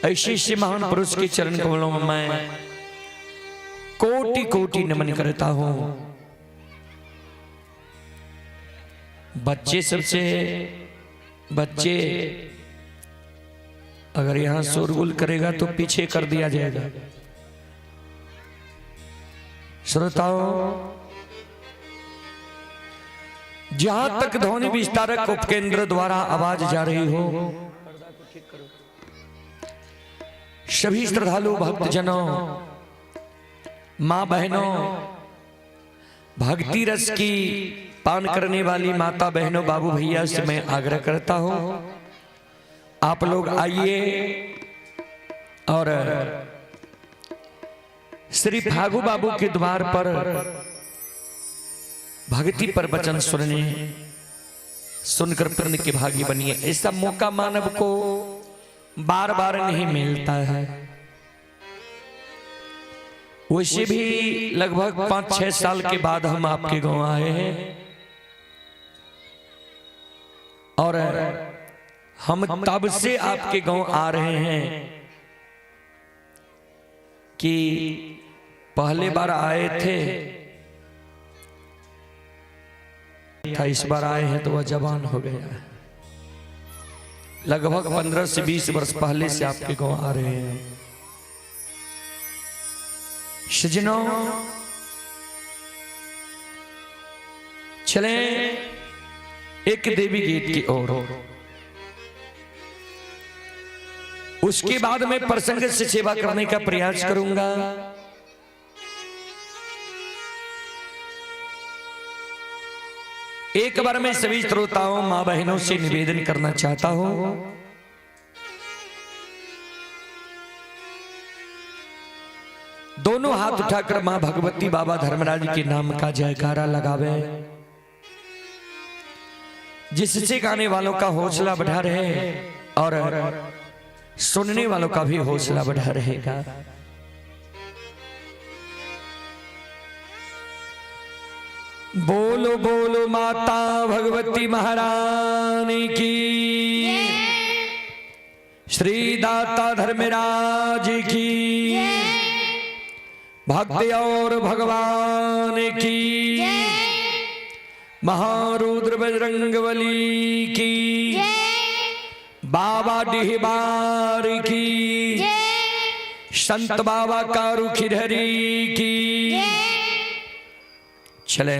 ऐसे ऐसे महान पुरुष के चरण कमलों में मैं कोटि कोटि नमन करता हूं। बच्चे सबसे बच्चे अगर यहां शोरगुल करेगा तो पीछे कर दिया जाएगा। श्रोताओं, जहां तक ध्वनि विस्तारक उपकेंद्र द्वारा आवाज जा रही हो, सभी श्रद्धालु भक्तजनों, मां बहनों, भक्ति रस की पान करने वाली माता बहनों, बाबू भैया से मैं आग्रह करता हूं, आप लोग आइए और श्री फागू बाबू के द्वार पर भक्ति पर वचन सुनकर पुण्य के भागी बनिए। ऐसा मौका मानव को बार बार नहीं मिलता है। वैसे भी लगभग 5-6 साल के बाद हम आपके गांव आए हैं और हम तब से आपके गांव आ रहे हैं कि पहले बार आए थे इस बार आए हैं तो वह जवान हो गया है। लगभग 15 से 20 वर्ष पहले से आपके गांव आ रहे हैं। सज्जनों, चलें एक देवी गीत की ओर। उसके बाद मैं प्रसंग से सेवा करने का प्रयास करूंगा। एक बार मैं सभी श्रोताओं, मां बहनों से निवेदन करना चाहता हूं, दोनों हाथ उठाकर मां भगवती बाबा धर्मराज के नाम का जयकारा लगावे, जिससे गाने वालों का हौसला बढ़ा रहे और सुनने वालों का भी हौसला बढ़ा रहेगा। बोलो बोलो माता भगवती महारानी की, श्री दाता धर्मराज की, भक्त और भगवान की, महारुद्र बजरंगबली की, बाबा डिहबार की, संत बाबा कारू खिरहरी की। चले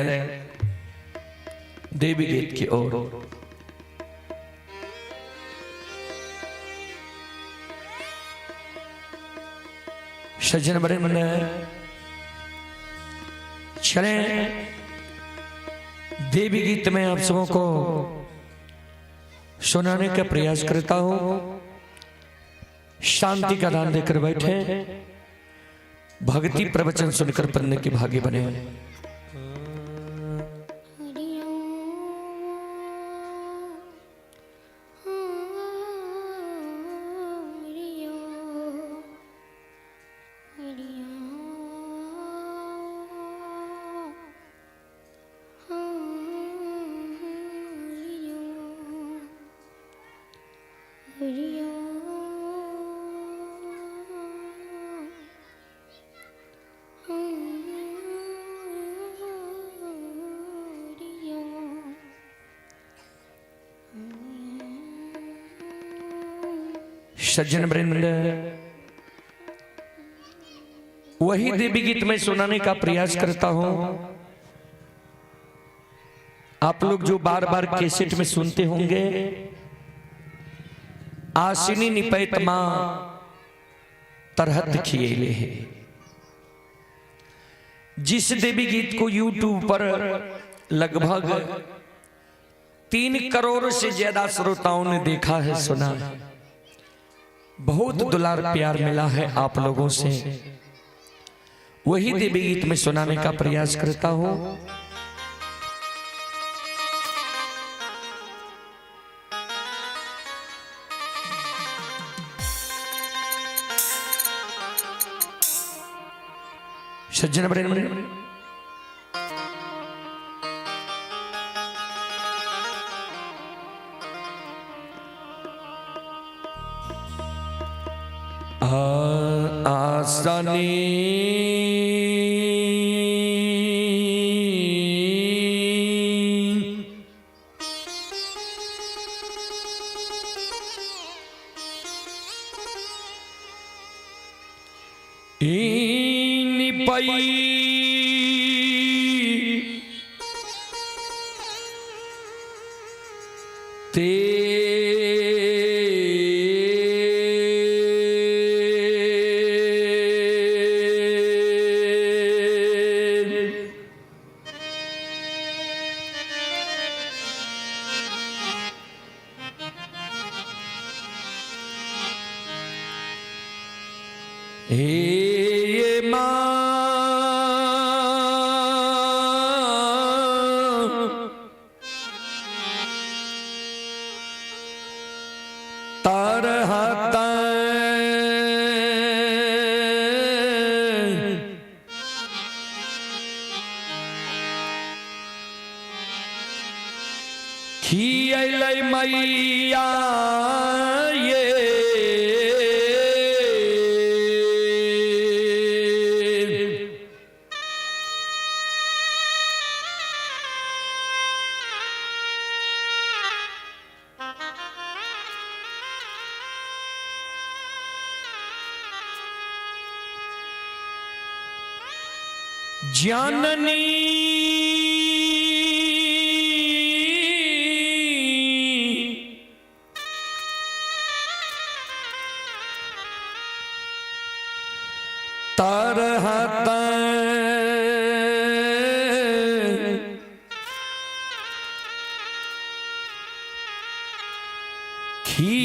देवी गीत की ओर। सज्जन बड़े मन, चले देवी गीत में आप सबों को सुनाने का प्रयास करता हूं। शांति का दान देकर बैठे, भक्ति प्रवचन सुनकर पन्ने के भागी बने। सज्जन वृंद, वही देवी गीत में सुनाने का प्रयास करता हूं। आप लोग जो बार बार कैसेट में सुनते होंगे, आसिनी निपैत मां तरहत खिएले है। जिस देवी गीत को YouTube पर लगभग 3 करोड़ से ज्यादा श्रोताओं ने देखा है, सुना है, बहुत दुलार प्यार मिला है आप लोगों से, वही देवी गीत में सुनाने का प्रयास करता हूं। सज्जन बड़े आसनी पई ते तार हाथ खियलै मैया ये जाननी तार हाथ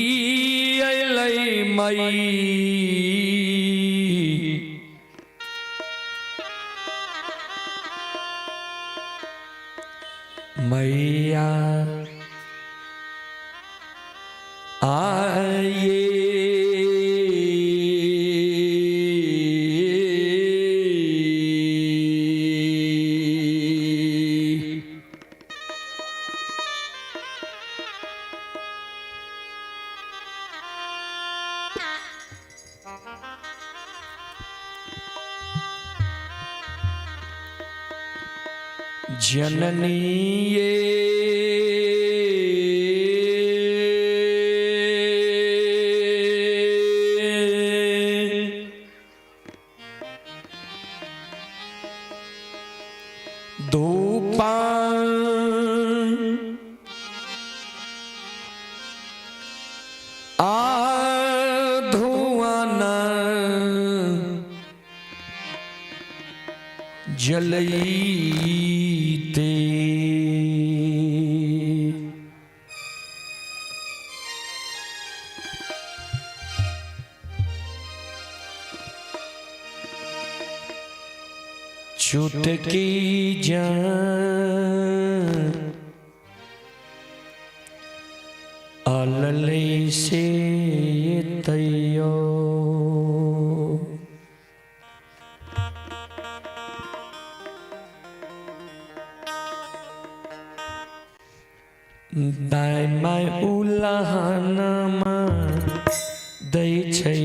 खियलै मई मैया आए जननी ये धूपा धुआना जलई छुटकी जान अलले से तैयो दाय माय उलाहनमा दै छै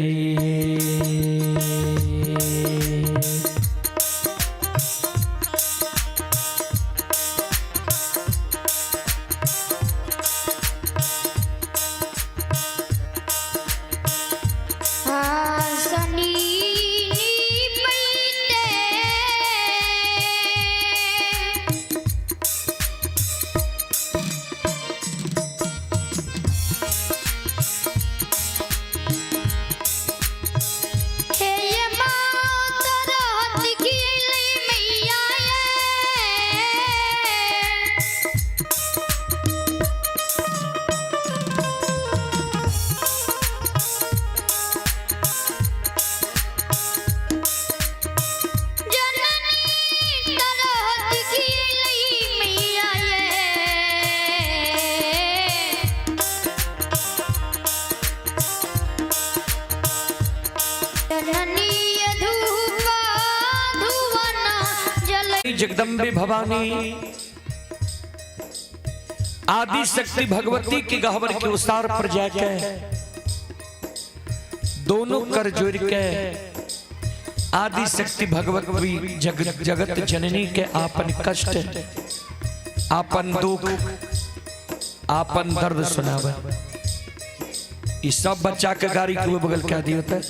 जगदम्बे भवानी आदि शक्ति भगवती के गहवर के उसार पर जाके दोनों कर जोड़ के आदि शक्ति भगवती जगत जननी के आपन कष्ट आपन दुख आपन दर्द सुनावे। इस सब बच्चा के गाड़ी के बगल क्या दी होता है।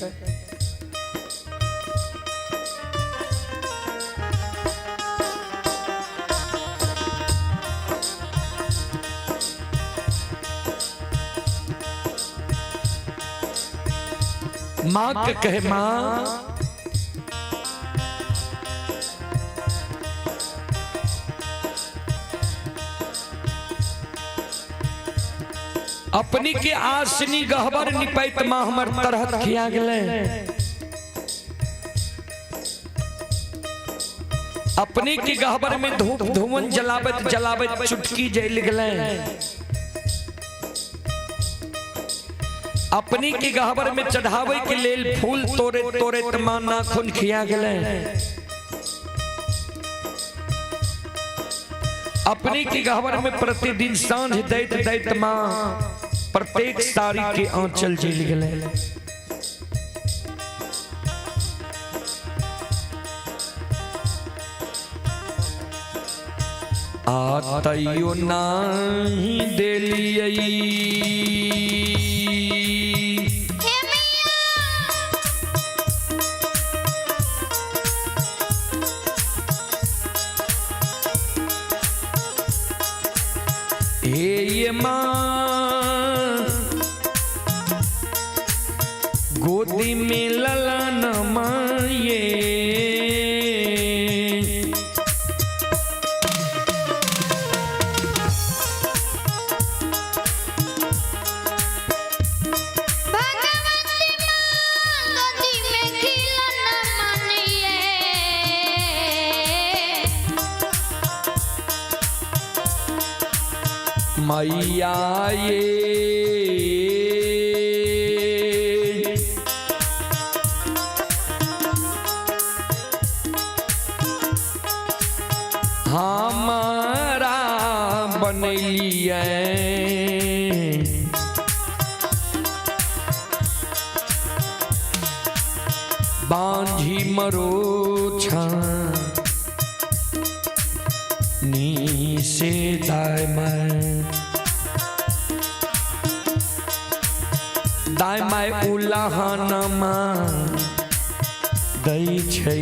माँ के कहे माँ अपनी के आसनी गहबर निपैत माँ हमर तरहत खिया गले। अपनी के गहबर में धूप धुवन जलावत जलावत चुटकी जल गले। अपनी की गहबर में चढ़ावे के लेल फूल तोरे तोरे तमा नाखून खिया गले। अपनी की गहबर में प्रतिदिन सांझ दैत दैत माँ प्रत्येक साड़ी के आंचल जल गले। आतयो नाही देलियई ये माँ गोदी में ललन माये। मैया ये हमारा बनलिए बांझी मरो नी से दाय माय उलहनमा दै छै।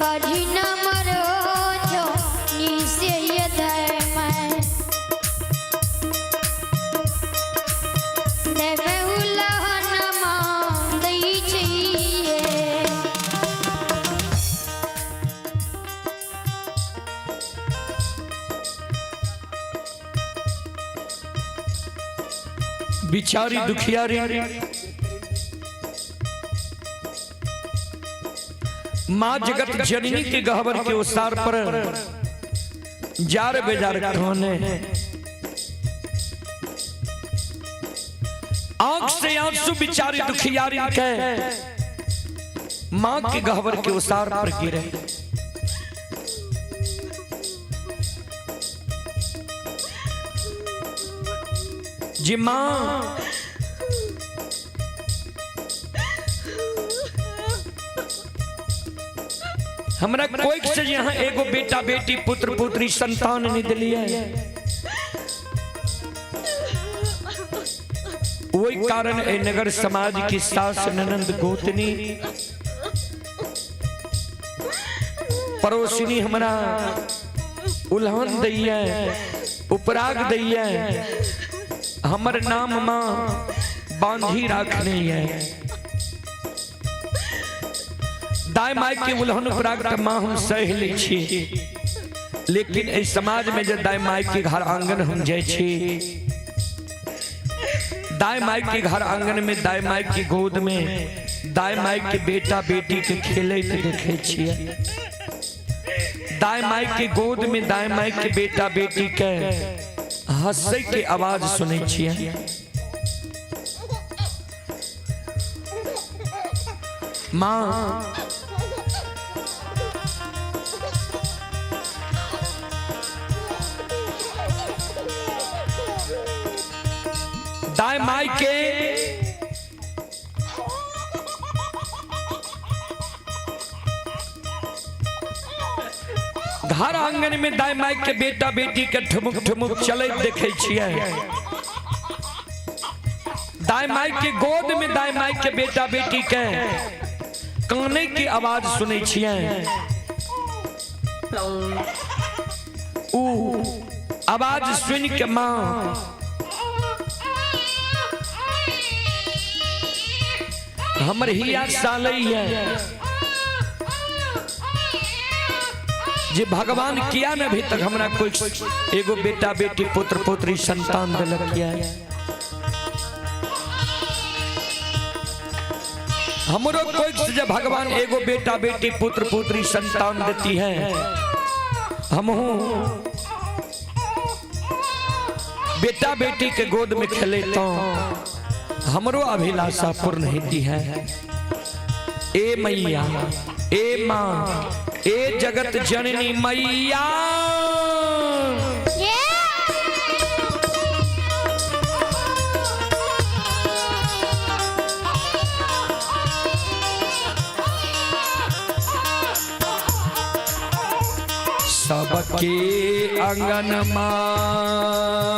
बाजी न मरो जो नीसे ये धर्म देवे उल्लाहन मान दई चाहिए बिचारी दुखियारी माँ जगत जननी के गहवर के उसार पर जार बेजार खाने आंख से आंसू बिचारी दुखियारी के माँ के गहवर के उसार पर गिरे। जी माँ हमरा कोई से यहाँ एगो बेटा बेटी पुत्र पुत्री संतान नहीं दिलिए वही कारण ए नगर समाज की सास ननंद गोतनी पड़ोसिनी हमरा उल्हन दैया उपराग दैया हमर नाम माँ बांधी रखने है दाई माई के उल्हन उपराग माँ हम सह ले छी लेकिन इस समाज में जब दाई माई के घर आंगन हम जाए छी दाई माई के घर आंगन में दाई माई की गोद में दाई माई के बेटा बेटी के खेले देखे छिए दाई माई के गोद में दाई माई के बेटा बेटी के हंसे के आवाज सुने छिए माँ दाई माई के घर आंगन में दाई माई के बेटा बेटी के ठुमुक ठुमुक चले देखे छिए दाई माई के गोद में दाई माई के बेटा बेटी के काने की आवाज सुने छिए ऊ आवाज सुन के माँ हमर हिया सालई है जे भगवान किया न भी तक हमरा कोई एगो बेटा बेटी पुत्र पुत्री संतान दिलक किया है हमरो कोई जब भगवान एगो बेटा बेटी पुत्र पुत्री संतान देती है हम बेटा बेटी के गोद में खेले तो हमरो अभिलाषा पूर्ण होती है। ए मैया ए माँ ए जगत जननी मैया सबके आंगन माँ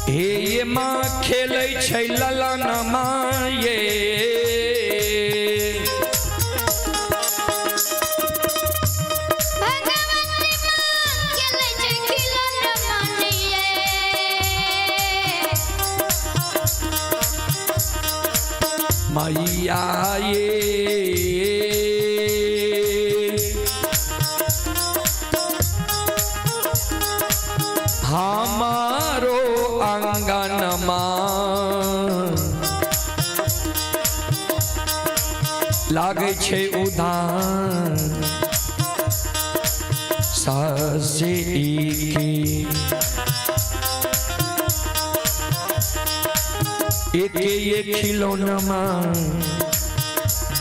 हे माँ खेलै छै ललन माँ ये मैया ये हमारो आंगन लागे छे उधान सासे की एक ये खिलौना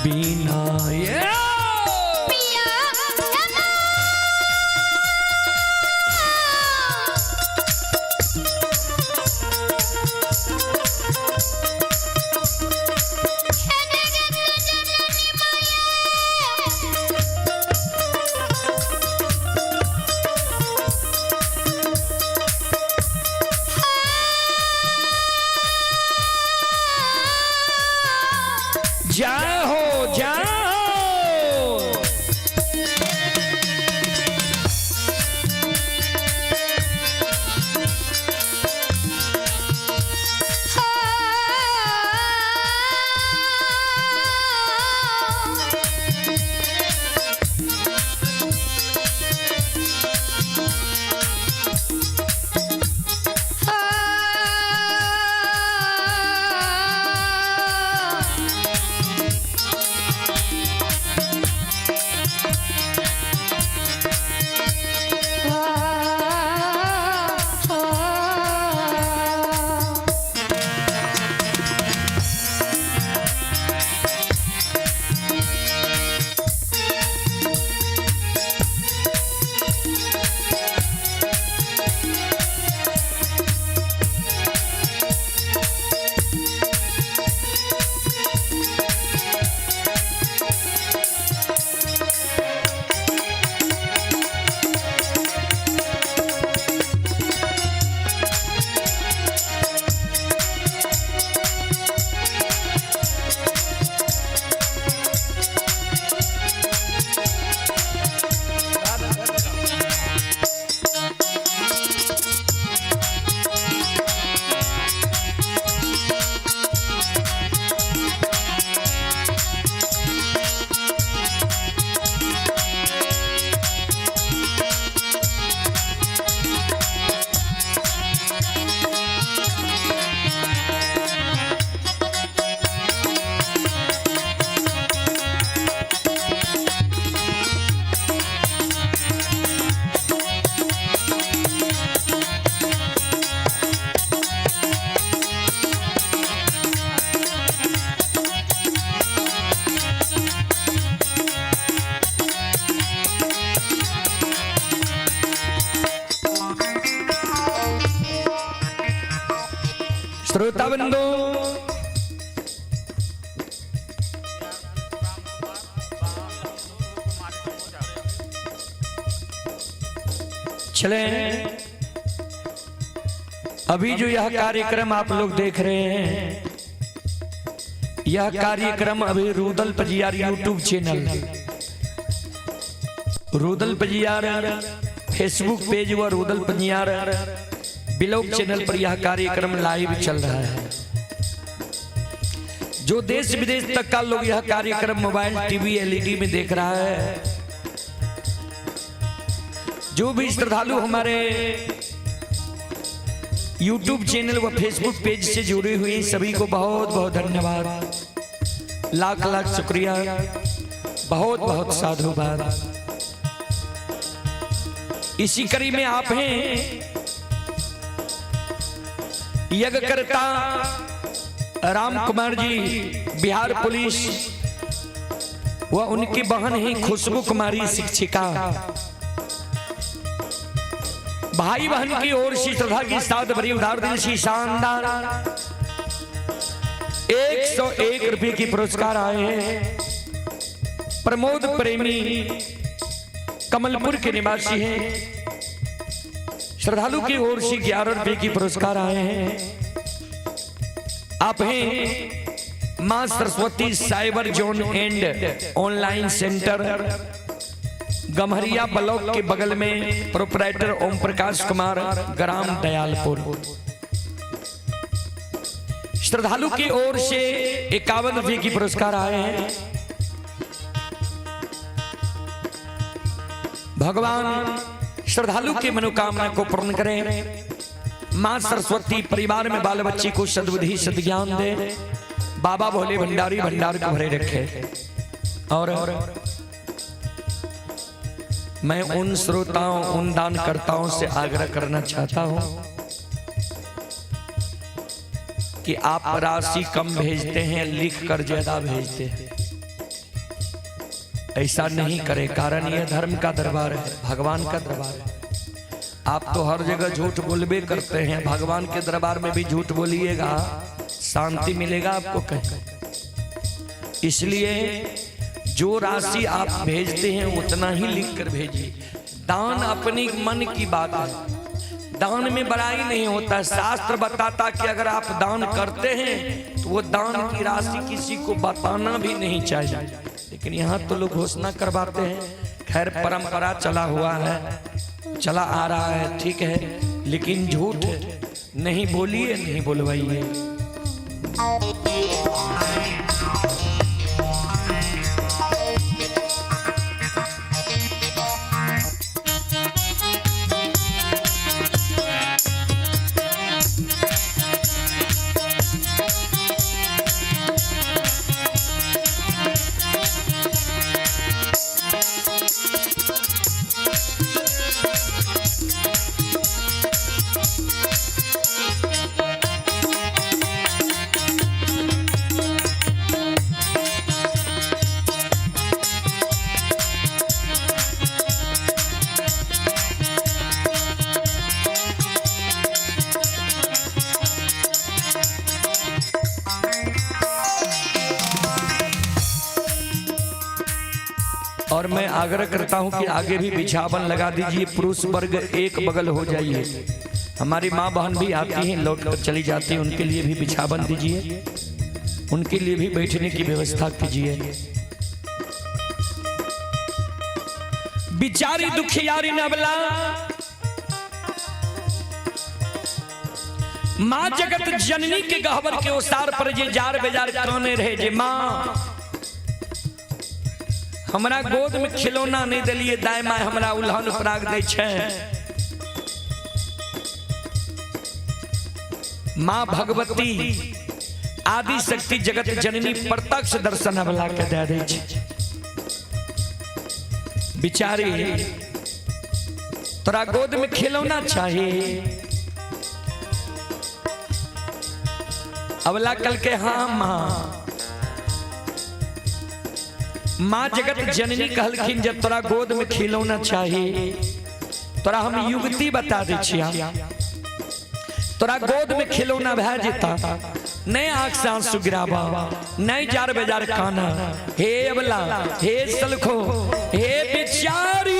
बिना ये जय हो जय हो। श्रोता बंधु, चले अभी जो यह कार्यक्रम आप लोग देख रहे हैं, यह कार्यक्रम अभी Rudal Pajiyar YouTube channel, Rudal Pajiyar Facebook page व रुदल पजियार ब्लॉग चैनल पर यह कार्यक्रम लाइव चल रहा है। जो देश विदेश तक का लोग यह कार्यक्रम मोबाइल टीवी एलईडी में देख रहा है, जो भी श्रद्धालु हमारे यूट्यूब चैनल व फेसबुक पेज से जुड़े हुए सभी को बहुत बहुत धन्यवाद, लाख लाख शुक्रिया, बहुत बहुत साधुवाद। इसी कड़ी में आप हैं यज्ञकर्ता राम कुमार जी, बिहार पुलिस व उनकी बहन ही खुशबू कुमारी शिक्षिका, भाई बहन की ओर से श्रद्धा के साथ बड़ी उदार दिल से शानदार 101 रुपए की पुरस्कार आए हैं। प्रमोद प्रेमी कमलपुर के निवासी हैं, श्रद्धालु की ओर से 11 रुपए की पुरस्कार आए हैं। आप हैं मां Saraswati cyber zone and online centre, Gamharia block के बगल में, प्रोपराइटर ओम प्रकाश कुमार, ग्राम दयालपुर। श्रद्धालु की ओर से 51 रुपए की पुरस्कार आए हैं। भगवान श्रद्धालु की मनोकामना को पूर्ण करें। मां सरस्वती परिवार में बाल बच्चे को सद्बुद्धि सद्ज्ञान दे। बाबा भोले भंडारी भंडार को भरे रखे। और मैं उन श्रोताओं, उन दानकर्ताओं से आग्रह करना चाहता हूं कि आप राशि कम भेजते हैं, लिख कर ज्यादा भेजते हैं। ऐसा नहीं करें, कारण यह धर्म का दरबार है, भगवान का दरबार है। आप तो हर जगह झूठ बोलबे करते हैं, भगवान के दरबार में भी झूठ बोलिएगा, शांति मिलेगा आपको कहीं। इसलिए जो राशि आप भेजते हैं उतना ही लिख कर भेजिए। दान अपनी मन की बात है, दान में बड़ाई नहीं होता। शास्त्र बताता कि अगर आप दान करते हैं तो वो दान की राशि किसी को बताना भी नहीं चाहिए, लेकिन यहाँ तो लोग घोषणा करवाते हैं। खैर परंपरा चला हुआ है, चला आ रहा है, ठीक है, लेकिन झूठ नहीं बोलिए, नहीं बोलवाइए। और मैं आग्रह करता हूं कि आगे भी बिछावन लगा दीजिए, पुरुष वर्ग एक बगल हो जाइए। हमारी माँ बहन भी आती हैं, लौट कर चली जाती हैं, उनके लिए भी बिछावन दीजिए, उनके लिए भी बैठने की व्यवस्था कीजिए। बिचारी दुखियारी नबला माँ जगत जननी के गहवर के ओसार पर जे जार बेजार काने रहे जे माँ हमरा गोद में खिलौना नहीं दिलिए, दाई माँ हमरा उल्हन पराग दै छै। माँ भगवती आदि शक्ति जगत जननी प्रत्यक्ष दर्शन वाला के दे दै छै। बिचारी तोरा गोद में खिलौना चाहिए, अवला कल के हाँ माँ। माँ जगत जननी कहलखिन जब तोरा गोद में खिलौना चाहिए, तोरा हम युक्ति बता दै छिया, तोरा गोद में खिलौना भै जेता, नहीं आँख से आंसू गिरावा, नहीं जार बेजार काना, हे अबला, हे सलखो, हे बेचारी।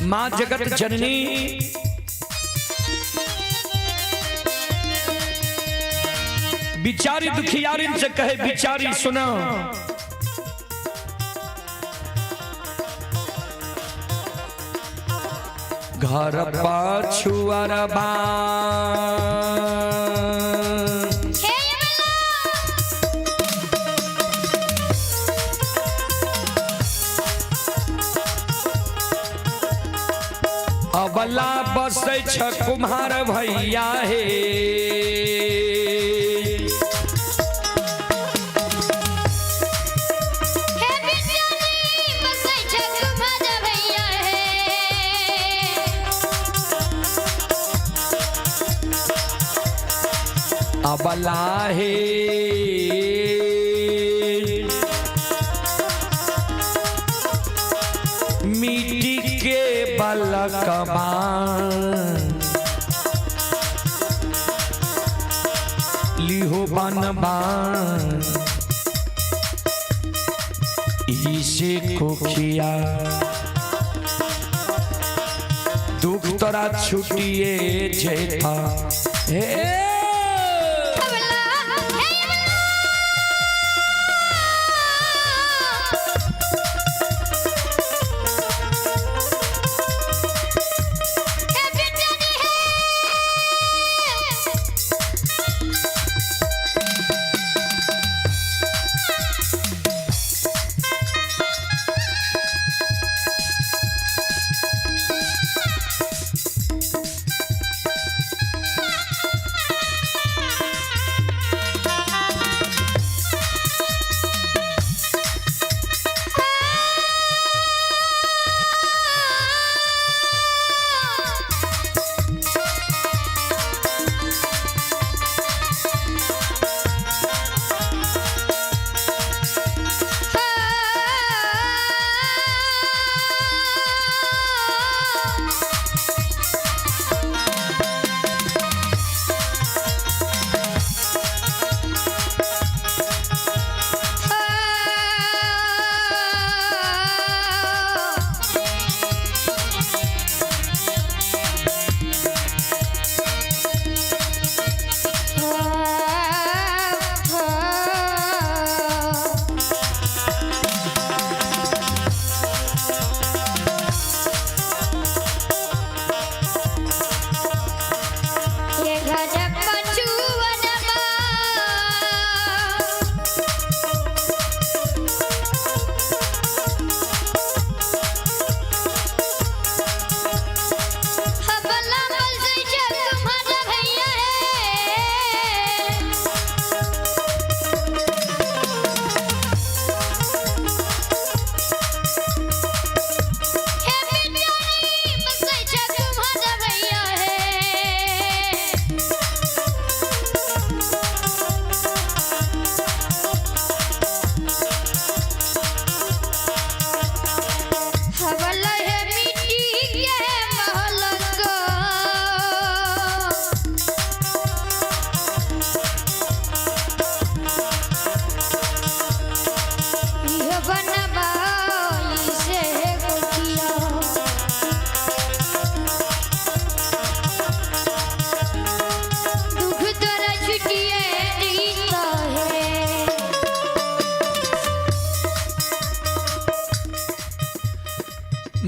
माँ जगत जननी बिचारी दुखियारिन से कहे, बिचारी सुना, घर पाछुअरबा अबला बसै छ कुम्हार भैया हे, अबला हे मिट्टी के बलकबा लिहो बनबा इसे कोखिया दुख तोरा छुटिए जेठा हे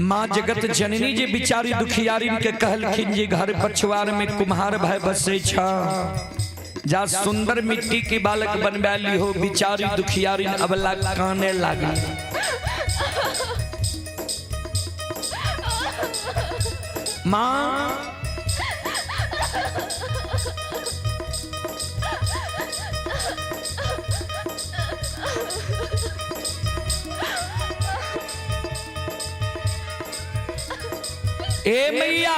माँ जगत जननी जे बिचारी दुखियारी के कहलखिन जे घर पछुआर में कुम्हार भाई बसे छा जा सुंदर मिट्टी की बालक बनबैली हो। बिचारी दुखियारी अबला काने लागल। माँ ए मैया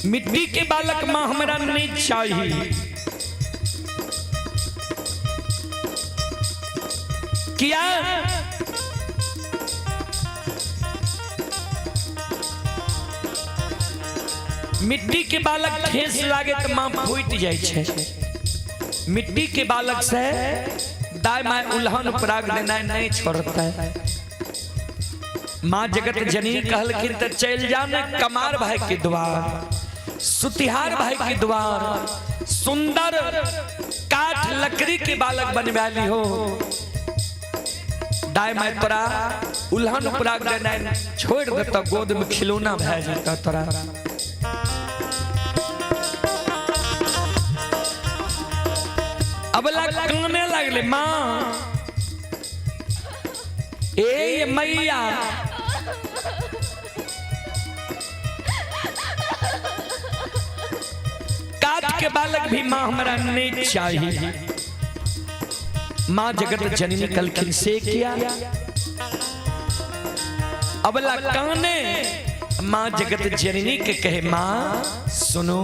मिट्टी के बालक माँ हमरा नहीं चाहिए। किया मिट्टी के बालक ठेस लागे तो माँ फूट जाए छे। मिट्टी के बालक से दाय माय उल्हन पराग देना नहीं छोड़ता है। माँ जगत जननी कहलखिन तो चल जाने कमार भाई के द्वार, सुतिहार भाई के द्वार, सुंदर काठ लकड़ी के बालक बनवाली हो। दाय माय तोरा उल्हन पराग देना छोड़ देता, गोद में खिलौना भै जाता तोरा। अब लगने लगले माँ ए मैया काट के बालक भी माँ हमारा नहीं चाहिए। माँ जगत जननी कलखिन से किया अब काने। माँ जगत जननी के कहे माँ सुनो,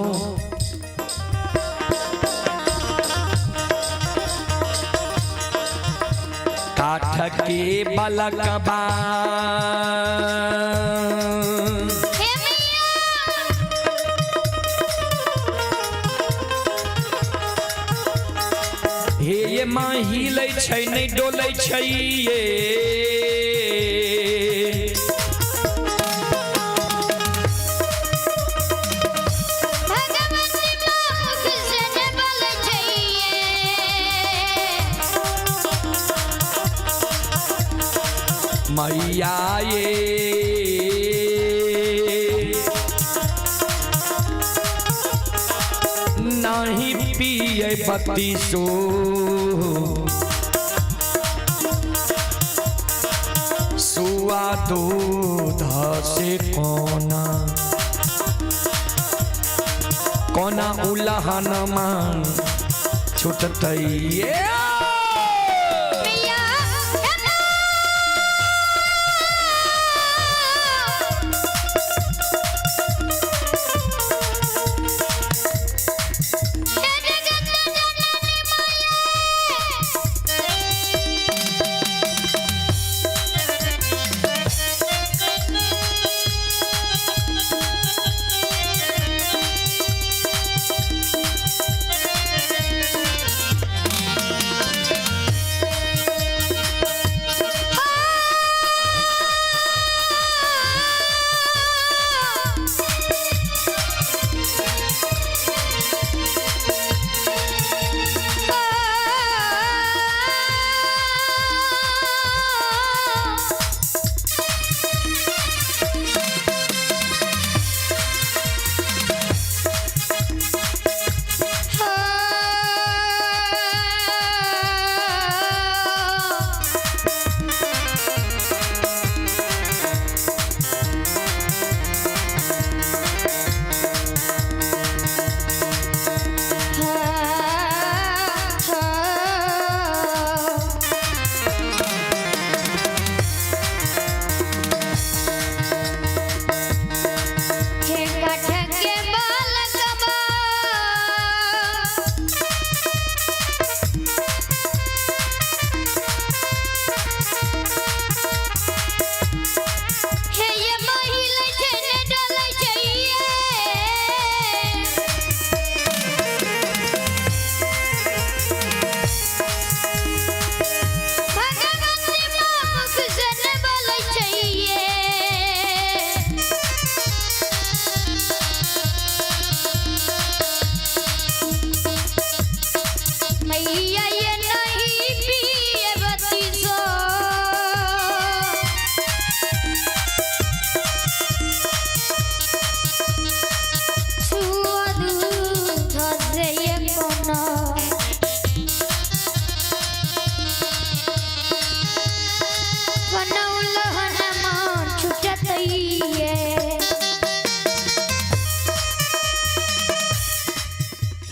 काठ के बालक बा हे ये माँ हिले छै नहीं डोले छै ये मैया ये नहीं पिए बत्ती सो सुआ दूध से कोना कोना उलहन मान छुटतई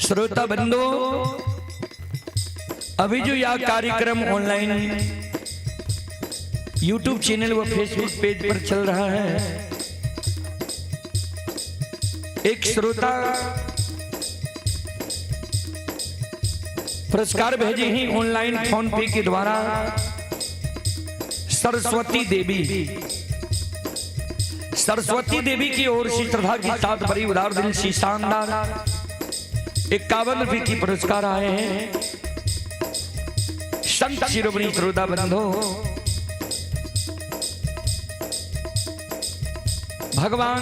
श्रोता बंधु अभी जो यह कार्यक्रम ऑनलाइन YouTube चैनल व फेसबुक पेज पर चल रहा है, एक श्रोता पुरस्कार भेजे हैं ऑनलाइन फोन पे के द्वारा। सरस्वती देवी की ओर से श्रद्धा की साथ बड़ी उदार दिल से शानदार 51 रुपये की पुरस्कार आए हैं। संत शिरोमणि श्रोता बंधो, भगवान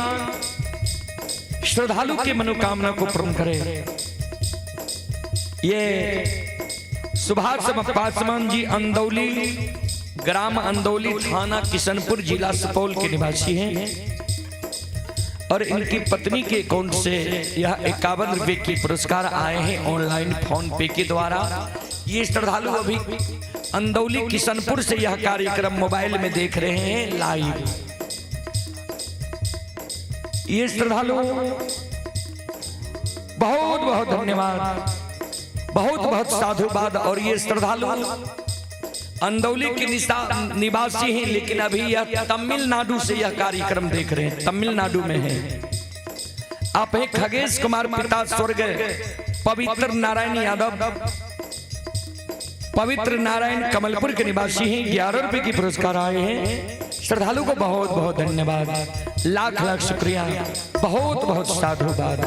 श्रद्धालु के मनोकामना को पूर्ण करे। ये सुभाष पासवान जी अंदौली, ग्राम अंदौली, थाना किशनपुर, जिला सुपौल के निवासी हैं और इनकी पत्नी के अकाउंट से यह 51 रुपये की पुरस्कार आए हैं ऑनलाइन फोन पे के द्वारा। ये श्रद्धालु अभी अंदौली किशनपुर से यह कार्यक्रम मोबाइल में देख रहे हैं लाइव। ये श्रद्धालु बहुत बहुत धन्यवाद, बहुत बहुत साधुवाद। और ये श्रद्धालु अंदौली के निवासी हैं, लेकिन अभी यह तमिलनाडु से यह कार्यक्रम देख रहे हैं, तमिलनाडु में है। आप हैं खगेश कुमार, पिता स्वर्ग पवित्र नारायण यादव, पवित्र नारायण कमलपुर के निवासी हैं। 11 रुपये की पुरस्कार आए हैं। श्रद्धालु को बहुत बहुत धन्यवाद, लाख लाख शुक्रिया, बहुत बहुत साधुवाद।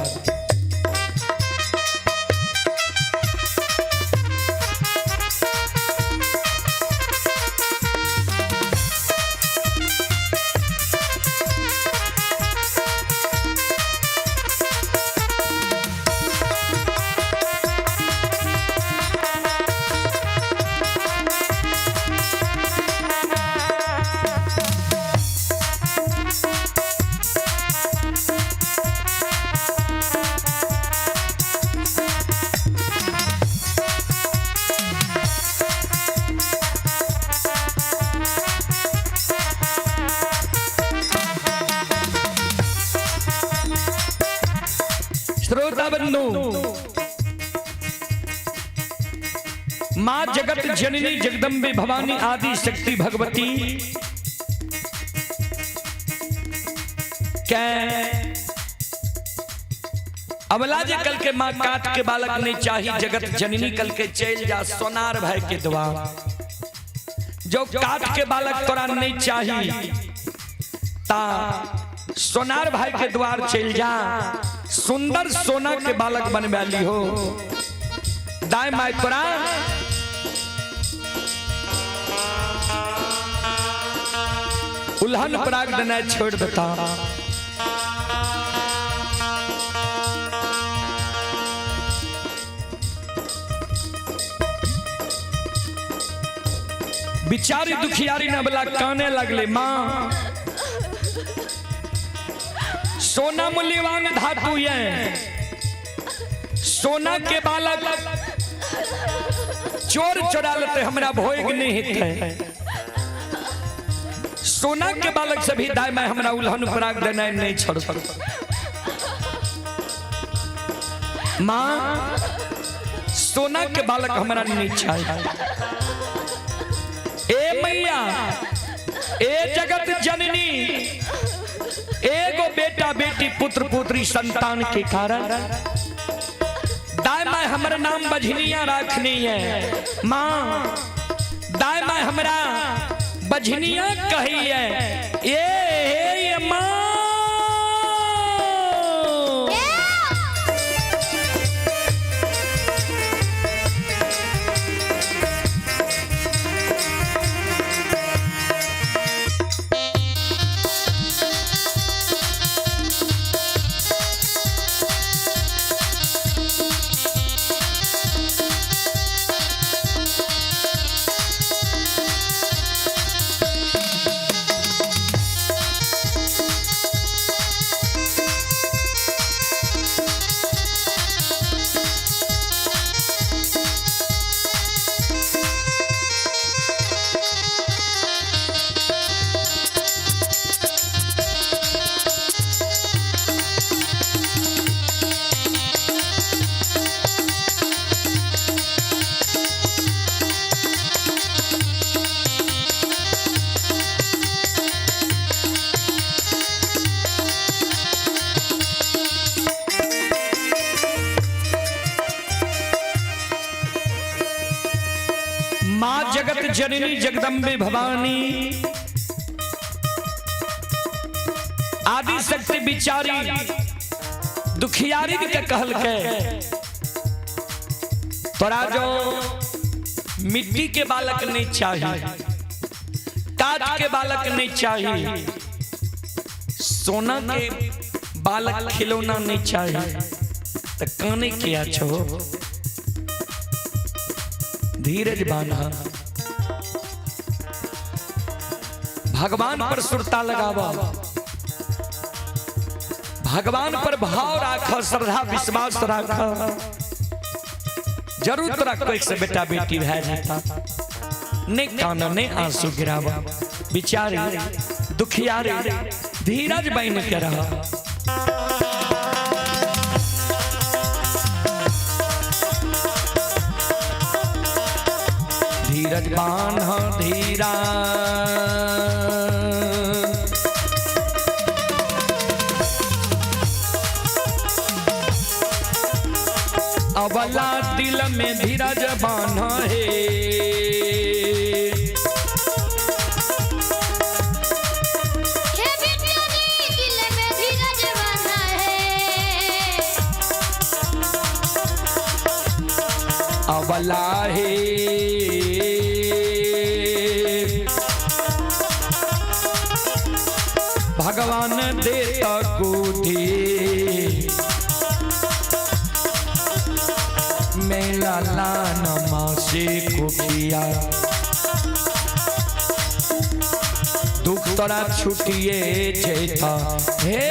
बंधु, माँ जगत जननी जगदम्बे भवानी आदि शक्ति भगवती क्या अबला जे कल के माँ काट के बालक नहीं चाहिए जगत जननी कल के चल जा सोनार भाई के द्वार, जो काट के बालक तोरा नहीं चाहिए ता सोनार भाई के द्वार चल जा, सुंदर सोना के बालक बन वाली हो। दाई माई तोरा उल्हन पराग देना छोड़ देता। बिचारी दुखियारी न बला काने लगले, माँ सोना मूल्यवान धातु है, सोना के बालक चोर चुरा लेते हमरा भोग नहीं है, सोना के बालक से भी दाई मैं हमरा उल्हन पराग देना नहीं छोड़ सकता। माँ सोना के बालक हमरा नहीं चाहिए। ए मैया ए जगत जननी, एगो बेटा बेटी पुत्र पुत्री संतान के कारण दाई माँ हमारा नाम बझनिया रखनी है। माँ दाई माँ हमारा बझनिया कही है। ये माँ माँ जगत जननी जगदम्बे भवानी आदि शक्ति बिचारी दुखियारी के कहल के तोरा जो मिट्टी के बालक नहीं चाहिए, काट के बालक नहीं चाहिए, सोना के बालक खिलौना नहीं चाहिए, तो काने किया छो धीरज बांधा, भगवान पर सुरता लगावा, भगवान पर भाव राखा, श्रद्धा विश्वास राखा, जरूर तोरा कोई से बेटा बेटी भै जाता। ने कान ने आंसू गिरावा, बिचारी दुखियारी धीरज बन के रहा। धीरज बान्हा धीरा अबला दिल में धीरज बान्हा है, दिल में धीरज बान्हा है, अबला है भगवान देता को दे, मेला लानमा से को किया, दुख तोरा छुटिए जेठा हे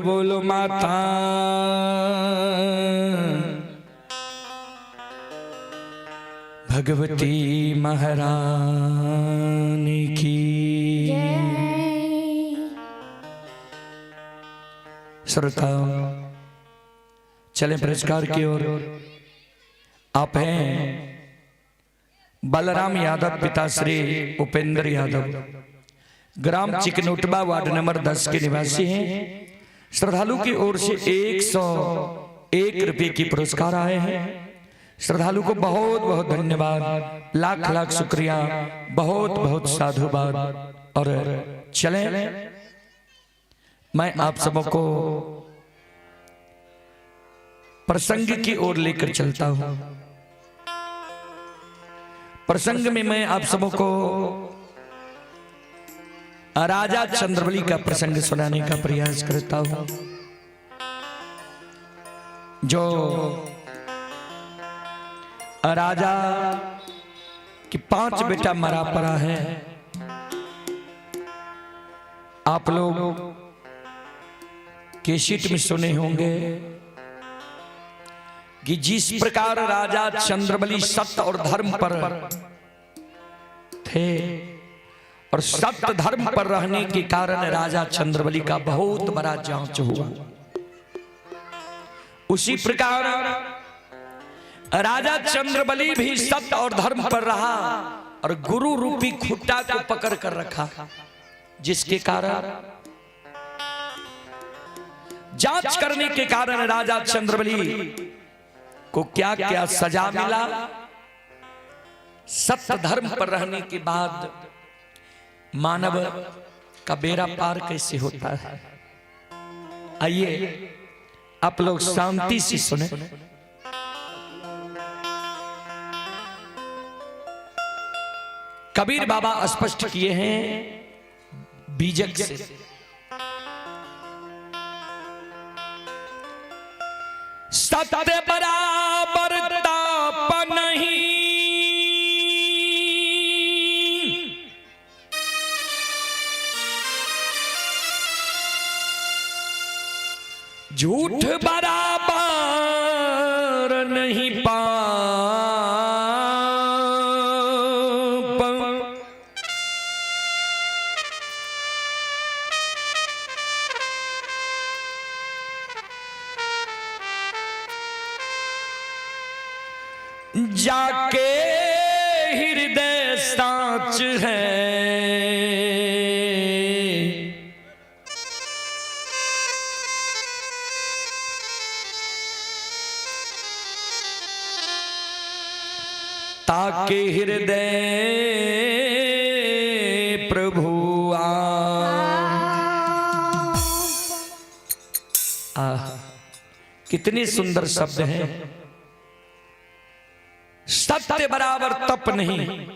बोलो माता भगवती महारानी की। श्रोताओं चले पुरस्कार की ओर। आप हैं बलराम यादव, पिता श्री उपेंद्र यादव, ग्राम चिकनोटबा, वार्ड नंबर 10 के निवासी हैं। श्रद्धालु की ओर से 101 रुपये की पुरस्कार आए हैं। श्रद्धालु को बहुत बहुत धन्यवाद, लाख लाख शुक्रिया, बहुत बहुत साधुवाद। और चलें मैं आप सबों को प्रसंग की ओर लेकर चलता हूं। प्रसंग में मैं आप सबों को राजा चंद्रबली का प्रसंग सुनाने का प्रयास करता हूं, जो राजा की 5 बेटा मरा पड़ा है। आप लोग कैसेट में सुने होंगे कि जिस प्रकार राजा चंद्रबली सत्य और धर्म पर थे और सत्य धर्म पर रहने के कारण राजा चंद्रबली का बहुत बड़ा जांच हुआ, उसी प्रकार राजा चंद्रबली भी सत्य और धर्म पर रहा और गुरु रूपी खुट्टा को पकड़ कर रखा, जिसके कारण जांच करने के कारण राजा चंद्रबली को क्या क्या सजा मिला। सत्य धर्म पर रहने के बाद मानव का बेड़ा पार कैसे होता है, आइए आप लोग शांति से सुने। कबीर बाबा स्पष्ट किए हैं बीजक से, सत्य बराबर ताप नहीं, झूठ बराबर नहीं पाप, जाके हृदय साच है, ताके हृदय प्रभु कितने सुंदर शब्द हैं। सत्य बराबर तप नहीं,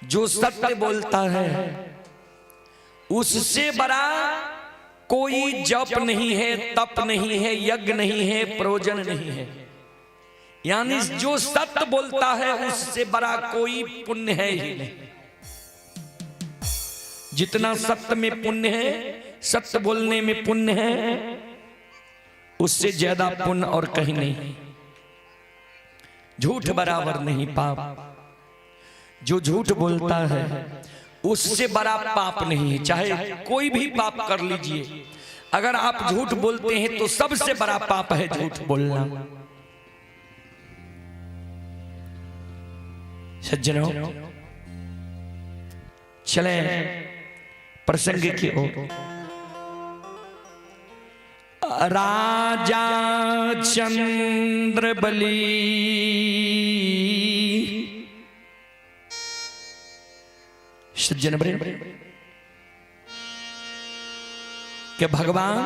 जो सत्य बोलता है उससे बड़ा कोई जप नहीं है, तप नहीं है, यज्ञ नहीं है, प्रयोजन नहीं है। यानी जो सत्य बोलता है उससे बड़ा कोई पुण्य है ही नहीं। जितना सत्य में पुण्य है, सत्य बोलने में पुण्य है, उससे ज्यादा पुण्य और कहीं नहीं। झूठ बराबर नहीं पाप, जो झूठ बोलता है उससे बड़ा पाप नहीं है। चाहे कोई भी पाप कर लीजिए, अगर आप झूठ बोलते हैं तो सबसे बड़ा पाप है झूठ बोलना। सज्जनों चले प्रसंग की ओर। राजा चंद्रबली सज्जन के भगवान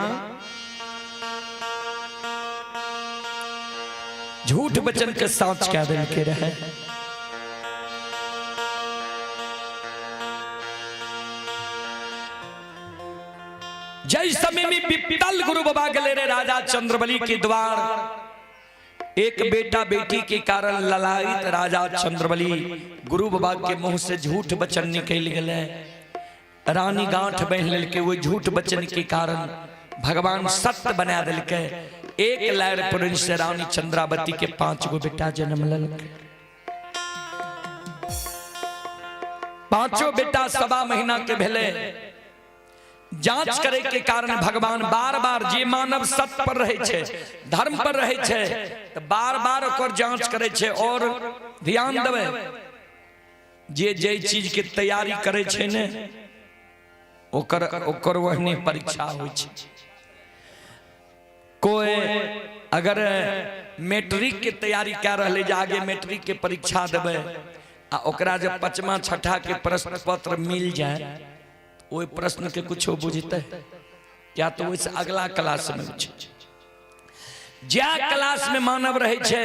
झूठ वचन के साथ क्या दिन के रहे। जय समय में पिपल गुरु बाबा गले रे राजा चंद्रबली के द्वार एक बेटा बेटी के कारण ललायित राजा चंद्रबली गुरु बाबा के मुंह से झूठ वचन निकल गए। रानी गांठ बह के वो झूठ वचन के कारण भगवान सत्य बना दिल के एक लहर पुरुष से रानी चंद्रावती के 5 गो बेटा जन्म ललके। 5 बेटा 1.25 महीना के भेले। जांच करे के कारण भगवान बार बार जे मानव सत्य पर रहे छे, धर्म पर रहे छे, तो बार बार ओकर जांच करे छे। और ध्यान देवे, जे चीज के तैयारी करे छे ने ओकर वहने परीक्षा होइ छे। कोई अगर मैट्रिक के तैयारी कर रहे जे आगे मैट्रिक के परीक्षा देवे आ ओकरा जब 5वां 6ठा के प्रश्न पत्र मिल जाए, वो प्रश्न के कुछ बुझते क्या तो वैसे अगला क्लास में ज्या क्लास में मानव रहे छे,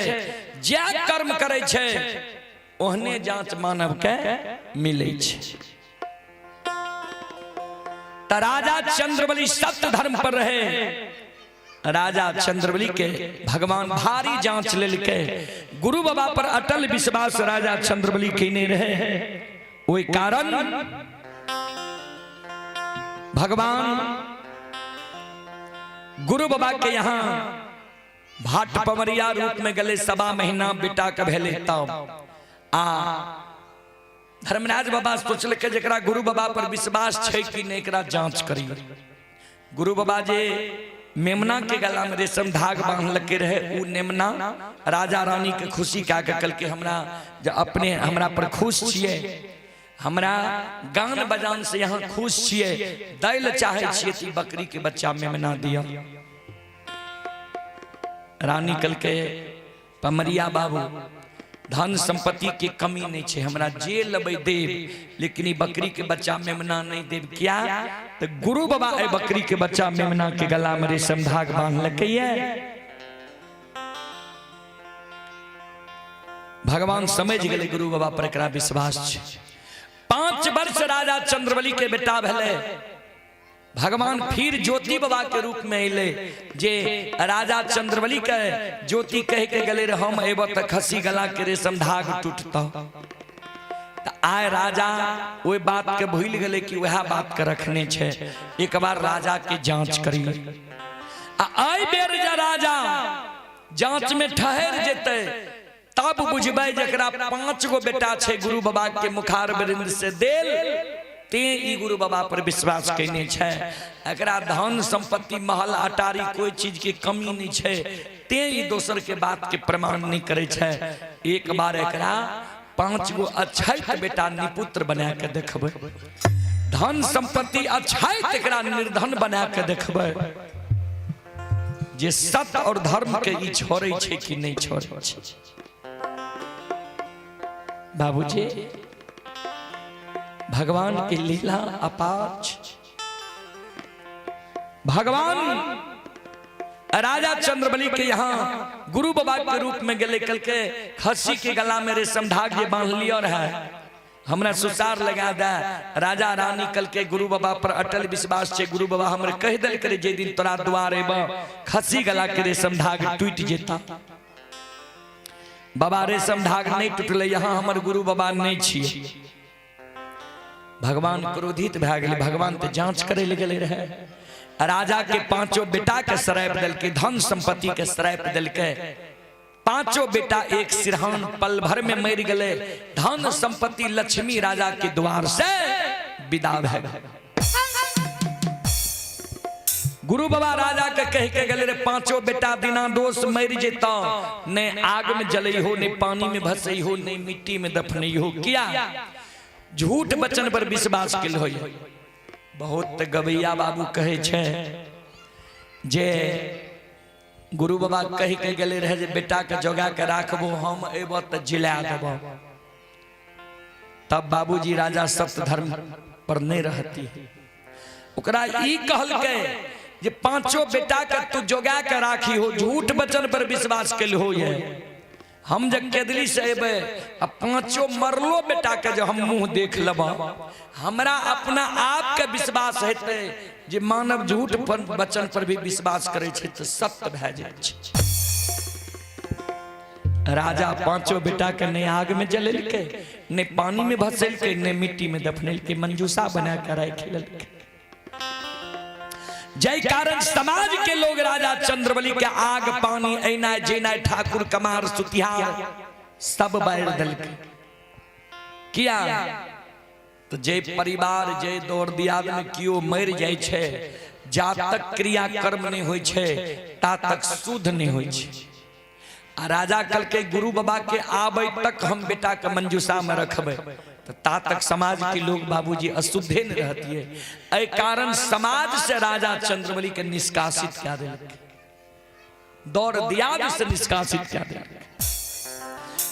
ज्या कर्म करे छे, ओहने जांच मानव के मिले छे। त राजा चंद्रबली सत्य धर्म पर रहे। राजा चंद्रबली के भगवान भारी जांच लेके गुरु बाबा पर अटल विश्वास राजा चंद्रबली के नहीं रहे। वही कारण भगवान गुरु बाबा के यहाँ भाट पवरिया रूप में गले 1.25 महीना बेटा के भेले। तब धर्मराज बाबा सोचल के जरा गुरु बाबा पर विश्वास छे कि नहीं एकरा जांच करी। गुरु बाबा जे मेमना के गला में रेशम धाग बांधल के रहे, उ नेमना राजा रानी के खुशी का कल के हमरा पर खुश छिए, हमरा गान बजान से यहाँ खुश छिए, दैल चाहे छिए ती बकरी के बच्चा मेमना दिया। रानी कल के पमरिया बाबू धन संपत्ति के कमी नहीं छे, हमरा जे लबे देव, लेकिन बकरी के बच्चा मेमना नहीं देव। क्या तो गुरु बाबा ए बकरी के बच्चा मेमना के गला में रेशम धाग बांध लके। भगवान समझ गए गुरु बाबा पर एकरा विश्वास छे। 5 वर्ष राजा चंद्रबली के बेटा भेले। भगवान फिर ज्योति बाबा के रूप में अले, जे राजा चंद्रबली के ज्योति कह के गले हम एब त खसी गला के रेशम धाग टूटता। आय राजा वो बात के भूल गए कि वह बात के रखने छे। एक बार राजा के जांच करी। आय बेर जा राजा जांच में ठहर जेते, तब बुझबे जकरा 5 गो बेटा छे गुरु बाबा के मुखार बिंद से देल, ते ई गुरु बाबा पर विश्वास करने छे। एकरा धन संपत्ति महल अटारी कोई चीज के कमी नहीं छे, ते ई दोसर के बात के प्रमाण नहीं करे छे। एक बार एकरा 5 गो अच्छाइत बेटा निपुत्र बना के देखबे, धन संपत्ति अच्छाइत एकरा निर्धन बना के देखबे, जे सत्य और धर्म के ई छोड़े छे कि नहीं छोड़े छे। बाबूजी भगवान की लीला अपार। भगवान राजा चंद्रबली के यहाँ गुरु बाबा के रूप में गले कल के खसी के गला में रेशम धाग जे बांध लिया है, हमरा सुसार लगा दा। राजा रानी कल के गुरु बाबा पर अटल विश्वास छे। गुरु बाबा हमरे कह दिल करे जे दिन तोरा द्वार एब खसी गला के रेशम धाग टूट जेता। बाबा रेशम धाग नहीं टूटले, यहाँ हमर गुरु बाबा नहीं छिए। भगवान क्रोधित भए गेले। भगवान तो जांच करे ले गेले रहे। राजा के 5 बेटा के श्राप दिल के, धन संपत्ति के श्राप दिल के। 5 बेटा एक सिरहान पल भर में मर गए। धन संपत्ति लक्ष्मी राजा के द्वार से विदा भए गए। गुरु बाबा राजा के कह के गले रे 5 बेटा दिना दोष मर जेता, ने आग में जलई हो, ने पानी में भसई हो, ने मिट्टी में दफनई हो। किया झूठ बचन पर विश्वास किल हो। बहुत गवैया बाबू कहे छे जे गुरु बाबा कह के गले रहे जे बेटा के जोगा के राखबो, हम एबो त जिला देबो। तब बाबूजी राजा सत्य धर्म पर नहीं रहती। ओकरा ई कहल के जे 5 बेटा के तू जोगा के राखी हो, झूठ बचन पर विश्वास किल हो। ये हम जब केदली से एबे 5 मरलो बेटा के जो हम मुंह देख लेबा, हमरा अपना आप के विश्वास हेते जे मानव झूठ पर वचन पर भी विश्वास करे छे तो सत्य भए जाय छे। राजा 5 बेटा के ने आग में जलेल के, ने पानी में भसेल के, ने मिट्टी में दफनेल के, मंजूसा बना के राख लेलके। जय कारण समाज के लोग राजा चंद्रबली के आग पानी ऐना जेना ठाकुर कमार सुतिहार सब बाढ़ दल किया तो जय परिवार जय दौड़ दिया में कियो मर जाय छे जा तक क्रिया कर्म नहीं होय छे ता तक शुद्ध नहीं होय छे। आ राजा कल के गुरु बाबा के आबे तक हम बेटा के मंजूसा में रखबे तो ता तक समाज के लोग बाबूजी अशुद्धे न रहती है। ऐ कारण समाज से राजा चंद्रबली के निष्कासित क्या दे दौड़ दिया से निष्कासित क्या दे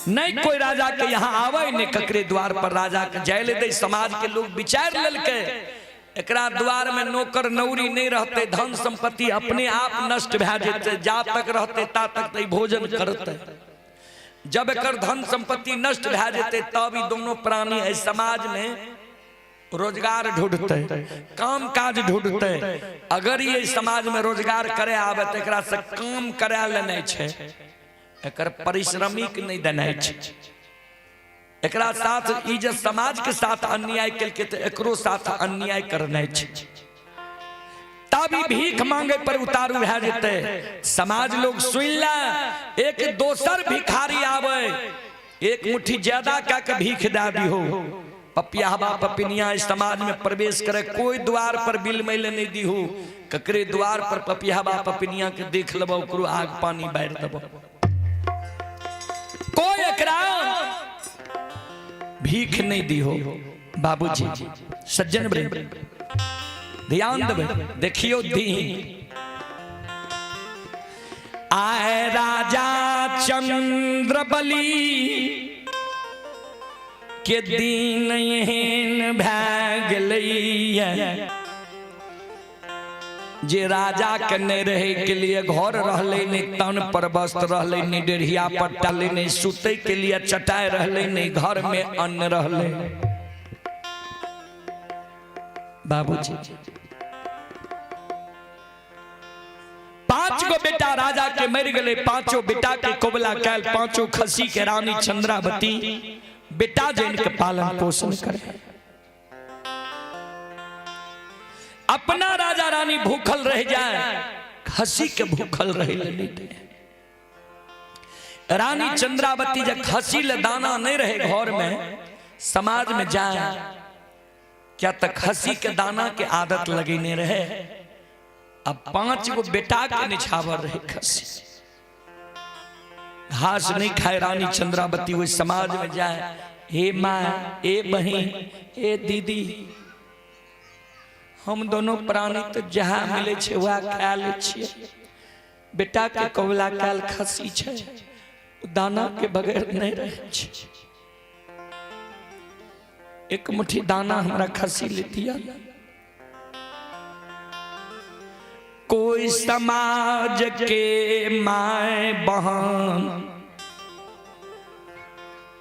नहीं कोई राजा के यहाँ आवे नहीं ककरे द्वार पर राजा के जेल दे। समाज के लोग विचार ललके एकरा द्वार में नौकर नौरी नहीं रहते धन संपत्ति अपने आप नष्ट भे जेते जा तक रहते ता तक तो भोजन करते जब एकर धन संपत्ति नष्ट भे जेते तब दोनों प्राणी है समाज में रोजगार ढूंढते काम काज ढूंढते। अगर ये समाज में रोजगार करे आवे तो एकरा से काम करा लेने छे एकर परिश्रमिक नहीं देने छे एकरा साथ ई जे समाज के साथ अन्याय करके तो एकरो साथ अन्याय करने छे तभी भीख मांगे पर उतारू भे जेते। समाज लोग सुन ला एक दोसर भिखारी आवे एक मुट्ठी ज्यादा का के भीख दे दी हो पपियाबा पपिनिया इस समाज में प्रवेश करे कोई द्वार पर बिल मैल नहीं दी हो ककरे द्वार पर पपियाबा पपिनिया के देख लेबो ओकरो आग पानी बार देबो कोई एकरा भीख नहीं दी हो। बाबूजी सज्जन वृंद ध्यान देवे देखियो दी आए राजा चंद्रबली के दिन एहन भै गेलैया जे राजा के नहीं रहे के लिए घर रहले नहीं तन पर वस्त्र रहले नहीं डेढ़िया पट्टा ले नहीं सुते के लिए चटाई रहले नहीं घर में अन्न रहले। बाबूजी 5 गो बेटा राजा के मर गए 5 बेटा के कोबला कैल 5 खसी के रानी चंद्रावती बेटा जैन के पालन पोषण करे अपना राजा रानी भूखल रह जाए खसी के भूखल रहे रानी चंद्रावती जब खसी ले दाना नहीं रहे घर में समाज में जाए क्या तक खसी के दाना के आदत लगी नहीं रहे। अब 5 गो बेटा के निछावर रहे खसी घास नहीं खाए रानी चंद्रावती वो समाज में जाए हे माँ ए बहन ए दीदी हम दोनों प्राणी तो जहाँ मिले छे वह खा ले छिए बेटा के कोबला काल खसी छे दाना के बगैर नहीं रहे छे एक मुट्ठी दाना हमरा खसी ले दिया। कोई समाज के माए बहन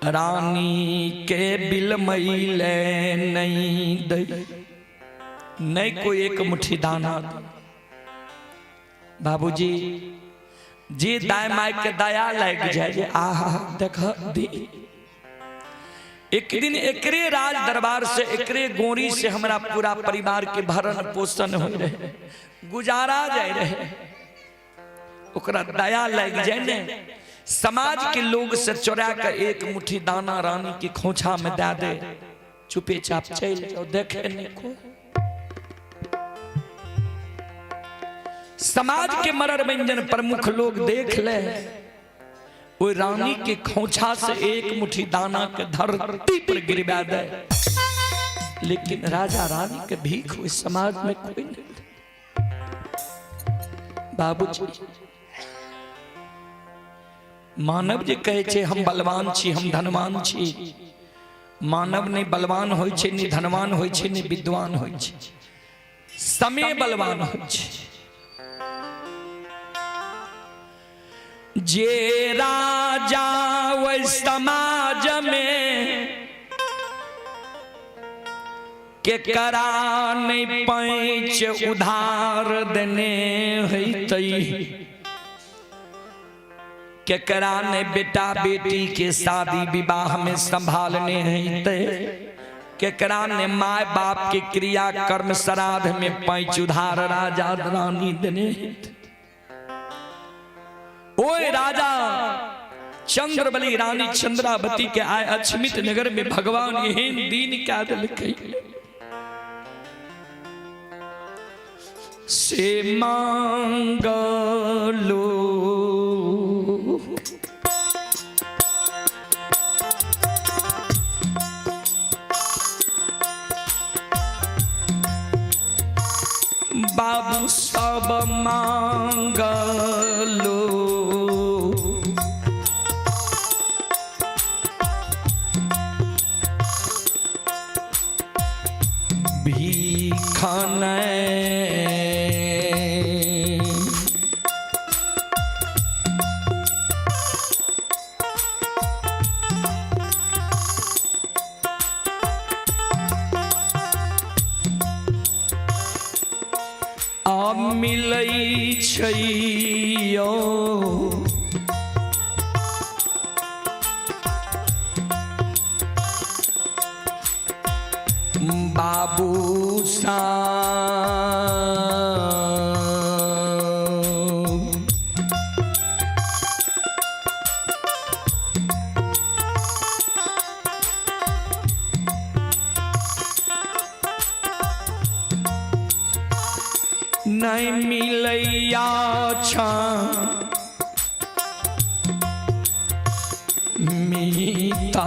रानी के बिल मैले नहीं दई नहीं कोई एक मुट्ठी दाना। बाबूजी जी दाई माई के दया लग जाए आहा देख दी एक दिन एकरे राज दरबार से एकरे गोरी से हमरा पूरा परिवार के भरण पोषण हो रहे गुजारा जाए रहे ओकरा दया लग जाए ने समाज के लोग से चोरा कर एक मुट्ठी दाना रानी की खोछा में दे दे चुपे चाप चल जाओ देखे नहीं को समाज के मरर व्यंजन प्रमुख लोग देख ले वो रानी के खोछा से एक मुट्ठी दाना के धरती पर गिरवा दे लेकिन राजा रानी के भीख हुई समाज में कोई नहीं। बाबूजी मानव जे कहे छे हम बलवान छी हम धनवान छी मानव नहीं बलवान होय छे नहीं धनवान होय छे नहीं विद्वान होय छे समय बलवान होय छे। जे राजा वै समाज में के करा नहीं पैंच उधार देने हई के करा ने बेटा बेटी के शादी विवाह में संभालने हैं केकरा ने माय बाप के क्रिया कर्म श्राद्ध में पैंच उधार राजा रानी देने। ओए राजा चंद्रबली रानी चंद्रावती के आय अक्षमित नगर में भगवान एहन दीन क्या दिल से मांगलो बाबू सब मांगलो भीखन मिलै छैयो बाबू नहीं मिलैया छा मीता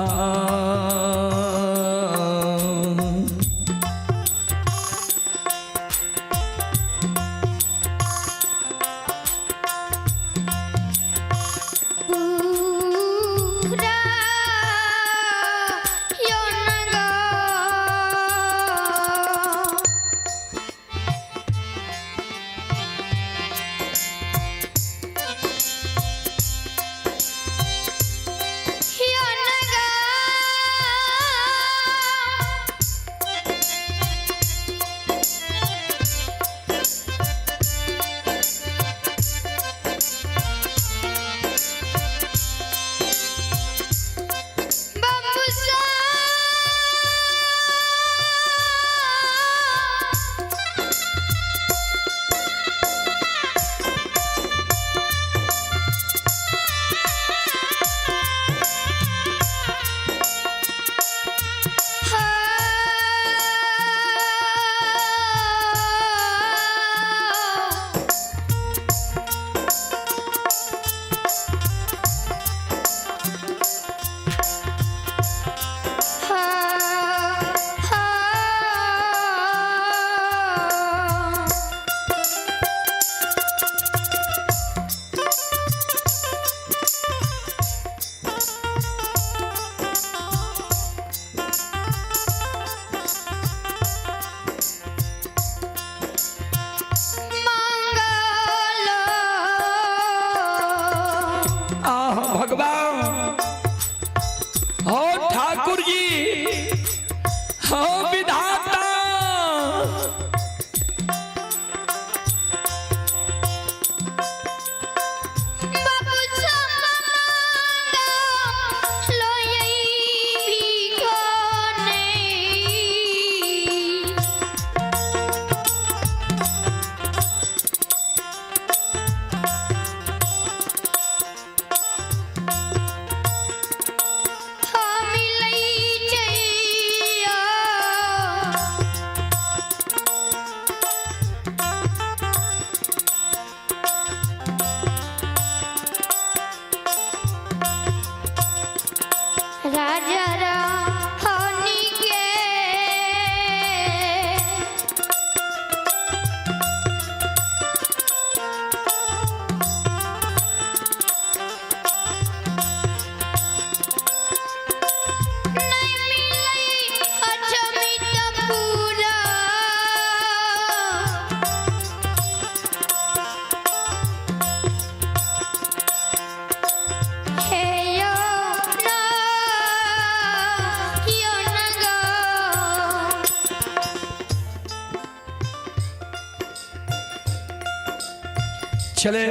चले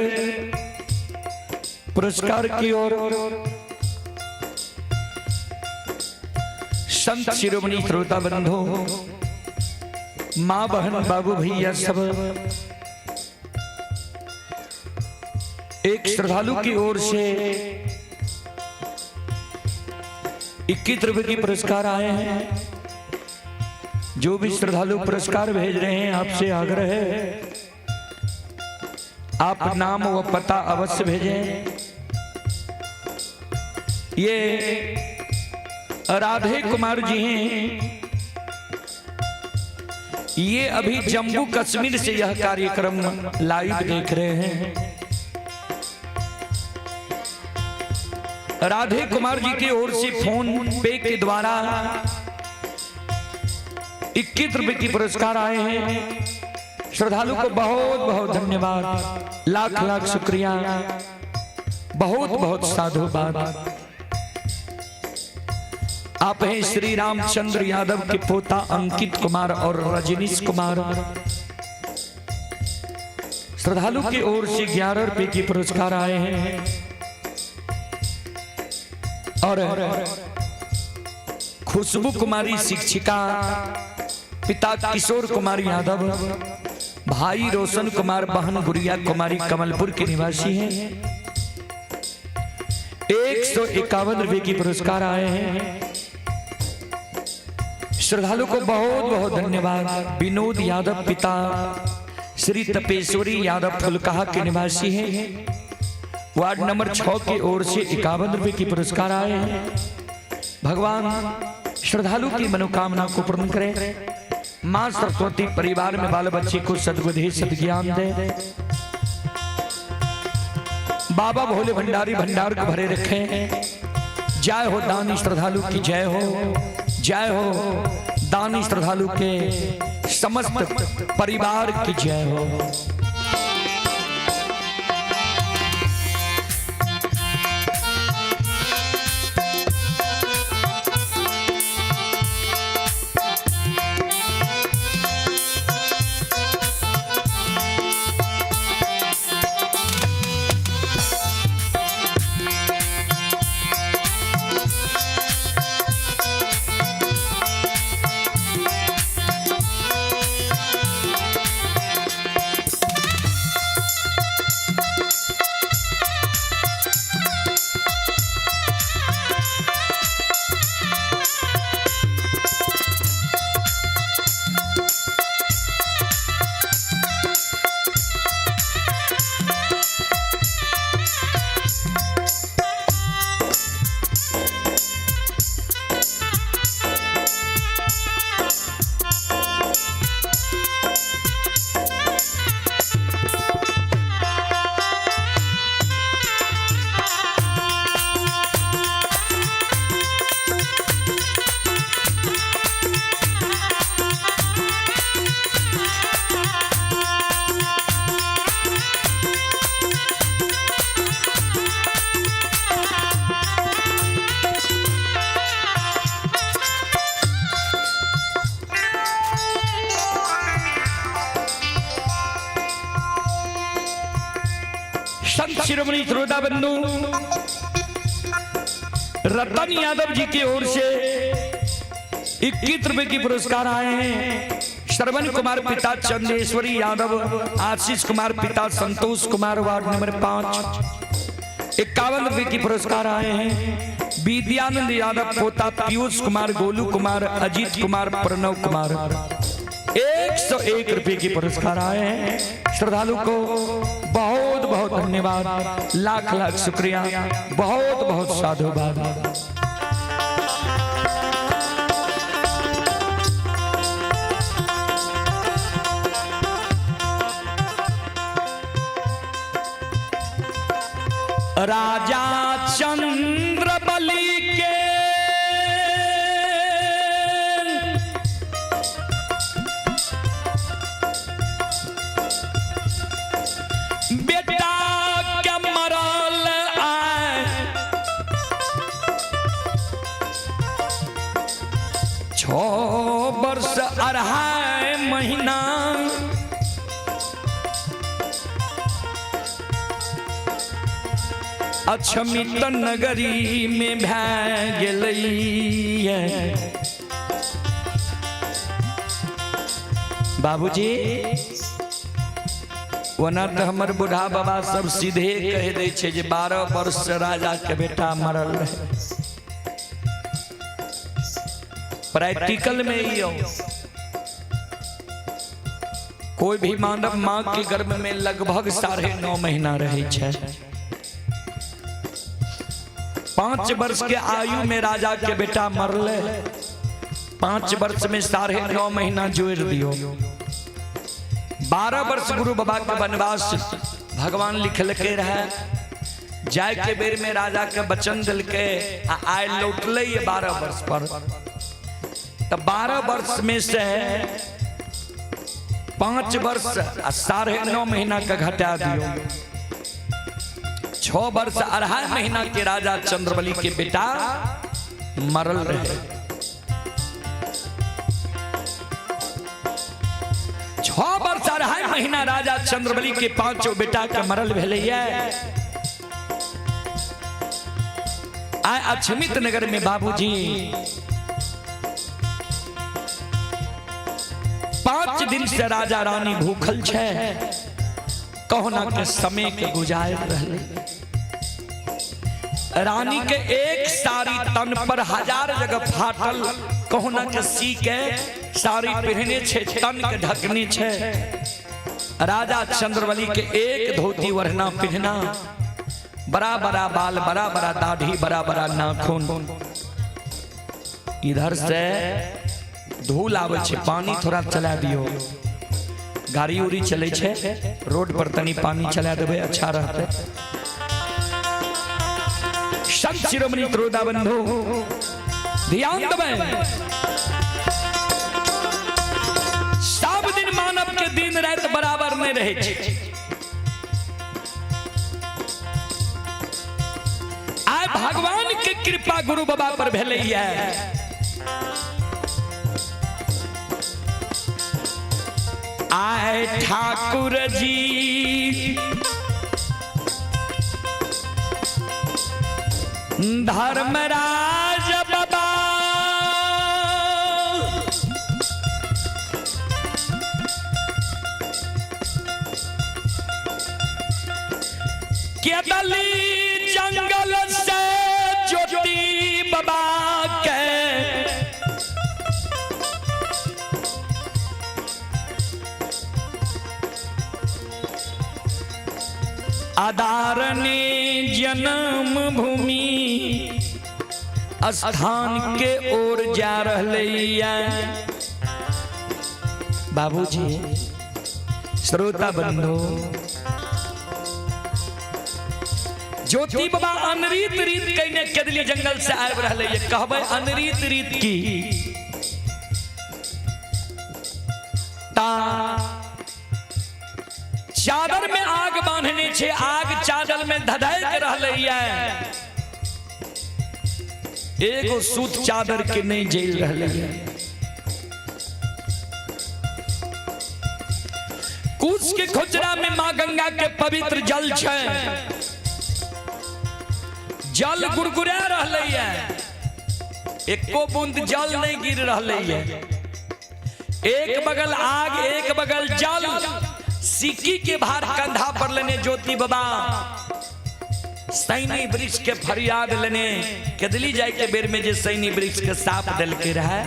पुरस्कार की ओर। संत शिरोमणि श्रोता बंधु, माँ बहन बाबू भैया सब, एक श्रद्धालु की ओर से 21 रुपए की पुरस्कार आए हैं। जो भी श्रद्धालु पुरस्कार भेज रहे हैं, आपसे आग्रह है आप नाम व पता अवश्य भेजें। ये राधे कुमार जी हैं, ये अभी जम्मू कश्मीर से यह कार्यक्रम लाइव देख रहे हैं। राधे कुमार जी की ओर से फोन पे के द्वारा 21 रुपए की पुरस्कार आए हैं। श्रद्धालु को बहुत बहुत धन्यवाद, लाख लाख शुक्रिया, बहुत बहुत साधुवाद। आप हैं श्री रामचंद्र यादव के पोता अंकित कुमार और रजनीश कुमार। श्रद्धालु की ओर से 11 रुपए की पुरस्कार आए हैं। और खुशबू कुमारी शिक्षिका, पिता किशोर कुमार यादव, भाई रोशन कुमार, बहन गुड़िया कुमारी कमलपुर के निवासी हैं। 151 रुपए की पुरस्कार आए हैं। श्रद्धालु को बहुत बहुत धन्यवाद। विनोद यादव, पिता श्री तपेश्वरी यादव फुलकाहा के निवासी हैं। वार्ड नंबर 6 की ओर से 51 रुपए की पुरस्कार आए हैं। भगवान श्रद्धालु की मनोकामना को पूर्ण करें। मां सरस्वती परिवार में बाल बच्चे को सद्बुद्धि सद्ज्ञान दे। बाबा भोले भंडारी भंडार को भरे रखें। जय हो दानी श्रद्धालु की, जय हो, जय हो दानी श्रद्धालु के समस्त परिवार की जय हो। संत शिरोमणि श्रोता बंधु रतन यादव जी की ओर से 21 रुपए की पुरस्कार आए हैं। श्रवण कुमार पिता चंदेश्वरी यादव, आशीष कुमार पिता संतोष कुमार, वार्ड नंबर 5 51 रुपए की पुरस्कार आए हैं। विद्यानंद यादव पोता पीयूष कुमार, गोलू कुमार, अजीत कुमार, प्रणव कुमार 101 रुपए की पुरस्कार आए हैं। श्रद्धालु को बहुत बहुत धन्यवाद, लाख लाख शुक्रिया, बहुत बहुत साधुवाद। राजा चंद्रबली के बेटा क्या मरल आए, 6 वर्ष 2.5 महीना अक्षमित नगरी में भै गेलै। बाबूजी वना तो हमर बूढ़ा बाबा सब सीधे कह दे छे जे 12 वर्ष से राजा के बेटा मरल रहे। प्रैक्टिकल में ही हो, कोई भी मानव मां के गर्भ में लगभग 9.5 महीना रहे छे। 5 वर्ष के आयु में राजा के बेटा मरले। 5 वर्ष में 9.5 महीना जोड़ दियो। 12 वर्ष गुरु बाबा के वनवास भगवान लिखल के रहे। जाय के बेर में राजा के वचन दिल के आय लौटले 12 वर्ष पर। तो 12 वर्ष में से 5 वर्ष 9.5 महीना का घटा दियो। 6 वर्ष 2.5 महीना के राजा चंद्रबली के बेटा मरल रहे। 6 वर्ष 2.5 महीना राजा चंद्रबली के 5 बेटा के मरल भेले। आय अछमित नगर में बाबूजी 5 दिन से राजा रानी भूखल छे। कहुना के समय के गुजार रहले। रानी के एक सारी तन पर 1000 जगह फाटल। कहुना के सी के सारी पहने छे, तन के ढकने छे। राजा चंद्रबली के एक धोती वरना पहना। बड़ा बड़ा बाल, बड़ा बड़ा दाढ़ी, बड़ा बड़ा नाखून। इधर से धूल आवे छे, पानी थोड़ा चला दियो। गाड़ी उड़ी चले छे, रोड पर तनी पानी चला देवे अच्छा रहते। संत शिरोमणि त्रोदा बंधु ध्यान देवे। सब दिन मानव के दिन रात बराबर नहीं रहे छे। आय भगवान के कृपा गुरु बाबा पर भेले है। आए ठाकुर जी धर्मराज बाबा केदली जंगल से ज्योति बाबा के आधारनी जन्म भूमि स्थान के ओर जा रहे। बाबूजी श्रोता बंधु ज्योति बाबा अनरीत रीत कहने केदली जंगल से आब रहे। कहबे अनरीत रीत की ता चादर में आग बांधने छे। आग चादर में धधैक रहले। एगो सूत चादर के नहीं जेल रहले। कुछ के खोजरा में मां गंगा के पवित्र जल छे। जल गुड़गुड़ा रहले। एको बूंद जल नहीं गिर रहले। एक बगल आग, एक बगल जल। सिक्की के भार कंधा पर लेने ज्योति बाबा सैनी वृक्ष के फरियाद लेने केदली जाए के बेर में जे सैनी वृक्ष के साप दल के रहा।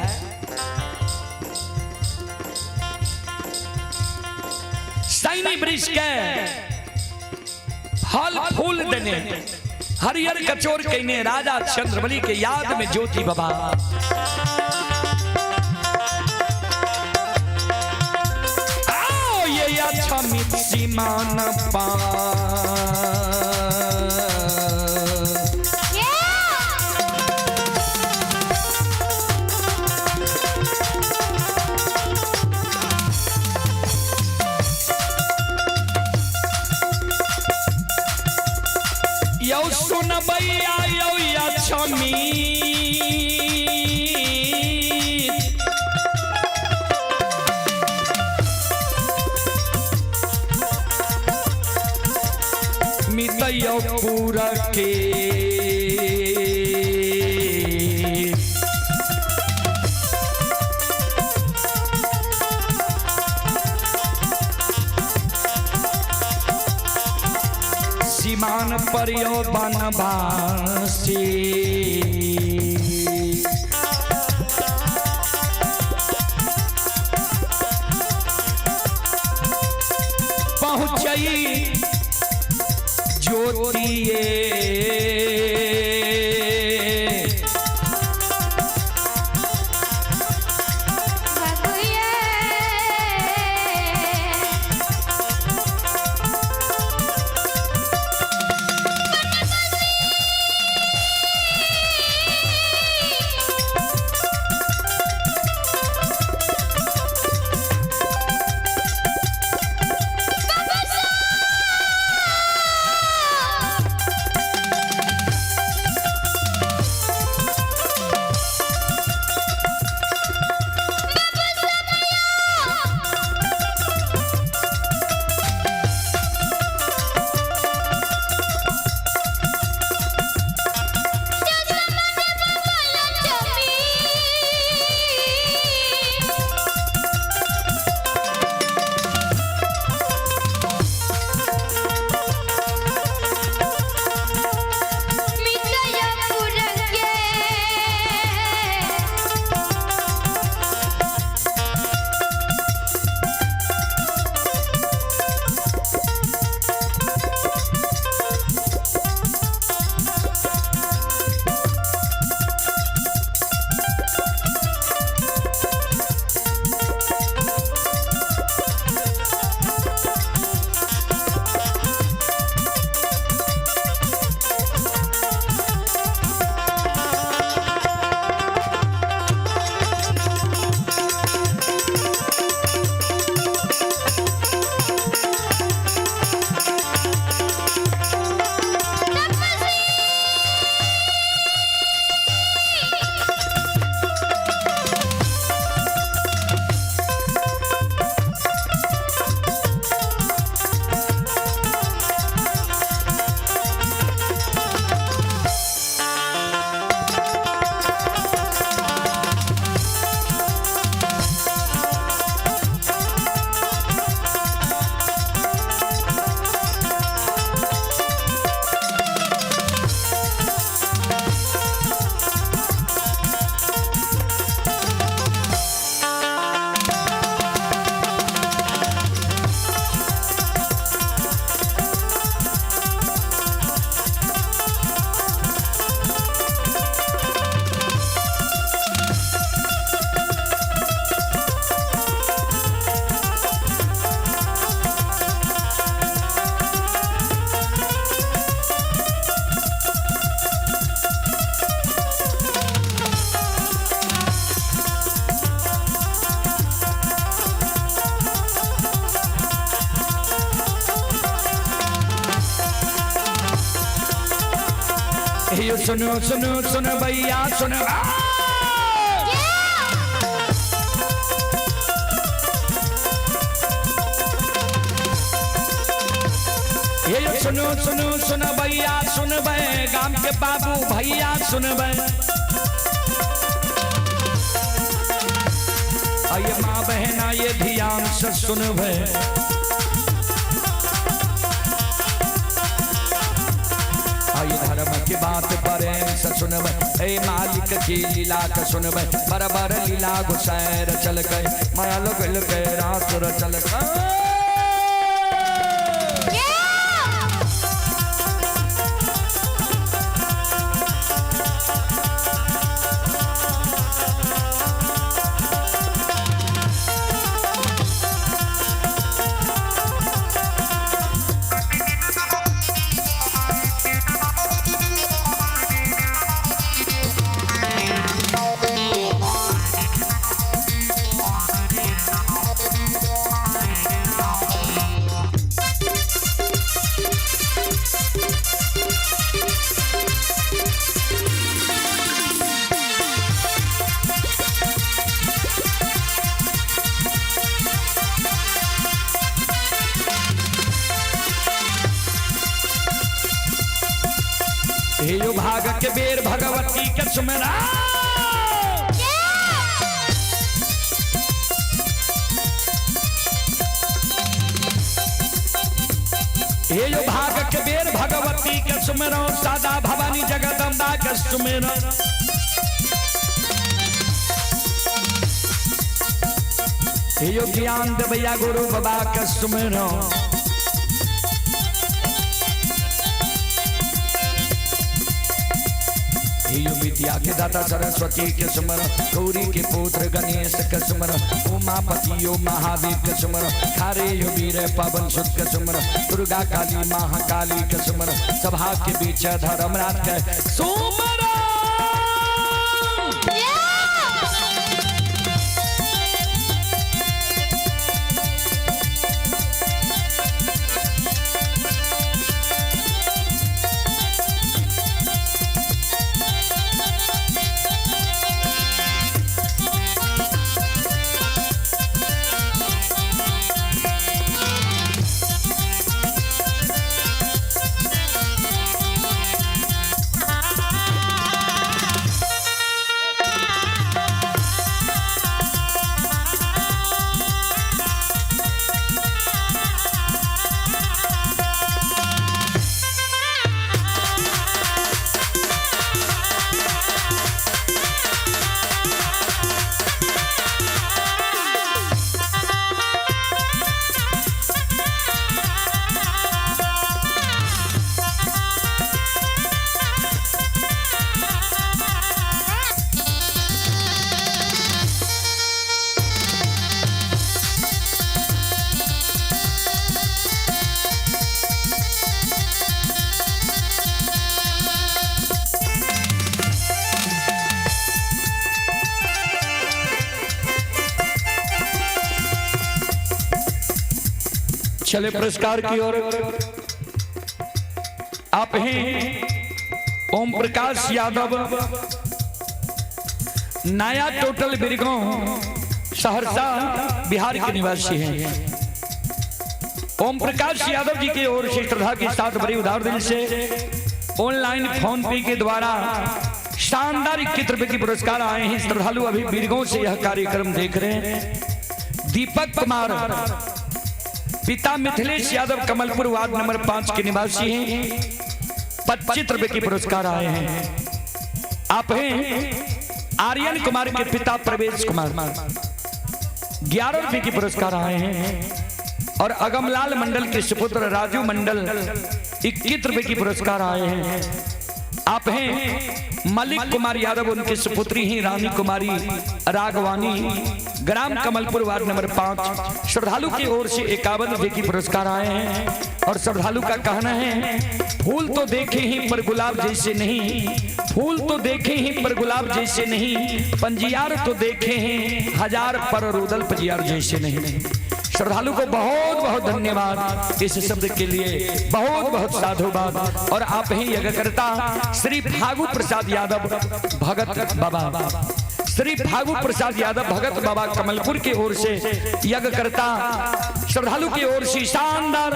सैनी वृक्ष के फल फूल देने हरियर कचोर कहने राजा चंद्रबली के याद में ज्योति बाबा छमित सीमान पा यौ सुन भैया यौ या छमी पूरा के विमान परियो बनवासी पहुंचई ज्योतिए यो सुनो सुनो सुनो भैया सुनो ये सुनो सुनो सुनो भैया सुन बे गांव के बाबू भैया सुन बे आइए माँ बहना ये ध्यान से सुन बे धर्म की बात प्रेम से सुनबे ए मालिक की लीला का सुनबे बराबर लीला गुसैर चल गए माया लोग के रात चल गए यो भाग के बेर भगवती के सुमरा ये जो भाग के बेर भगवती के सुमिरो सादा भवानी जगदम्बा के सुमिरो ये जो ज्ञान देवैया गुरु बाबा के सुमिरो यो विद्या के दाता सरस्वती के सुमर गौरी के पुत्र गणेश के सुमर उमापति यो महादेव के सुमर खारे यो वीर पवन सुत के सुमर दुर्गा काली महाकाली के सुमर सभा के बीच धर्मराज के सुमर चले पुरस्कार की ओर। आप हैं ओम प्रकाश यादव, नया टोटल बिरगांव सहरसा बिहार के निवासी हैं। ओम प्रकाश यादव जी की ओर से श्रद्धा के साथ बड़े उदार दिल से ऑनलाइन फोन पे के द्वारा शानदार 21 रुपए की पुरस्कार आए हैं। श्रद्धालु अभी बिरगांव से यह कार्यक्रम देख रहे हैं। दीपक कुमार पिता मिथिलेश यादव कमलपुर वार्ड नंबर 5 के निवासी हैं। 25 रुपए की पुरस्कार आए हैं। आप हैं आर्यन कुमार के पिता प्रवेश कुमार, 11 रुपए की पुरस्कार आए हैं। और अगमलाल मंडल के सुपुत्र राजू मंडल 21 रुपए की पुरस्कार आए हैं। आप हैं मलिक कुमार यादव, उनकी सुपुत्री ही रानी कुमारी रागवानी, ग्राम कमलपुर वार्ड नंबर 5। श्रद्धालु की ओर से 51 रुपए की पुरस्कार आए हैं। और श्रद्धालु का कहना है फूल तो देखे ही पर गुलाब जैसे नहीं, फूल तो देखे ही पर गुलाब जैसे नहीं, पंजियार तो देखे हैं हजार पर रुदल पंजियार जैसे नहीं। श्रद्धालु को बहुत बहुत धन्यवाद इस शब्द के लिए, बहुत बहुत साधुवाद। और आप ही यज्ञकर्ता श्री फागु प्रसाद यादव भगत बाबा, श्री फागु प्रसाद यादव भगत बाबा कमलपुर की ओर से यज्ञकर्ता श्रद्धालु की ओर से शानदार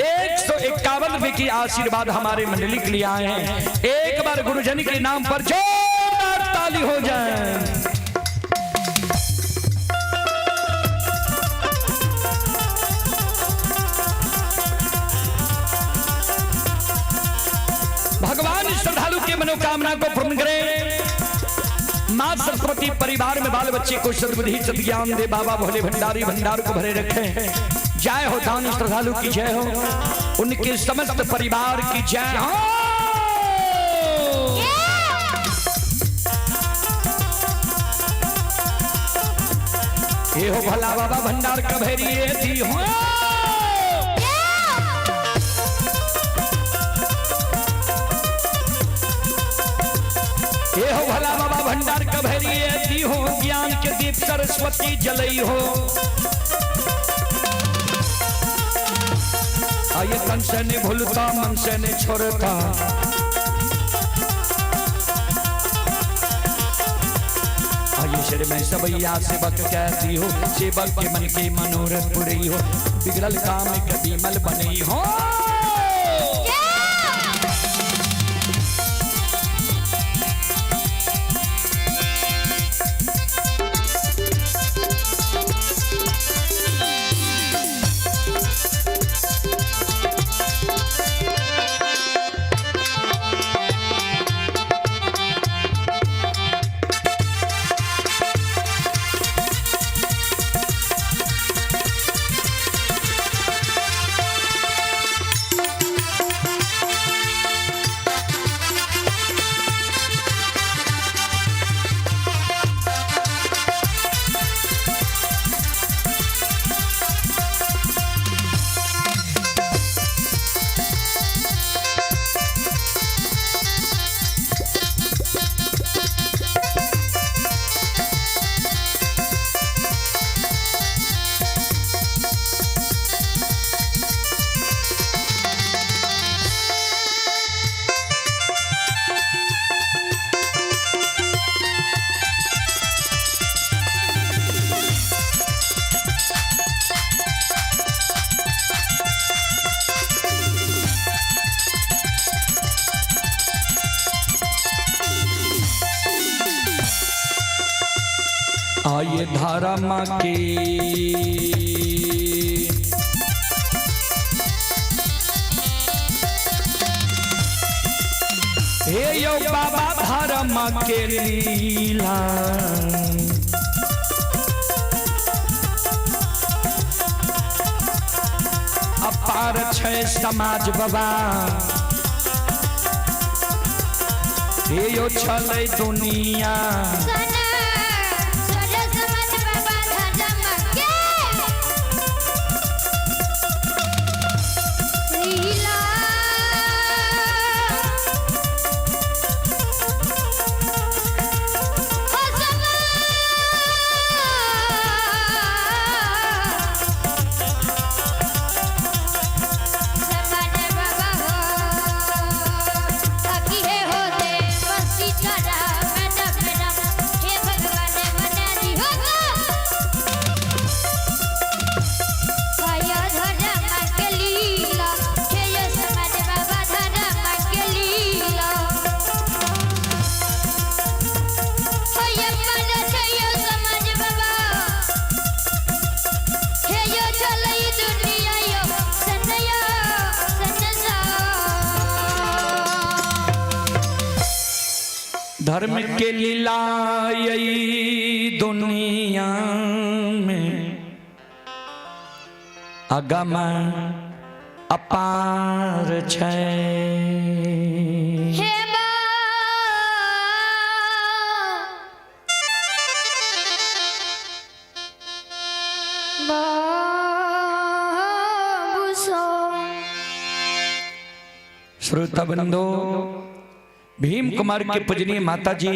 151 रुपए की आशीर्वाद हमारे मंडली के लिए आए हैं। एक बार गुरुजन के नाम पर जोरदार ताली हो जाए। भगवान श्रद्धालु के मनोकामना को पूर्ण करे। मां सरस्वती परिवार में बाल बच्चे को सद्बुद्धि सद्ज्ञान दे। बाबा भोले भंडारी भंडार को भरे रखे। जय हो दान श्रद्धालु की जय हो, उनके समस्त परिवार की जय हो। ये हो भला बाबा भंडार का भैरी दी हो। ये हो भला बाबा भंडार का भैरी दी हो, ज्ञान के दीप सरस्वती जलई हो। आइए तन से ने भूलता मन से ने छोड़ता, आइए शर में सबैया सेवक कहती हो, सेवक के मन की मनोरथ पूरी हो, बिगड़ल काम कभी मल बनी हो। आये धारा माँ के हे यो बाबा धारा माँ के लीला अपार छै समाज बाबा हे यो चले दुनिया धर्म के लीला यही दुनिया में अगम अपार छै श्रोता बंधो भीम कुमार की पूजनीय माता जी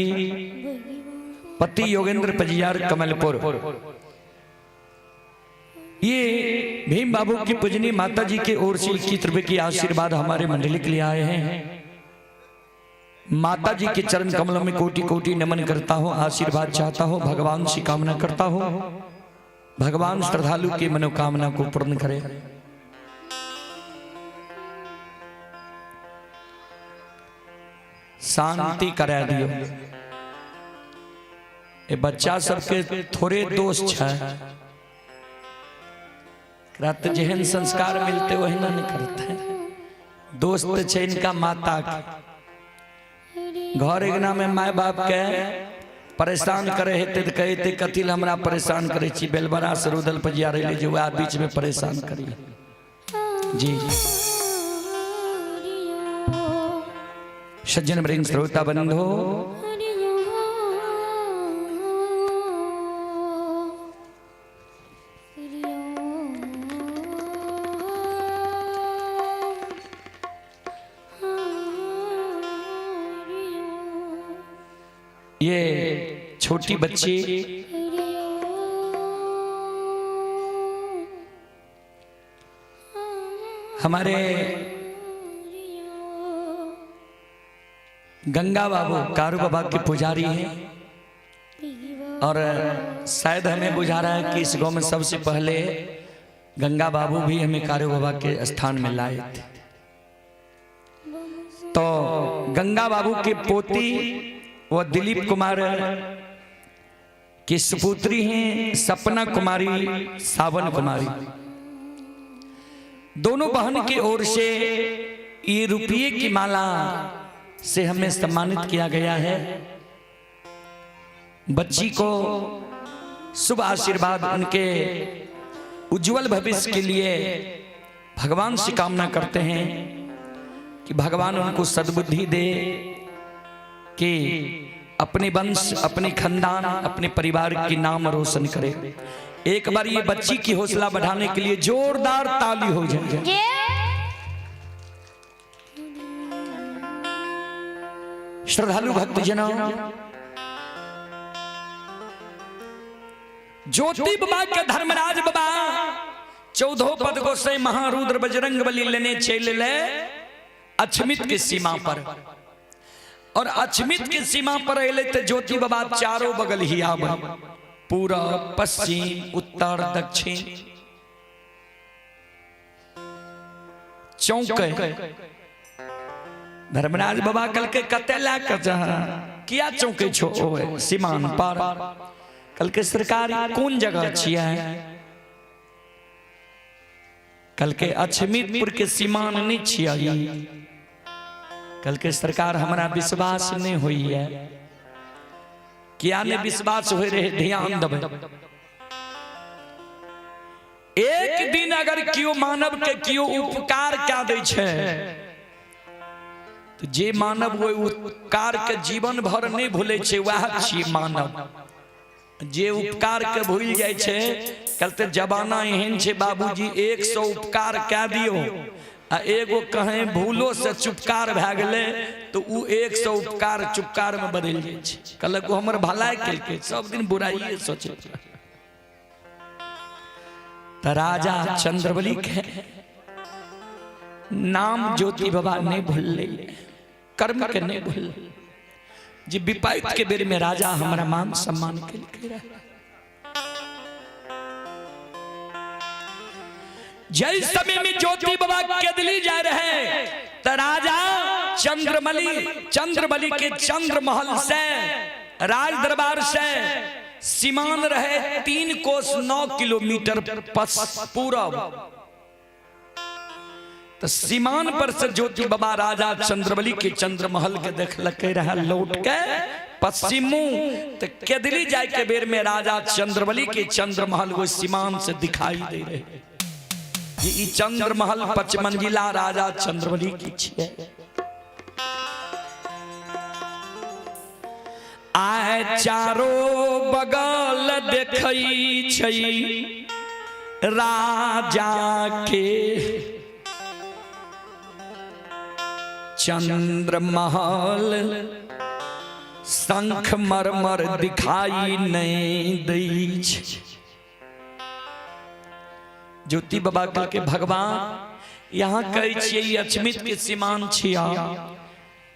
पति योगेंद्र पजियार कमलपुर ये भीम बाबू की पूजनीय माता जी के ओर से 21 रुपए की आशीर्वाद हमारे मंडली के लिए आए हैं। माता जी के चरण कमलों में कोटि कोटि नमन करता हूँ, आशीर्वाद चाहता हूँ, भगवान से कामना करता हूँ भगवान श्रद्धालु की मनोकामना को पूर्ण करे। शांति करा दियो। ये बच्चा सबके थोड़े दोस्त है, रात जहन संस्कार मिलते वही ना करते। दोस्त छे इनका माता घर एक में माय बाप के परेशान करे हेते तो कहते कथिल हमरा परेशान करे छी बेलबरा से रुदल पजिया रहे जो आ बीच में परेशान करी जी। सज्जन वृंद श्रोता बंधो ये छोटी बच्ची हमारे गंगा बाबू कारू बाबा के पुजारी हैं और शायद हमें बुझा रहा है कि इस गांव में सबसे पहले गंगा बाबू भी हमें कारू बाबा के स्थान में लाए थे। तो गंगा बाबू के पोती वो दिलीप कुमार की सुपुत्री हैं सपना कुमारी सावन कुमारी। दोनों बहन की ओर से ये रुपये की माला से हमें सम्मानित किया गया है। बच्ची को शुभ आशीर्वाद उनके उज्जवल भविष्य के लिए भगवान से कामना करते हैं कि भगवान उनको सद्बुद्धि दे कि अपने वंश अपने खानदान अपने परिवार की नाम रोशन करे। एक बार ये बच्ची की हौसला बढ़ाने के लिए जोरदार ताली हो जाए। श्रद्धालु भक्तजनों ज्योति बाबा के धर्मराज बाबा 14 पद गोसाई महारुद्र बजरंग बली लेने चले ले अछमित की सीमा पर और अछमित की सीमा पर अले तो ज्योति बाबा चारों बगल ही आवे पूरब पश्चिम उत्तर दक्षिण चौके धर्मराज बाबा कल के कते ला कर किया चौके छो सीमान पर कल के सरकार कौन जगह छिया कल के अछमीतपुर के सीमान नहीं छिया कल के सरकार हमारा विश्वास नहीं हुई है क्या ने विश्वास हो रहे ध्यान दबे एक दिन अगर क्यों मानव के क्यों उपकार क्या दे छे तो जे मानव वो उपकार के जीवन भर नहीं भूले छे वह छी मानव जे उपकार के भूल जाए छे कल ते जमाना एहन छे बाबूजी 100 उपकार क्या दियो आ एगो कहे भूलो से चुपकार भए गेले तो उ 100 उपकार चुपकार में बदल जाए छे कल को हमर भलाई केल के सब दिन बुराई सोचे तो राजा चंद्रबली के नाम ज्योति बाबा नहीं भूल ले कर्म के नहीं भूल जी विपैत के बेर में राजा हमारा मान सम्मान के लिए जय समय में ज्योति बाबा केदली जा रहे तो राजा चंद्रबली के चंद्र महल से राज दरबार से सीमान रहे 3 कोस 9 किलोमीटर पूरब तो सीमान पर से ज्योति बाबा राजा चंद्रबली के चंद्र महल के देखलके रहा लौट के पश्चिमू तो केदली जाए के बेर में राजा चंद्रबली के चंद्र महल वो सीमान से दिखाई दे रहे ये चंद्र महल 5 मंजिला राजा चंद्रबली की छिए आए चारों बगल देखई छई राजा के चंद्र महल शंख मरमर दिखाई नहीं दै छे ज्योति बाबा कल के भगवान यहाँ कहे छिए अछमित के सीमान छिया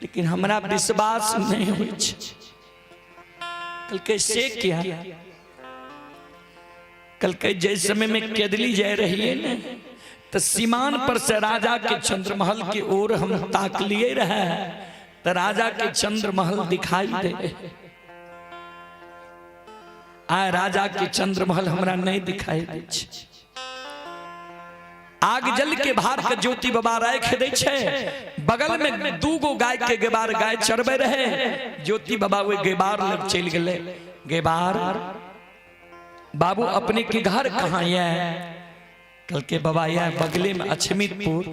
लेकिन हमरा विश्वास नहीं होइ छे कल के से क्या कल के जैसे समय में केदली जा रही है ना तो सीमान पर से राजा के चंद्रमहल की ओर हम ताक लिए रहे तो राजा के चंद्रमहल दिखाई दे आए राजा के चंद्रमहल हमरा नहीं दिखाई दे आग जल के भार के ज्योति बाबा राख दे छे बगल में 2 गो गाय के गेबार गाय चरबे रहे ज्योति बाबा वो गेबार लग चल गए गेबार बाबू अपने के घर कहाँ है कल के बाबा यह बगले में अछमीतपुर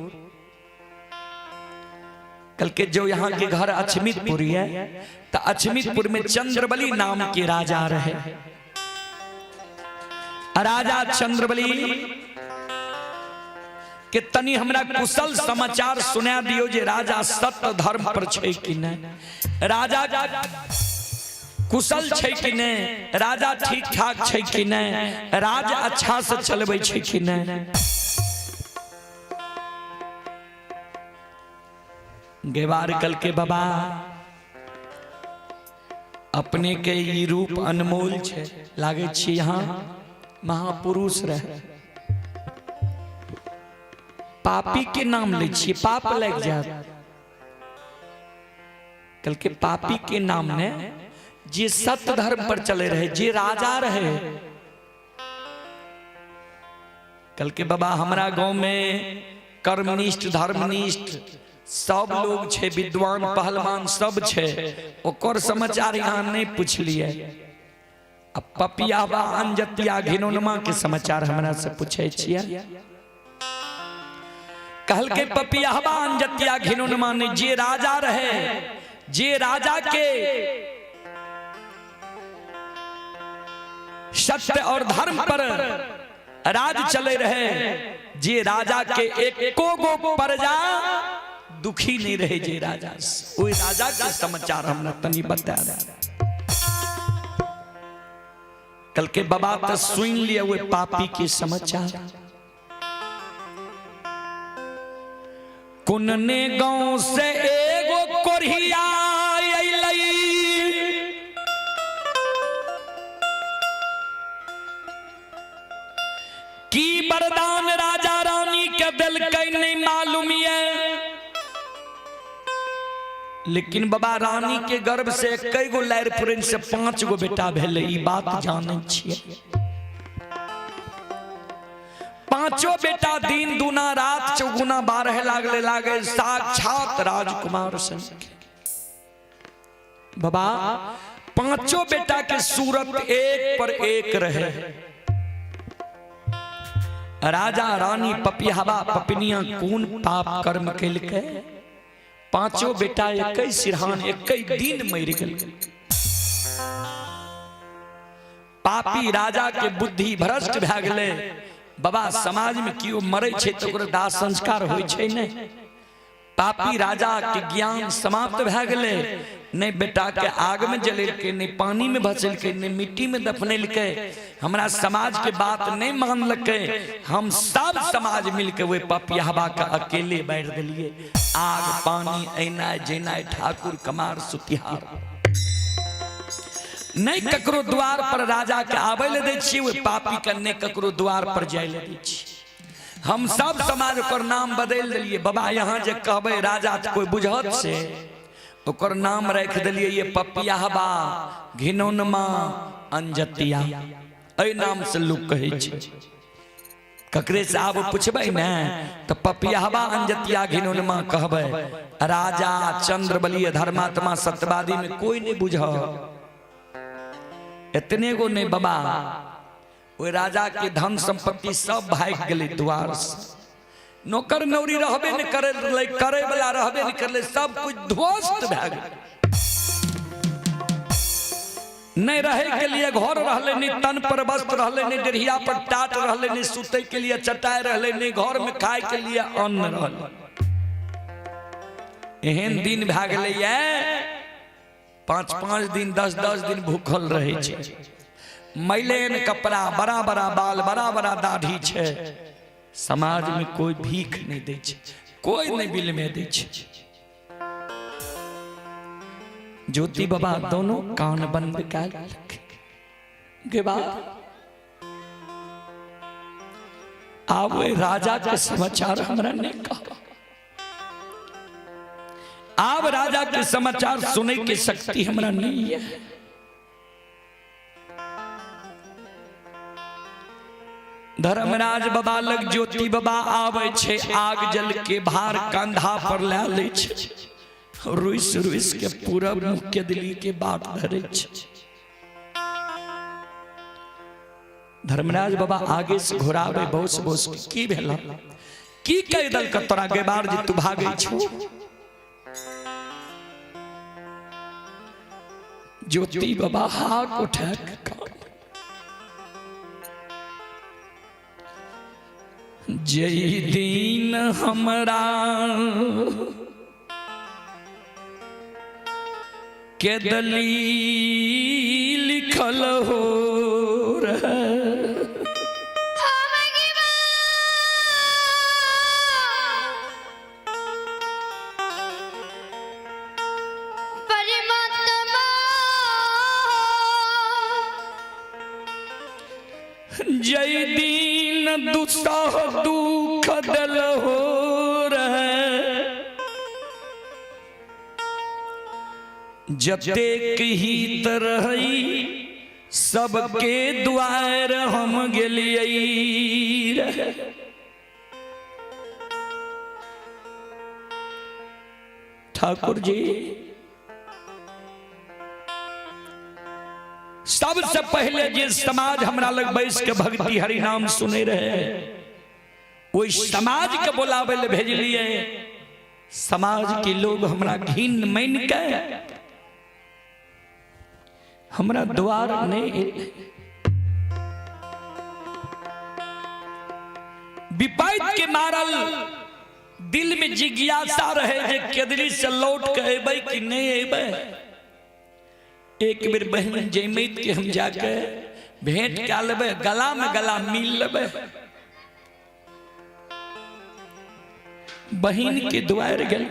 कल के जो यहाँ के घर अछमीतपुर है तो अछमीतपुर में चंद्रबली नाम के राजा रहे राजा चंद्रबली के तनी हमरा कुशल समाचार सुना दियो जे राजा सत्य धर्म पर छे कि नहीं राजा कुशल छे कि नहीं राजा ठीक ठाक छे कि नहीं राज अच्छा से चलबे छे कि नहीं गेवार कल के बाबा अपने के ई रूप अनमोल छे लागे छी यहाँ महापुरुष रहे पापी के नाम ले छिए पाप लग जात कल के पापी के नाम ने जे सत्य धर्म पर चले रहे जे राजा रहे कल के बाबा हमारा गांव में कर्मनिष्ठ धर्मनिष्ठ सब लोग छे विद्वान पहलवान सब छे ओकर समाचार यहाँ नहीं पूछ लिए अब पपियावा अंजतिया घिनौनमा के समाचार हमरा से पूछे छिए कहल के पपियावा अंजतिया घिनौनमा ने जे राजा रहे जे राजा के सत्य और धर्म पर राज चले रहे जे राजा के एको गो प्रजा दुखी नहीं रहे जे राजा ओई राजा के समाचार हमरा तनी बता दे कल के बाबा तो सुन लिए वो पापी के समाचार कुनने गांव से एगो कोरिया अइलई की वरदान राजा रानी के दिल कई नहीं मालूम है लेकिन बाबा रानी के गर्भ से कई गो लैर पुरन से 5 गो बेटा भेले, ई बात जाने छिए। 5 बेटा दिन दुना रात चौगुना 12 लागले लागे साक्षात राजकुमार सन। बाबा 5 बेटा के सूरत एक पर एक रहे। राजा रानी पपियावा पपनिया कौन पाप कर्म कैल के 5 बेटा एक सिरहान एक दिन मर गए। पापी राजा के बुद्धि भ्रष्ट भए गेले। बाबा समाज में कियो मरे छे तो ओकर दाह संस्कार होय छे ने। पापी राजा के ज्ञान समाप्त भए गेले। नहीं बेटा के आग में जलेलके, नहीं पानी में भसेलके, नहीं मिट्टी में दफनेलके। हमरा समाज के बात नहीं मानलके। हम सब समाज मिलके वे पपियावा का अकेले बैठ दिलिए। आग पानी ऐना जेना ठाकुर कमार सुतिहार नहीं ककरो द्वार पर राजा के आवे ले दै छी। वे पापी के नहीं ककरो द्वार पर जाय ले दै छी। हम सब समाज पर नाम बदल दिलिए। बाबा यहाँ जे कहबे राजा कोई बुझत से ओकर नाम रख दिलिए ये पपियावा घिनौनमा अंजतिया। ए नाम से लोग कहे छे। ककरे से आब पूछबे न तो पपियावा अंजतिया घिनौनमा कहबे। राजा चंद्रबली धर्मात्मा सत्यवादी में कोई नहीं बुझ। इतने गो नहीं बाबा वो राजा के धन संपत्ति सब भाग गए द्वार से। नौकर नौरी रहबे न करे वाला रहबे न करले, सब कुछ ध्वस्त भए गेल। नहीं रहे के लिए घर रहले, नहीं तन पर वस्त्र रहले, नहीं डेढ़िया पर टाट रहले, नहीं सुते के लिए चटाई रहले, नहीं घर में खाए के लिए अन्न रहले। एहन दिन भए गेलै ये 5-5 दिन 10-10 दिन भूखल रहे छे। मैलेन कपड़ा, बड़ा बड़ा बाल, बड़ा बड़ा दाढ़ी छे। समाज में कोई भीख नहीं दे छे, कोई नहीं बिल में दे छे। ज्योति बाबा दोनों कान बंद कर के बाद अब राजा के समाचार हमरा ने कहा। अब राजा के समाचार सुने की शक्ति हमरा नहीं है। धर्मराज बाबा लग ज्योति बाबा आवे छे। आग जल के भार कंधा पर ले ले छे। रुइस रुइस के पूरा मुख के दिली के बाट धरे छे। धर्मराज बाबा आगे से घुरावे बोस बोस की भेला की कह दल का तोरा के बार जे तू भागे छो। ज्योति बाबा हाथ उठा के जय दीन हमरा के दली लिखल हो रहा। जय दीन दुस्साह दुख दल हो रहे। जतेक ही तरह सबके द्वार हम गेलिए। ठाकुर जी सबसे पहले जे समाज हमरा लग बैस के भक्ति हरि नाम सुने रहे वही समाज के बुलावे ले भेजलिए। समाज के लोग हमरा घिन मान के हमरा द्वार नहीं। विपैत के मारल दिल में जिज्ञासा रहे जे केदली से लौट के अबे कि नहीं अबे। एक बेर बहन जयमैत के हम जाके भेंट क्या लेबे, गला में गला मिल लेबे। बहन के द्वार गल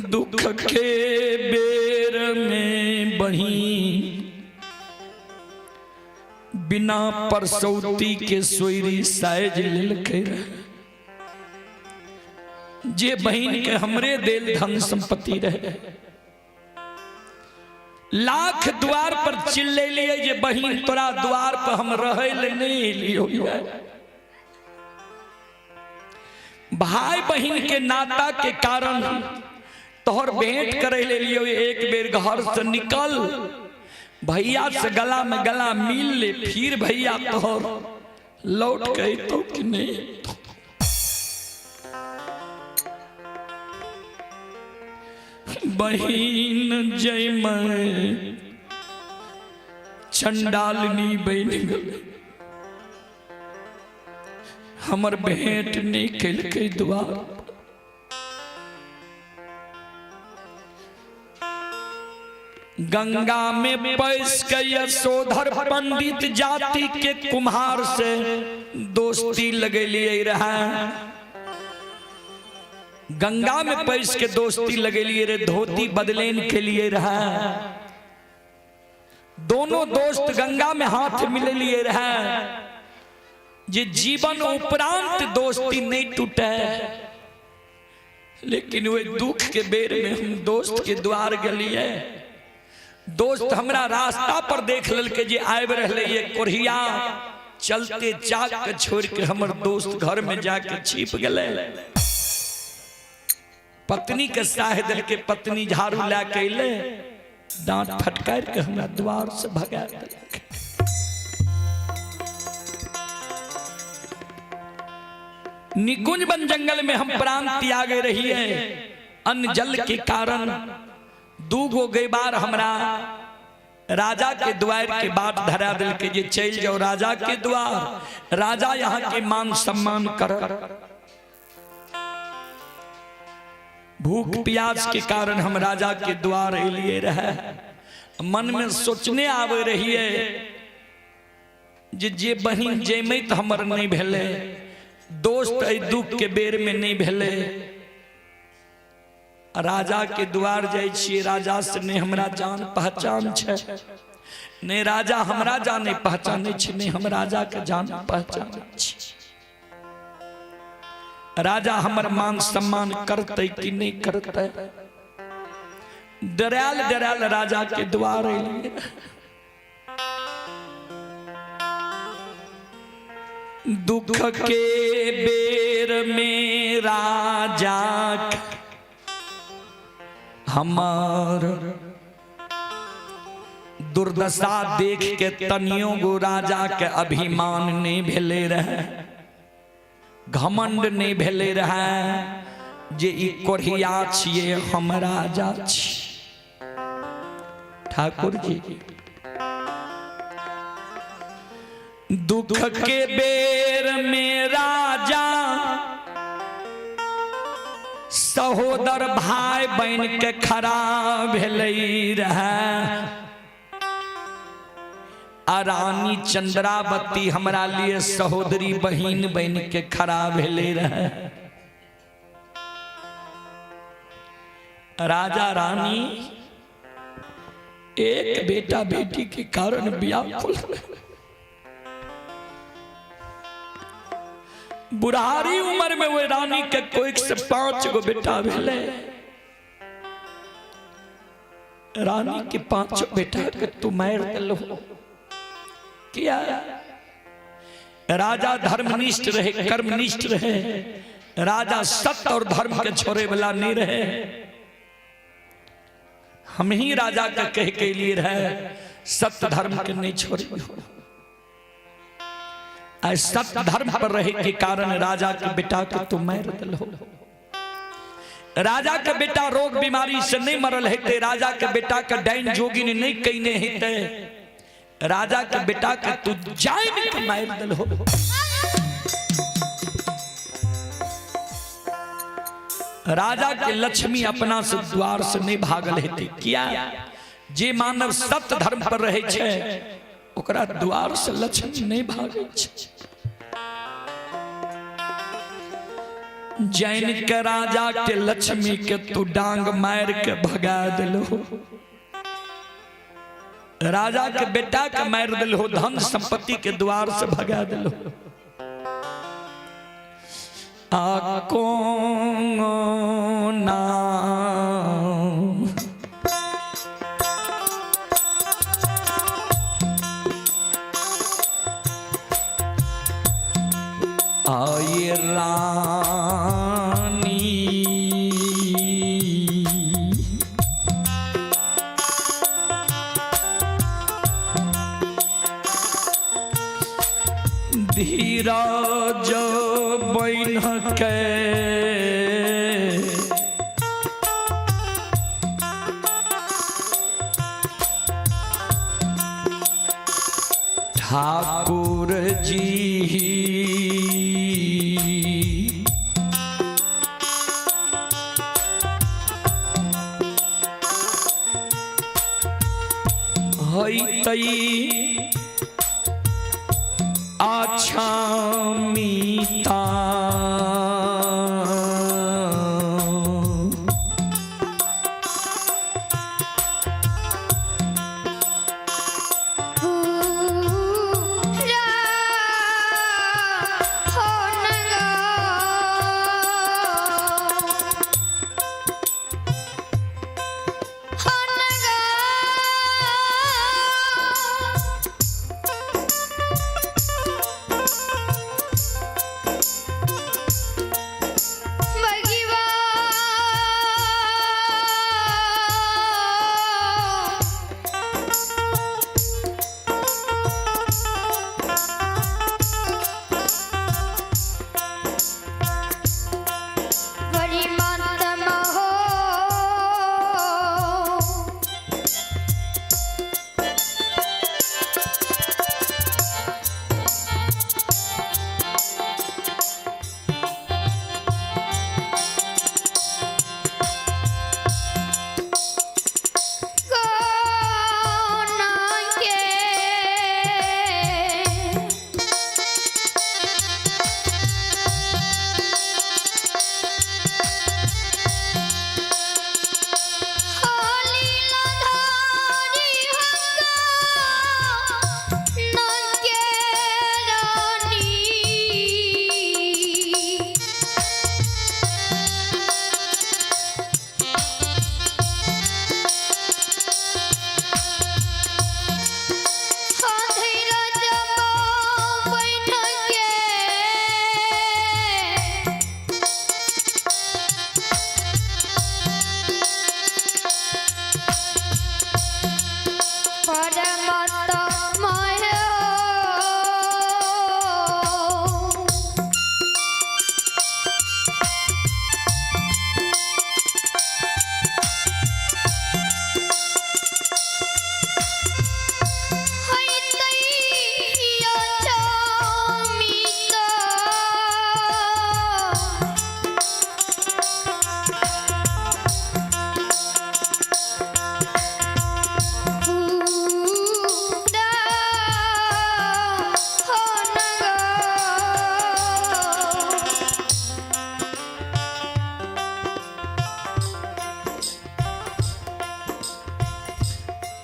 दुख के बेर में बहन बिना परसौती के सोयरी साइज लिलखे। जे बहन के हमरे दिल धन संपत्ति रहे, लाख द्वार पर चिल्ले लिए जे बहन तोरा द्वार पर हम रहे ले नहीं लियो। भाई बहन के नाता के कारण तोहर भेंट करे ले लियो, एक बेर घर से निकल भैया से गला में गला मिल ले, फिर भैया तोहर लौट गई तो कि नहीं। बहन जय मैं चंडालनी बन गई, हमर भेंट नहीं कल के द्वार। गंगा में पैस के यशोधर पंडित जाति के कुम्हार से दोस्ती लगे लिए रहा। गंगा में पैस के दोस्ती लगे लिए रे, धोती बदलेन के लिए रहा। दोनों दोस्त गंगा में हाथ मिले लिए रहा। जे जीवन उपरांत दोस्ती नहीं टूटे, लेकिन वे दुख के बेर में हम दोस्त के द्वार गलिए। दोस्त हमरा रास्ता पर देख लल के जे आब रहे ये कोरिया, चलते चाक के छोड़ के हमर दोस्त घर में जाके छिप गए। पत्नी के साह दल के पत्नी झाड़ू ला के ले, दांत फटकार के हमरा द्वार से भगा देलक। निकुंज वन जंगल में हम प्राण त्यागे रही है, अन्न जल के कारण। दूगो गई बार हमरा राजा के द्वार के बाट धरा दिल के जे चल जाओ राजा के द्वार, राजा यहाँ के मान सम्मान कर। भूख प्यास के कारण हम राजा के द्वार लिए रहे। मन में सोचने आवे रही है जे बहन जेमे तो हमर नहीं भेले, दोस्त ऐ दुख के बेर में नहीं भेले। राजा के द्वार जाय छियै, राजा से नहीं हमरा जान पहचान छे, नहीं राजा हमरा जाने पहचाने छे, नहीं हम राजा के जान पहचान छी। राजा हमर मान सम्मान करते कि नहीं करते। डराल डराल राजा के द्वार अइलिए। दुख के बेर में राजा हमार दुर्दशा देख के तनियो गो राजा के अभिमान नहीं भेले रहे, घमंड नहीं भेले रहे जे ई कोढ़िया छिए हम राजा छी। ठाकुर जी दुख के बेर में राजा सहोदर भाई बहन के खड़ा भेले रहे। रानी चंद्रावती हमरा लिए सहोदरी बहन बन के खड़ा भेले रहे। राजा रानी एक बेटा बेटी के कारण व्याकुल रहे। बुढ़ारी उम्र में वो रानी के कोई से 5 गो बेटा भेले। रानी के 5 बेटा के तू मार दिलो किया? राजा धर्मनिष्ठ रहे, कर्मनिष्ठ रहे। राजा सत्य और धर्म के छोड़े वाला नहीं रहे। हम ही राजा का कह के लिए रहे, सत्य धर्म के नहीं छोड़े। सत्य धर्म पर रहे के कारण राजा के बेटा के तू मार दिलो। राजा के बेटा रोग बीमारी से नहीं मरल हेते, राजा के बेटा का डाइन जोगिन नहीं कहने हेते, राजा के बेटा के तू जाए में मार दिलो। राजा के लक्ष्मी अपना से द्वार से नहीं भागल हेते। किया? जे मानव सत्य धर्म पर रहे छे ओकरा द्वार से लक्ष्मी नहीं भागे छे। जैन के राजा के लक्ष्मी के तू डांग मार के भगा दिलो। राजा के बेटा के मार दिलो, धन संपत्ति के द्वार से भगा दिलो। आको ना आए रानी धीरज बैन के ठाकुर जी हई तई अच्छा मीता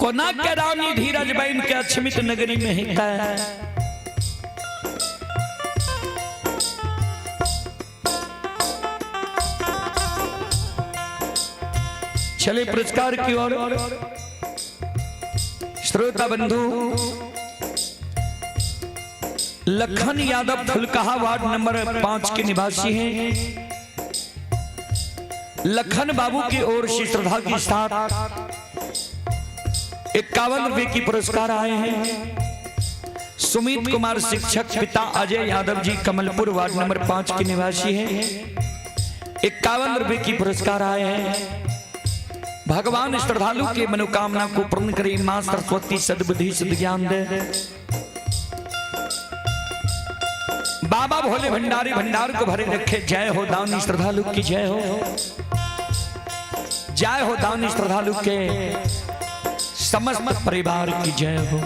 कोना के रानी धीरज बैन के अक्षमित नगरी में ही है। चले पुरस्कार की ओर। श्रोता बंधु, लखन यादव फुलकाहा वार्ड नंबर 5 के निवासी हैं। लखन बाबू की ओर से श्रद्धा के साथ 51 रुपए की पुरस्कार आए हैं। सुमित कुमार शिक्षक, पिता अजय यादव जी कमलपुर वार्ड नंबर 5 के निवासी हैं। 51 रुपए की पुरस्कार आए हैं। भगवान श्रद्धालु के मनोकामना को पूर्ण करे, मां सरस्वती सद्बुद्धि सद ज्ञान दे। बाबा भोले भंडारी भंडार को भरे रखे। जय हो दानी श्रद्धालु की जय हो। जय हो दानी श्रद्धालु के समस्त परिवार की जय हो।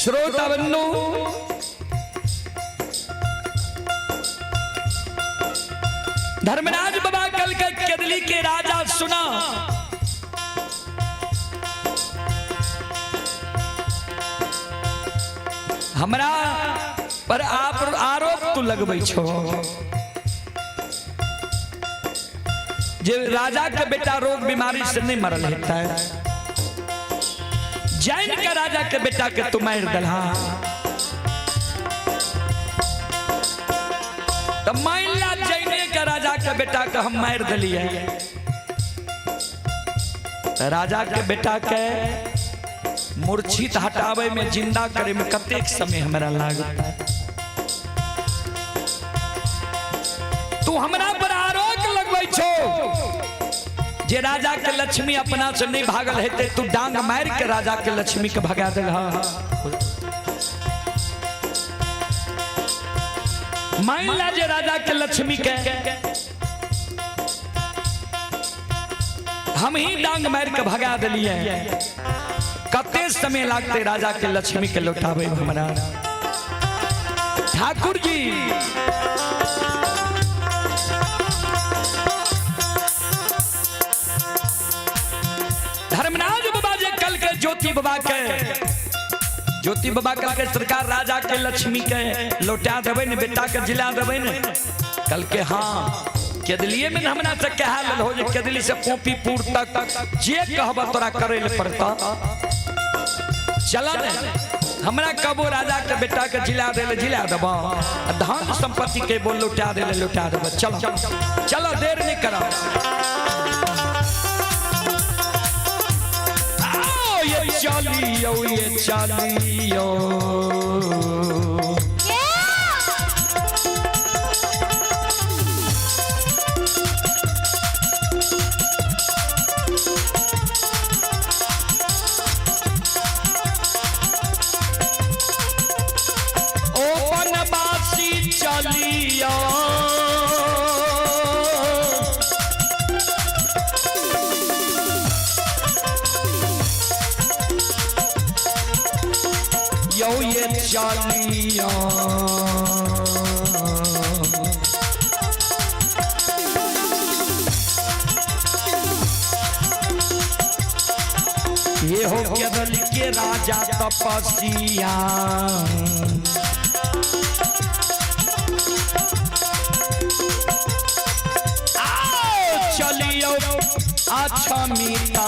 श्रोता बंधु धर्मराज बाबा कल के केदली के राजा सुना हमरा पर आप आरोप तो लगबै छो जे राजा के बेटा रोग बीमारी से नहीं मरल हेता है जैन का राजा के बेटा के तू मार दलहा तो माइला जैने का राजा के बेटा के हम मार दलिए राजा के बेटा के मूर्छित हटावे में जिंदा करे में कतेक समय हमरा लागता है तू हमरा पर आरोप लगबै छो जे राजा के लक्ष्मी अपना से नहीं भागल हेते तू डांग मार के राजा के लक्ष्मी के भगा देलहा मान ला जे राजा के लक्ष्मी के हम ही डांग मार के भगा दिलिए कते समय लागते राजा के लक्ष्मी के लौटावे हमरा ठाकुर जी धर्मराज बाबा जे कल के ज्योति बाबा कल के सरकार राजा के लक्ष्मी के लौटा देवे ने बेटा के जिला देवे ने कल के हाँ केदलिए में हमरा से कहा हो जे केदली से पोपीपुर तक जे कहबा तोरा करे ले पड़ता चला हमरा कबो राजा के बेटा के जिला देले जिला देबा धन संपत्ति के बोल लौटा देले लौटा देबा चलो चलो देर नहीं करा ये चलियो ये चलियो ये हो केदली के राजा तपस्या चलियो अच्छा मीता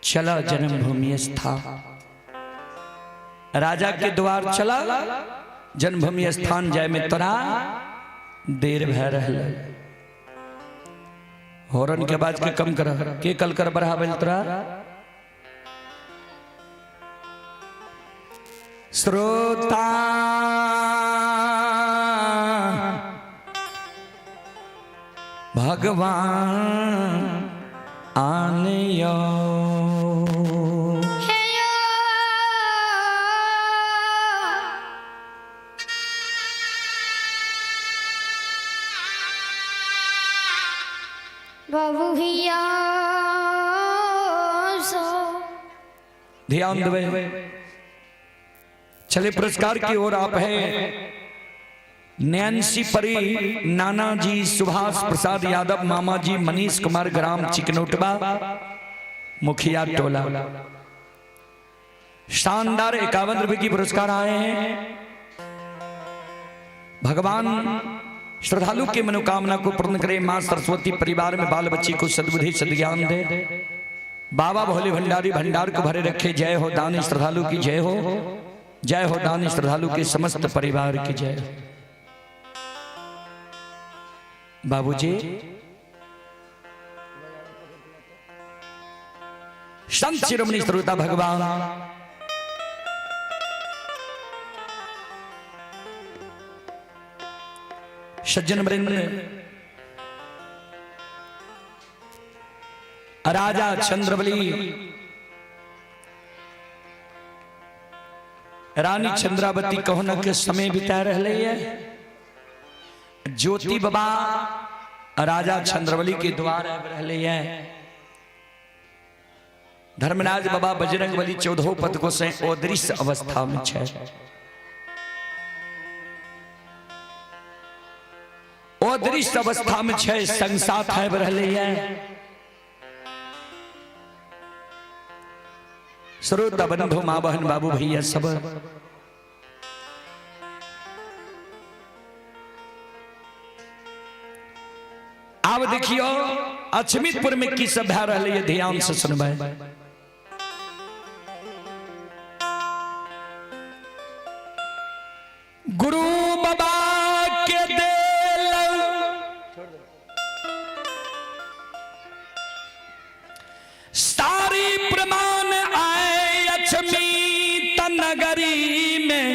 चला जन्मभूमि स्था राजा के द्वार चला जन्मभूमि स्थान जाय में तोरा देर भय रहल हॉर्न के बाद के कम कर के कल कर बढ़ावे तोरा श्रोता भगवान आनयो बाबू भैया सो ध्यान देवे। चले पुरस्कार की ओर आप है नैन्सी परी, नाना जी, सुभाष प्रसाद यादव, मामा जी, मनीष कुमार, ग्राम चिकनोटबा, मुखिया टोला। शानदार 51 रुपए की पुरस्कार आए हैं। भगवान श्रद्धालु की मनोकामना को पूर्ण करे। मां सरस्वती परिवार में बाल बच्ची को सद्बुद्धि सद्ज्ञान दे। बाबा भोले भंडारी भंडार को भरे रखे। जय हो दानी श्रद्धालु की जय हो, जय हो दानी श्रद्धालु के समस्त परिवार की जय हो। बाबूजी संत शिरोमणि श्रोता भगवान सज्जन वृंद, राजा चंद्रवली, रानी चंद्रावती कहोना के समय बिता रहे है। ज्योति बाबा राजा चंद्रवली के द्वार रहे है। धर्मराज बाबा बजरंग बली 14 पदकों से अदृश्य अवस्था में छे। अदृश्य अवस्था में छे, संग साथ है रहे है। श्रोता बंधु, मां बहन, बाबू भैया सब अब देखियो अचमितपुर में की सब भा रही है। ध्यान से सुनबे। गुरु बाबा के देल सारी प्रमाण आए अचमित नगरी में।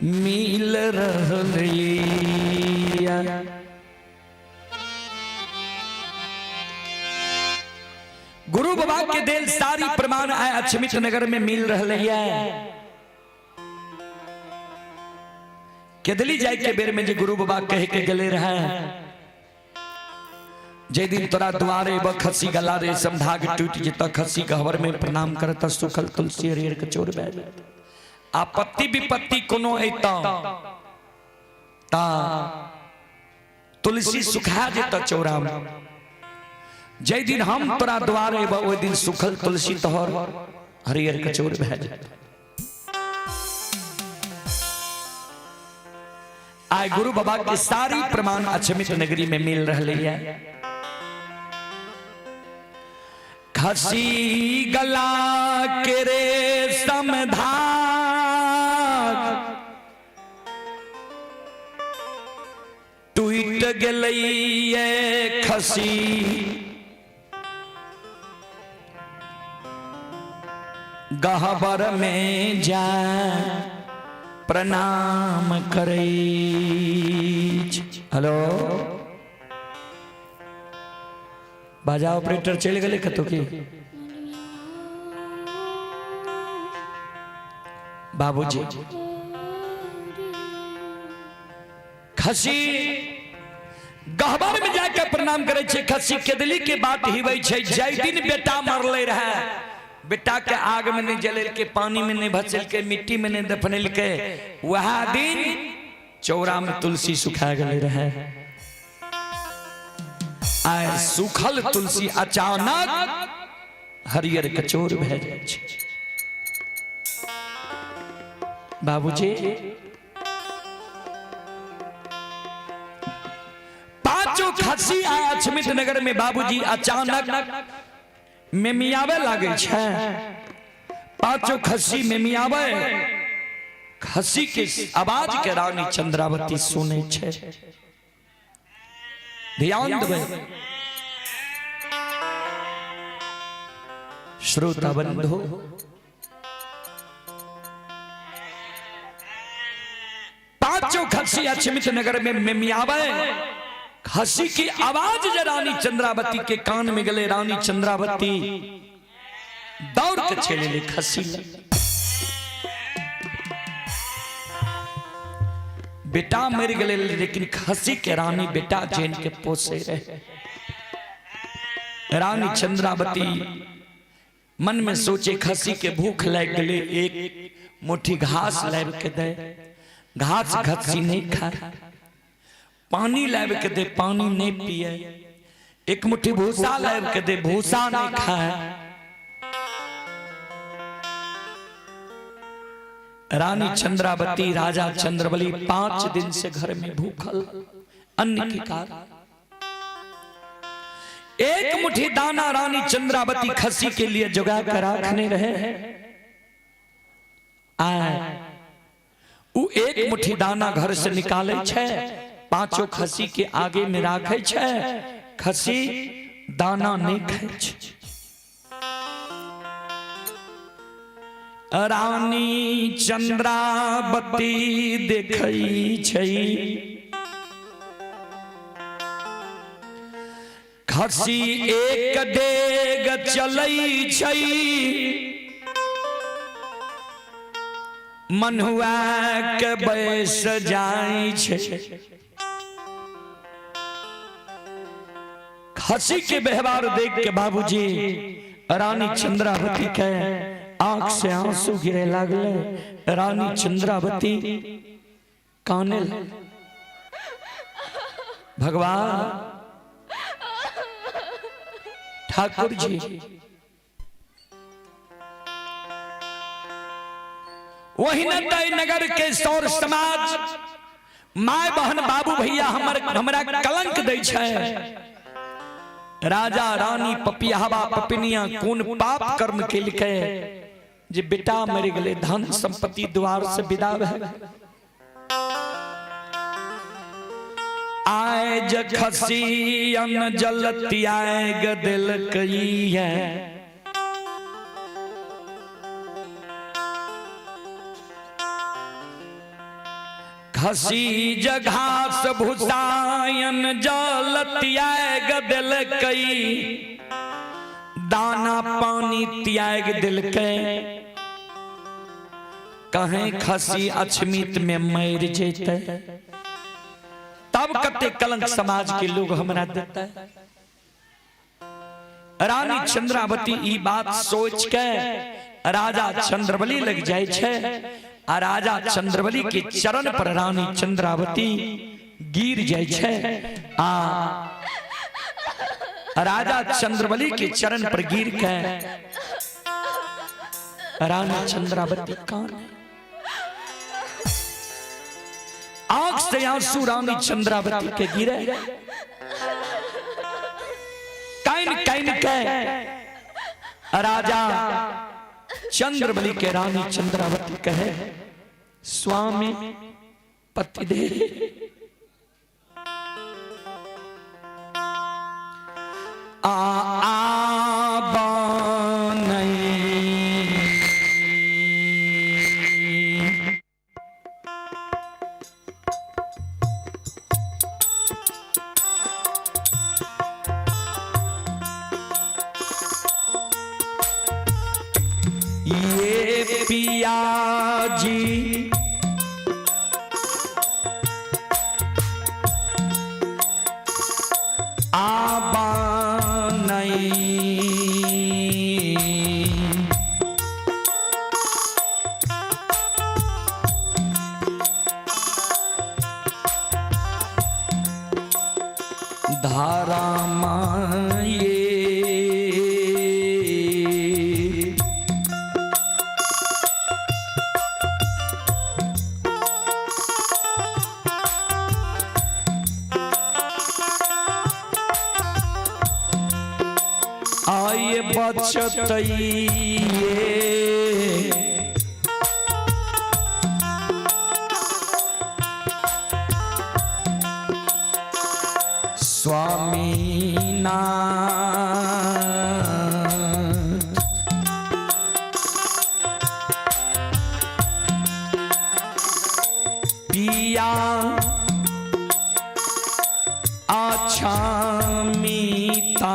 मिल रहिया गुरु बाबा के दिल सारी प्रमाण आए अचमित नगर में मिल रहिया। केदली जाए के बेर में जे गुरु बाबा कह के गले रहा। जे दिन तोरा द्वारे ब खसी गला रे समधाग टूट जिता खसी गहवर में प्रणाम करता सुखल तुलसी हरियर कचोर बैठ। आपत्ति विपत्ति कोनो ऐता ता तुलसी सुखा जेता चौरा में। जय दिन हम तोरा द्वारे बा ओइ दिन सुखल तुलसी तोहर हरियर कचोर बह जाता। आय गुरु बाबा के सारी प्रमाण अचमित नगरी में मिल रही है। खसी गला के रे समधाग टूट गलैये खसी गहबर में जा प्रणाम करे। हेलो बाजा ऑपरेटर चले गए कतो की बाबूजी खसी गहबर में जाकर प्रणाम करे छे। खसी केदली के बात हिवै छे। जय दिन बेटा मरले रहे। बेटा के आग में नहीं जलेल के, पानी में नहीं भसल के, मिट्टी में नहीं दफनेल के, वह दिन चौरा में तुलसी सुखा गए रहे। आय सुखल तुलसी अचानक हरियर कचोर भे जाय छे। बाबूजी पांचों खसी आय अचमित नगर में। बाबूजी अचानक मेमियावे लागे छे। पांचों खसी मेमियावे। खसी के आवाज के रानी चंद्रावती सुने छे। ध्यान देवे। श्रोता बंधु, पांचों खसी अचमित नगर में मिमियावे खसी की आवाज जो रानी चंद्रावती के कान में गले। रानी चंद्रावती दौड़ के चले ले खसी बेटा मेरे गले, लेकिन खसी के रानी बेटा जैन के पोसे रहे। रानी चंद्रावती मन में सोचे खसी के भूख लग गले, एक मुट्ठी घास लाब के दे, घास खसी नहीं खा। पानी लाब के दे, पानी नहीं पिए। एक मुट्ठी भूसा लाब के दे, भूसा नहीं खाए। रानी चंद्रावती राजा चंद्रबली 5 दिन से घर में भूखल, अन्न के कारण। एक मुट्ठी दाना रानी चंद्रावती खसी के लिए जुगा कर रखने रहे। उ एक मुट्ठी दाना घर से निकाले छे, पांचों खसी के आगे में राखे छे। खसी दाना नहीं खाए छे। रानी चंद्रावती देखई छई खसी एक डेग चलई छई। मनुआ के बैस जाई छे। खसी के व्यवहार देख के बाबूजी रानी चंद्रावती के आंख से आंसू गिरे लागले। रानी चंद्रावती काने लगे। भगवान ठाकुर जी, वही नगर के सौर समाज माय बहन बाबू भैया हमरा कलंक दै छै। राजा रानी पपियावा पपिनिया कौन पाप कर्म के लिखे जे बेटा मर गले, धन संपत्ति द्वार से विदा है। आए जखसी अन जलती आए गदिल कई है। खसी जघास भूसायन जलती आए गदिल कई। दाना पानी त्याग दिल के कहें खसी अचमित में मर जेते। तब कते कलंक समाज के लोग हमरा देता है। रानी चंद्रावती ई बात सोच के राजा चंद्रबली लग जाए छे। आ राजा चंद्रबली के चरण पर रानी चंद्रावती गिर जाए छे। राजा चंद्रबली के चरण पर गिर के रानी चंद्रावती कान आंख से आंसू रानी चंद्रावती के गिरे। काइन काइन के राजा चंद्रबली के रानी चंद्रावती कहे, स्वामी पति दे ये पिया जी आबा नहीं। धारा माये आये बचतइये स्वामी नाथ गच्छामिता।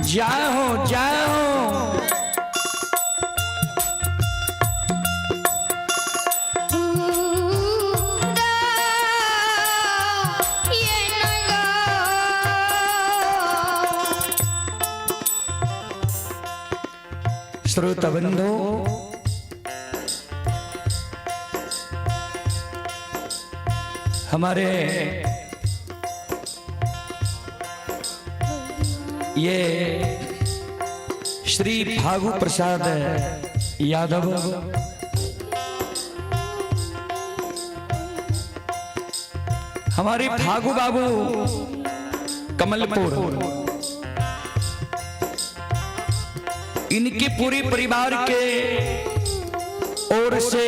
जय हो जय हो। श्रोता बंधु, हमारे ये श्री फागु प्रसाद यादव हमारे फागु बाबू कमलपुर, इनके पूरे परिवार के ओर से,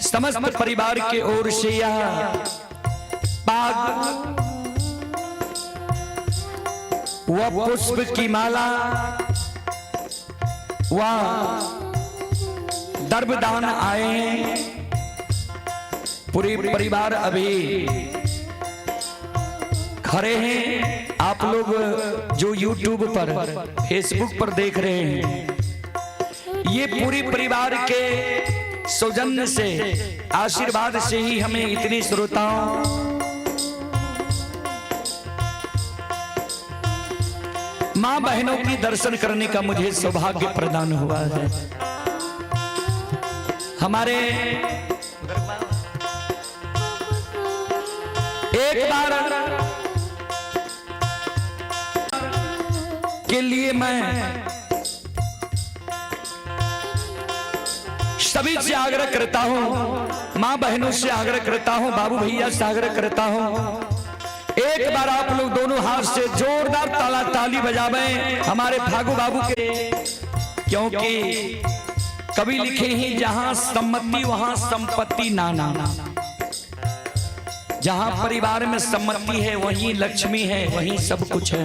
समस्त परिवार के ओर से यह पाग वह पुष्प की माला वह दर्भदान आए हैं। पूरे परिवार अभी खड़े हैं। आप लोग जो YouTube पर, फेसबुक पर देख रहे हैं, ये पूरे परिवार के सौजन्य से, आशीर्वाद से ही हमें इतने श्रोताओं, मां बहनों की दर्शन करने का मुझे सौभाग्य प्रदान हुआ है। हमारे एक बार के लिए मैं सभी से आग्रह करता हूं, मां बहनों से आग्रह करता हूं, बाबू भैया से आग्रह करता हूं, एक बार आप लोग दोनों हाथ से जोरदार ताली बजावें हमारे फागु बाबू के, क्योंकि कवि लिखे हैं जहां सम्मति वहां संपत्ति नाना। जहां परिवार में सम्मति है वहीं लक्ष्मी है, वहीं सब कुछ है।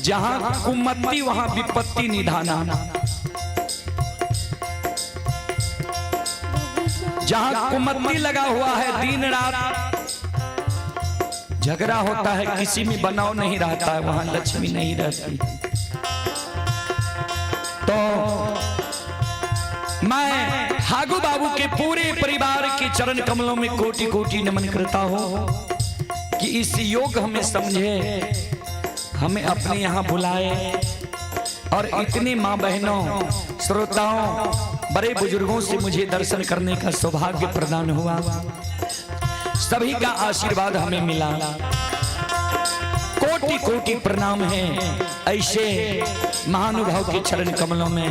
जहां कुमति वहां विपत्ति निधाना। जहां कुमति लगा हुआ है, दिन रात झगड़ा होता है, किसी में बनाव नहीं रहता है, वहां लक्ष्मी नहीं रहती। तो मैं फागु बाबू के पूरे परिवार के चरण कमलों में कोटि कोटि नमन करता हूं कि इस योग हमें समझे, हमें अपने यहां बुलाए और इतने मां बहनों, श्रोताओं, बड़े बुजुर्गों से मुझे दर्शन करने का सौभाग्य प्रदान हुआ। सभी का आशीर्वाद हमें मिला। कोटि कोटि प्रणाम है ऐसे महानुभाव के चरण कमलों में।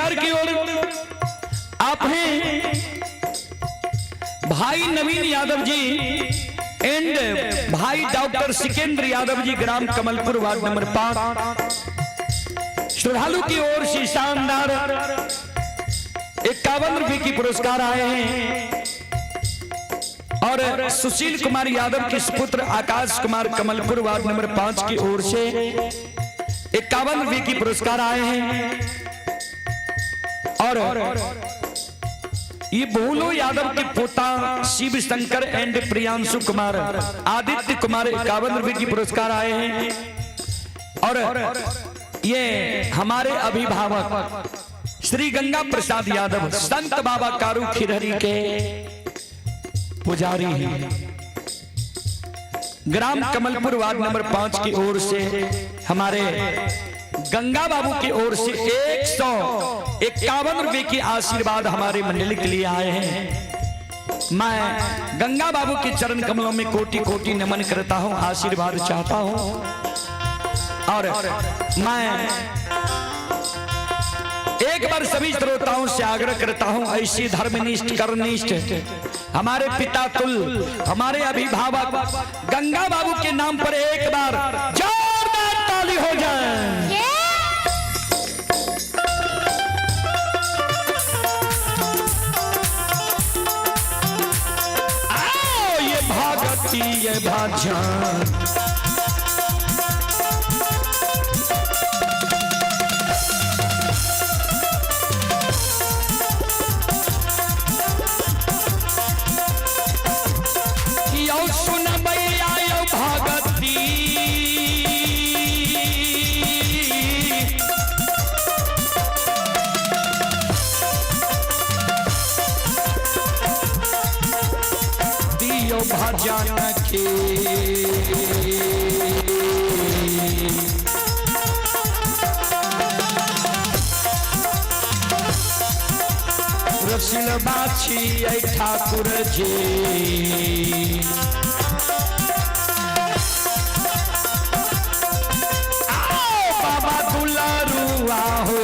पुरस्कार की ओर आप हैं भाई नवीन यादव जी एंड भाई डॉक्टर सिकेंद्र यादव जी, ग्राम कमलपुर, वार्ड नंबर 5। श्रद्धालु की ओर से शानदार 51 रुपए की पुरस्कार आए हैं। और सुशील कुमार यादव के सुपुत्र आकाश कुमार कमलपुर, वार्ड नंबर 5 की ओर से 51 रुपए की पुरस्कार आए हैं। और ये भोलो यादव के पोता शिव शंकर एंड प्रियांशु कुमार, आदित्य कुमार 51 रुपए की पुरस्कार आए हैं। और ये हमारे अभिभावक श्री गंगा प्रसाद यादव, संत बाबा कारू खिरहरी के पुजारी हैं, ग्राम कमलपुर, वार्ड नंबर 5 की ओर से हमारे गंगा बाबू की ओर से 151 रुपए की आशीर्वाद हमारे मंडली के लिए आए हैं। मैं गंगा बाबू के चरण कमलों में कोटि कोटि नमन करता हूं, आशीर्वाद चाहता हूं। और मैं एक बार सभी श्रोताओं से आग्रह करता हूं, ऐसी धर्मनिष्ठ कर्मनिष्ठ हमारे पिता तुल, हमारे अभिभावक गंगा बाबू के नाम पर एक बार जोरदार ताली हो जाए। आओ ये भागती ये भाजन, भजन के रसिल बाछी ऐ ठाकुर जी, आओ बाबा दुलारुआ हो,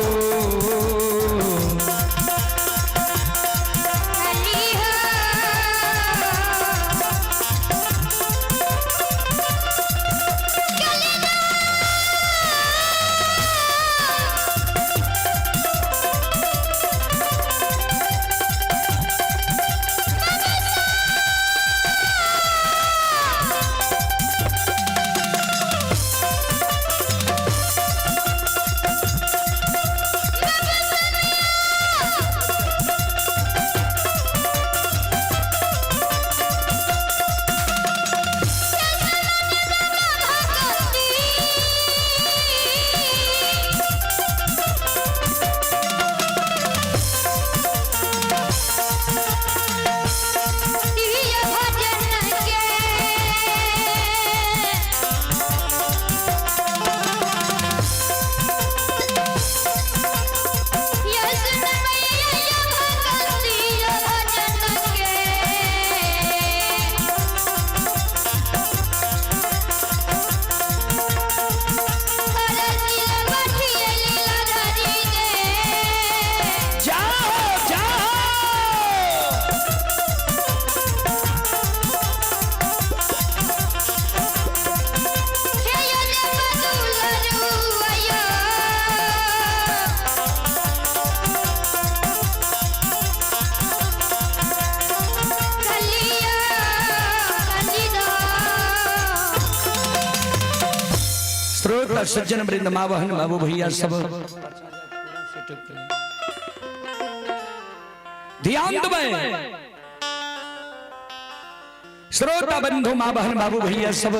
सज्जन वृंद, माँ बहन, बाबू भैया सब ध्यान दबाएं। श्रोता बंधु, माँ बहन, बाबू भैया सब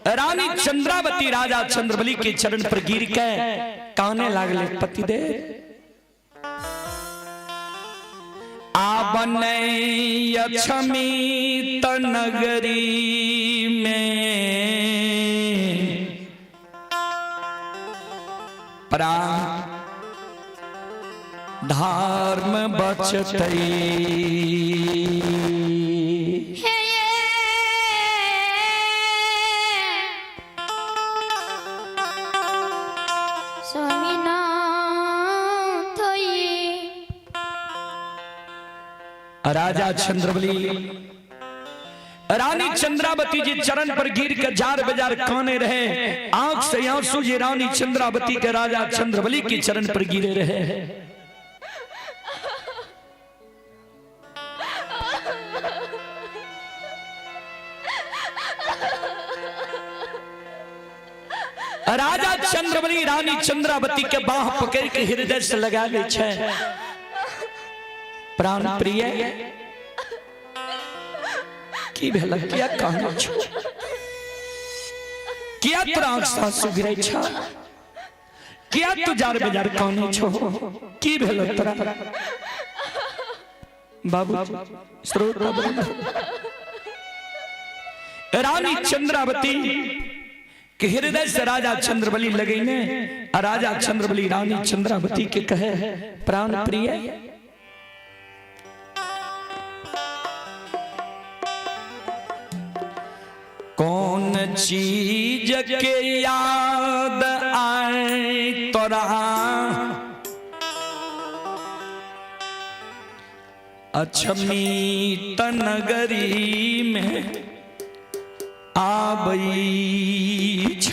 रानी चंद्रावती राजा चंद्रबली के चरण पर गिर के काने लागले पति दे। आबने यक्षमी तनगरी में प्राण धर्म बचतई, स्वामी नाथ राजा चंद्रबली रानी चंद्रावती जी चरण पर गिर के जार बाजार काने रहे। आंख से आंसू ये रानी चंद्रावती के राजा चंद्रबली के चरण पर गिरे रहे। राजा चंद्रबली रानी चंद्रावती के बाह पकड़ के हृदय से लगा ले छे। प्राण प्रिय की भेल किया कहना छो, किया तोरा आंख से आंसू गिरै छ, किया तू जार बाजार काने छो, की भेल तोरा बाबू स्रोत। रानी चंद्रावती के हृदय से राजा चंद्रबली लगे ने। राजा चंद्रबली रानी चंद्रावती के कहे प्राण प्रिय कौन चीज के याद आए तोरा अछमीत नगरी में आबई छ।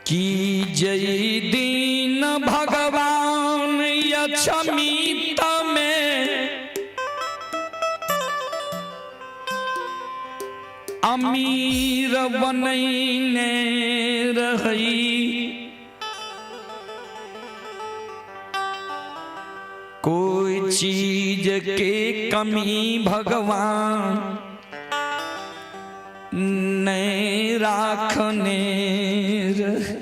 की जय दीन भगवान अछमीत में अमीर बनैने रही। कोई चीज के कमी भगवान नहीं राखने रहे।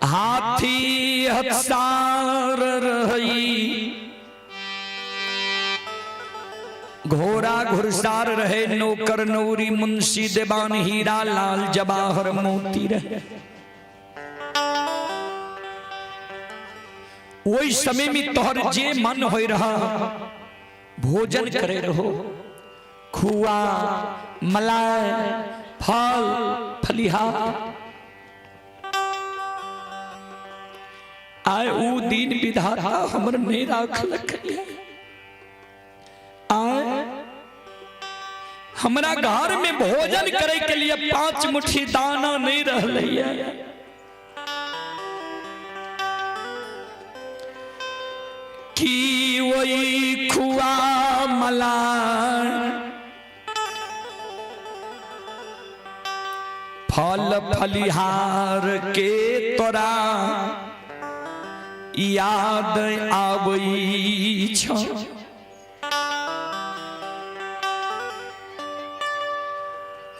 हाथी हथसार रही, घोड़ा घुड़सार रहे, नौकर नौरी मुंशी देवान हीरा लाल जवाहर मोती रहे। वही समय में तोहर जे मन हो रहा भोजन करे रहो। खुआ मलाई फल फलिहार आए ऊ दिन विधाता हमर नहीं राखल। आए हमरा घर में भोजन करे के लिए 5 मुट्ठी दाना नहीं रहले। की वही खुआ मलाई फल फलिहार के तोरा याद आबई छ।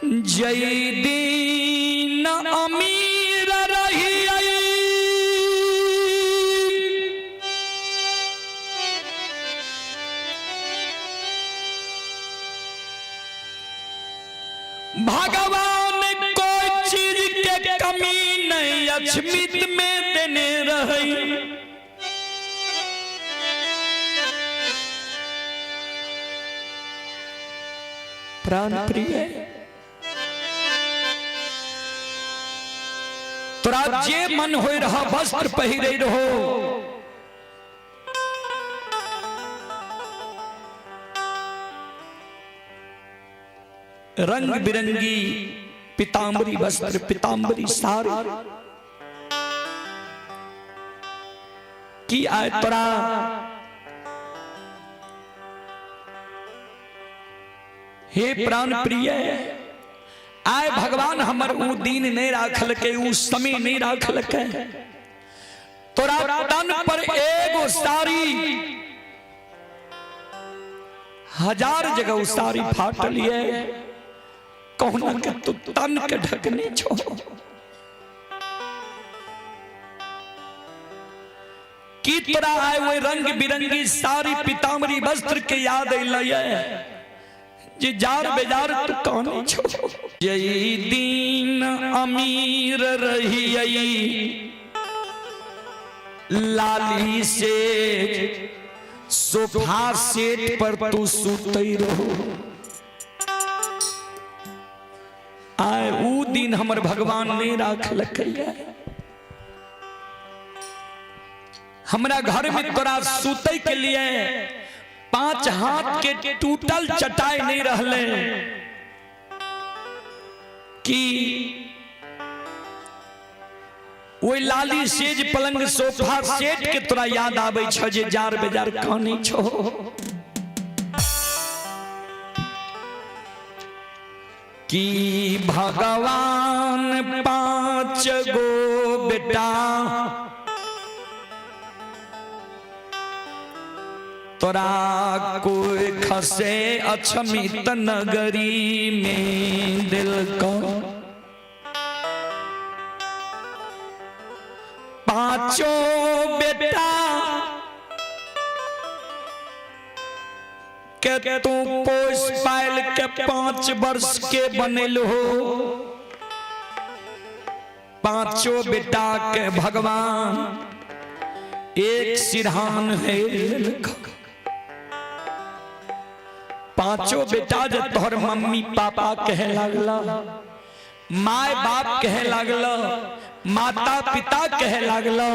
जय दीन अमीर रही भगवान कोई चीज के कमी नहीं अछमित में देने रही। प्राण प्रिय तोरा जे मन हो रहा वस्त्र पहिरे रहो। रंग बिरंगी पीतांबरी वस्त्र पीतांबरी साड़ी की आय तोरा हे प्राण प्रिय आय भगवान हमर ऊ दिन नहीं राखल के, ऊ समय नहीं राखल के। तोरा तन पर एगो साड़ी 1000 जगह ऊ साड़ी फाटल है। कौना के तू तन के ढकने छो। की तोरा आए वो रंग बिरंगी सारी पीतांबरी वस्त्र के याद अइले जे जार बेजार तू कौन छो। जय दीन अमीर रही लाली से सोफा सेट पर तू सुतई रहो। आए ऊ दिन हमर भगवान ने राख लखैया। हमरा घर में तोरा सूते के लिए 5 हाथ के टूटल चटाई नहीं रहले कि ओई लाली सेज पलंग सोफा सेट के तोरा याद आवे छ जे जार बेजार कानी छो। कि भगवान 5 गो बेटा तोरा कोई खसे अछमित नगरी में दिल को 5 बेटा के तू पोस पायल के 5 वर्ष के बनेल हो। 5 बेटा के भगवान एक सिरहान है। 5 बेटा जे तोहर मम्मी पापा कहे लागला, माय बाप कहे लागला, माता पिता कहे लागला।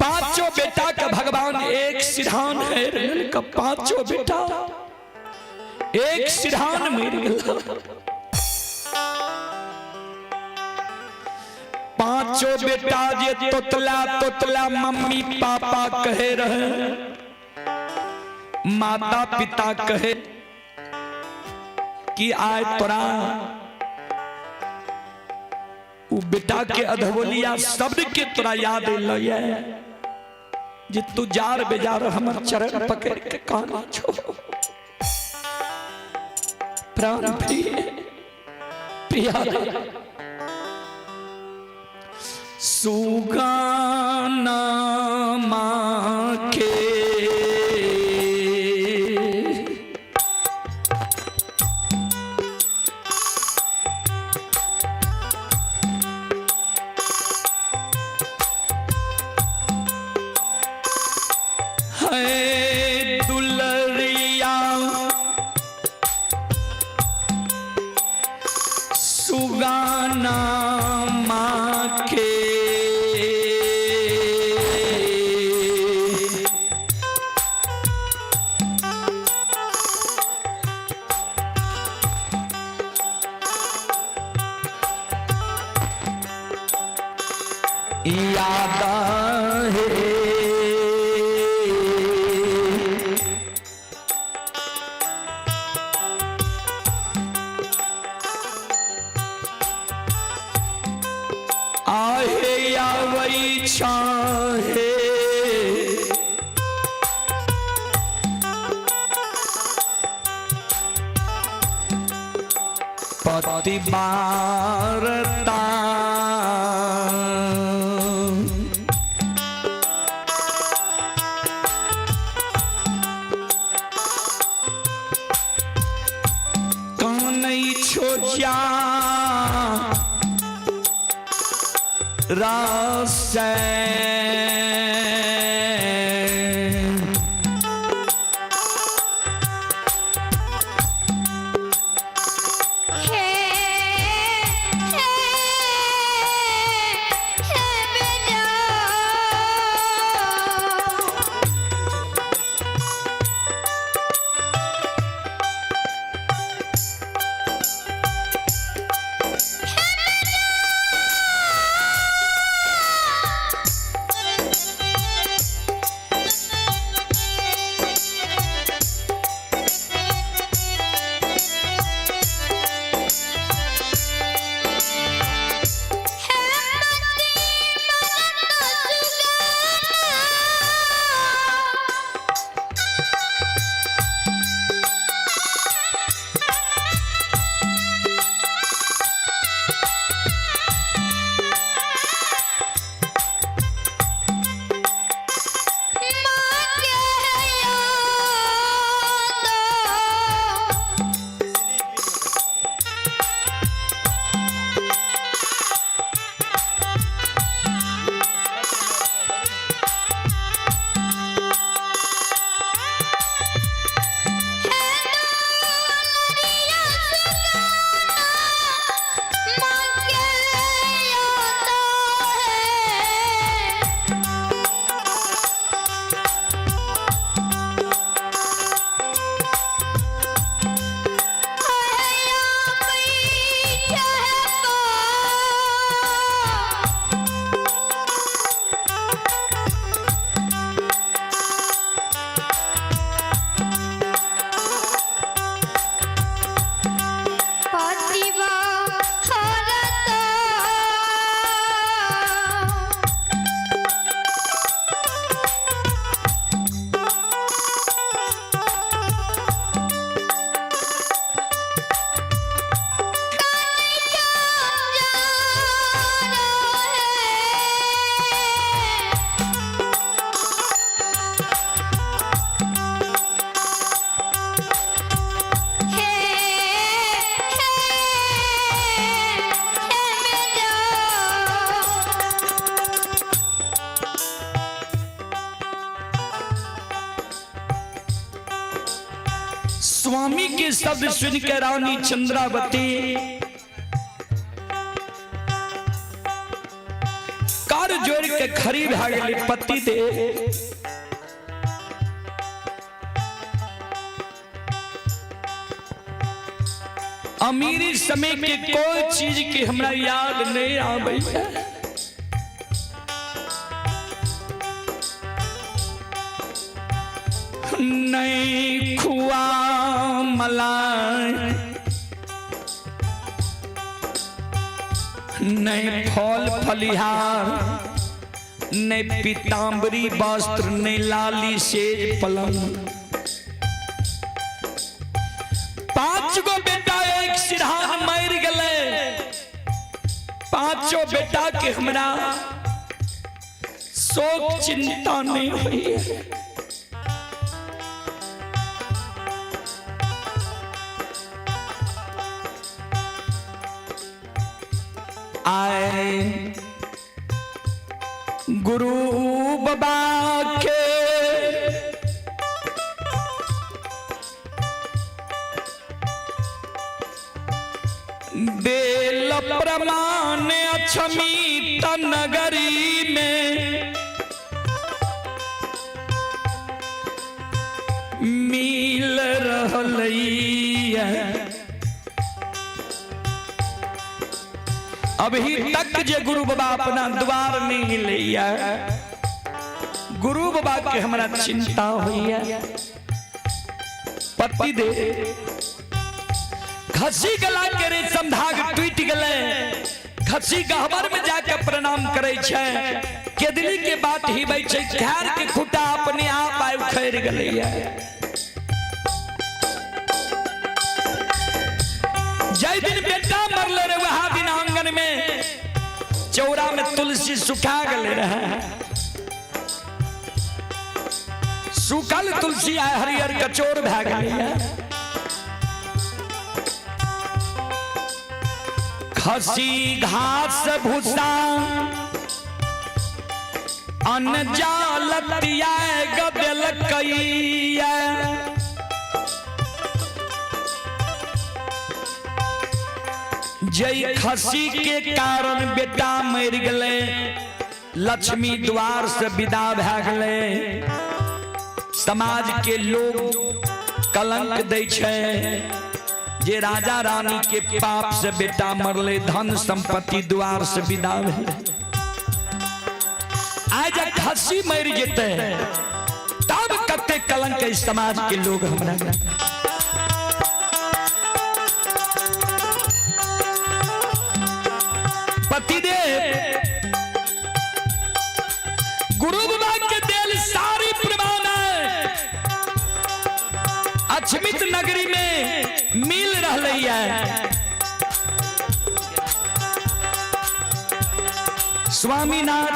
5 बेटा का भगवान एक सिरहान है। 5 बेटा एक सिरहान मर गया। 5 बेटा जे तोतला तोतला मम्मी पापा कहे रहे, माता पिता कहे कि आय तोरा उ बेटा के अधवलिया शब्द के तोरा याद लगे जे तू जार बेजार हमर चरण पकड़ के काना छो। प्राण प्रिय प्रिया सुगाना माँ के दुलरिया सुगाना माँ के याद है। आहे या वही चाहे पति बारता कानई छोजा रासे स्वामी के शब्द सुन के रानी चंद्रावती कार जोड़ के खड़ी भा गई। पति दे अमीरी समय के कोई चीज की हमरा याद नहीं आवे। नहीं खुआ मलाई, नहीं फल फलिहार, नहीं पीताम्बरी वस्त्र, नहीं लाली सेज पलंग। 5 गो बेटा एक सिरहान मर गए। 5 बेटा के हमरा शोक चिंता नहीं हुई है। आए गुरु बाबा के बेल प्रमाण अक्षमित नगरी में मिल रहलैया। अभी तक जे गुरु बाबा अपना द्वार नहीं लिया, गुरु बाबा के हमरा चिंता हुई है। पति दे खसी गला के रेशम धाग टूट गले। खसी गहबर में जाके प्रणाम करे छे। केदली के बात ही बैठे घर के खुटा अपने आप आय उखड़ गले। जय दिन बेटा मरले रे वहा दिन आंगन में चौरा में तुलसी सुखा गले रहे। सुखल तुलसी आय हरियर कचोर भै गई। खसी घास भूसा अन्न जालतिया गदल कईया। जय खसी के कारण बेटा मर गले। लक्ष्मी द्वार से विदा भै गले। समाज के लोग कलंक दै छे जे राजा रानी के पाप से बेटा मरले, धन संपत्ति द्वार से विदा भेले। आज खसी मर जेते तब कते कलंक इस समाज के लोग हमरा। पतिदेव गुरु बाबा के दिल सारी प्रमाण है। अक्षमित नगरी में मिल रही है। स्वामीनाथ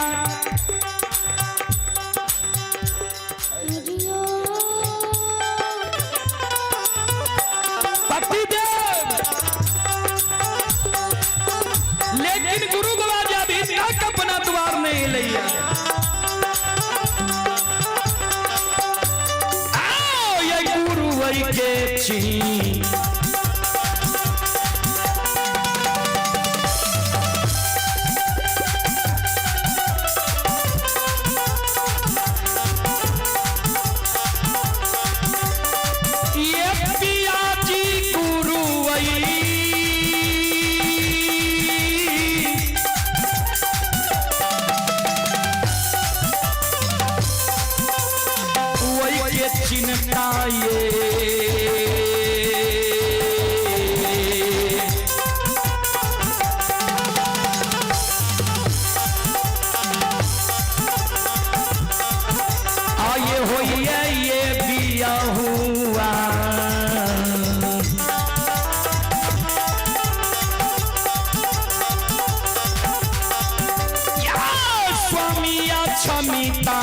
लेकिन गुरु बाबा जी अभी तक अपना द्वार नहीं लिया। आओ ये गुरु वही के छी। ये पिया जी गुरु वही चिंता आये हो ये बिया हुआ। या स्वामी क्षमिता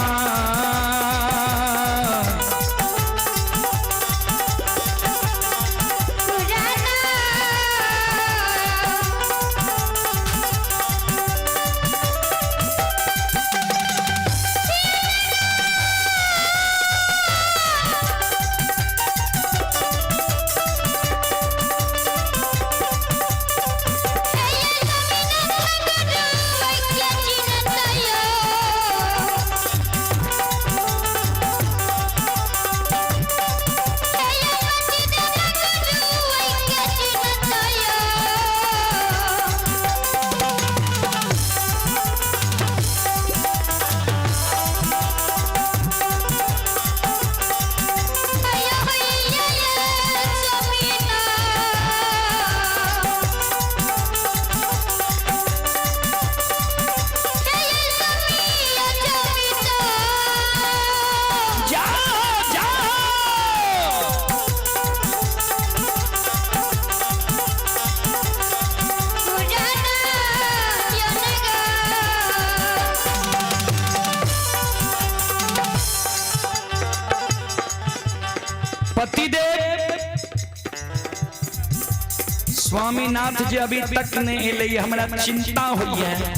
स्वामीनाथ जी अभी तक नहीं ले हमरा चिंता हुई है।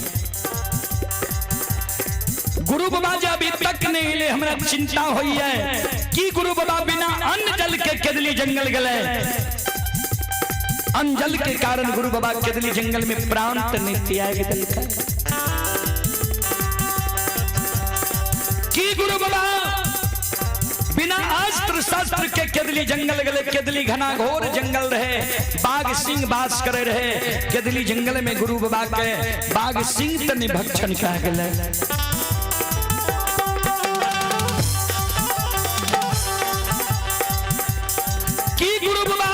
गुरु बाबा जी अभी तक नहीं ले हमरा चिंता हुई है कि गुरु बाबा बिना अन्न जल के केदली जंगल गए। अन्न जल के कारण गुरु बाबा केदली जंगल में प्राण नहीं त्याग दिलका कि गुरु बाबा बिना अस्त्र शस्त्र के केदली जंगल गले। केदली घना घोर जंगल रहे, बाघ सिंह बास करे रहे। केदली जंगल में गुरु बाबा के बाघ सिंह तनि भक्षण का गले। कि गुरु बाबा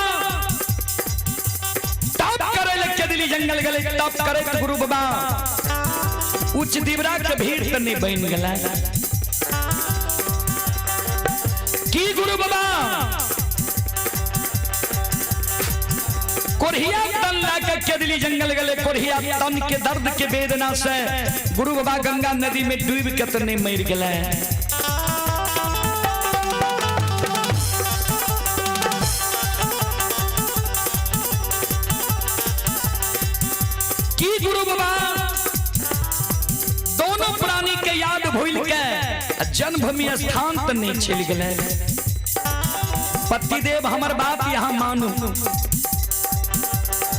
तप करे ले केदली जंगल गले। तप करे तो गुरु बाबा उच्च दिवरा के भीड़ तनि बन गला कि गुरु बाबा कोरिया तन लाके केदली जंगल गले। कोरिया तन के दर्द के वेदना से गुरु बाबा गंगा नदी में डूब के तने मर गए। कि गुरु बाबा दोनों प्राणी के याद भूल के जन्मभूमि स्थान तक नहीं चल गए। पतिदेव हमर बात यहाँ मानू,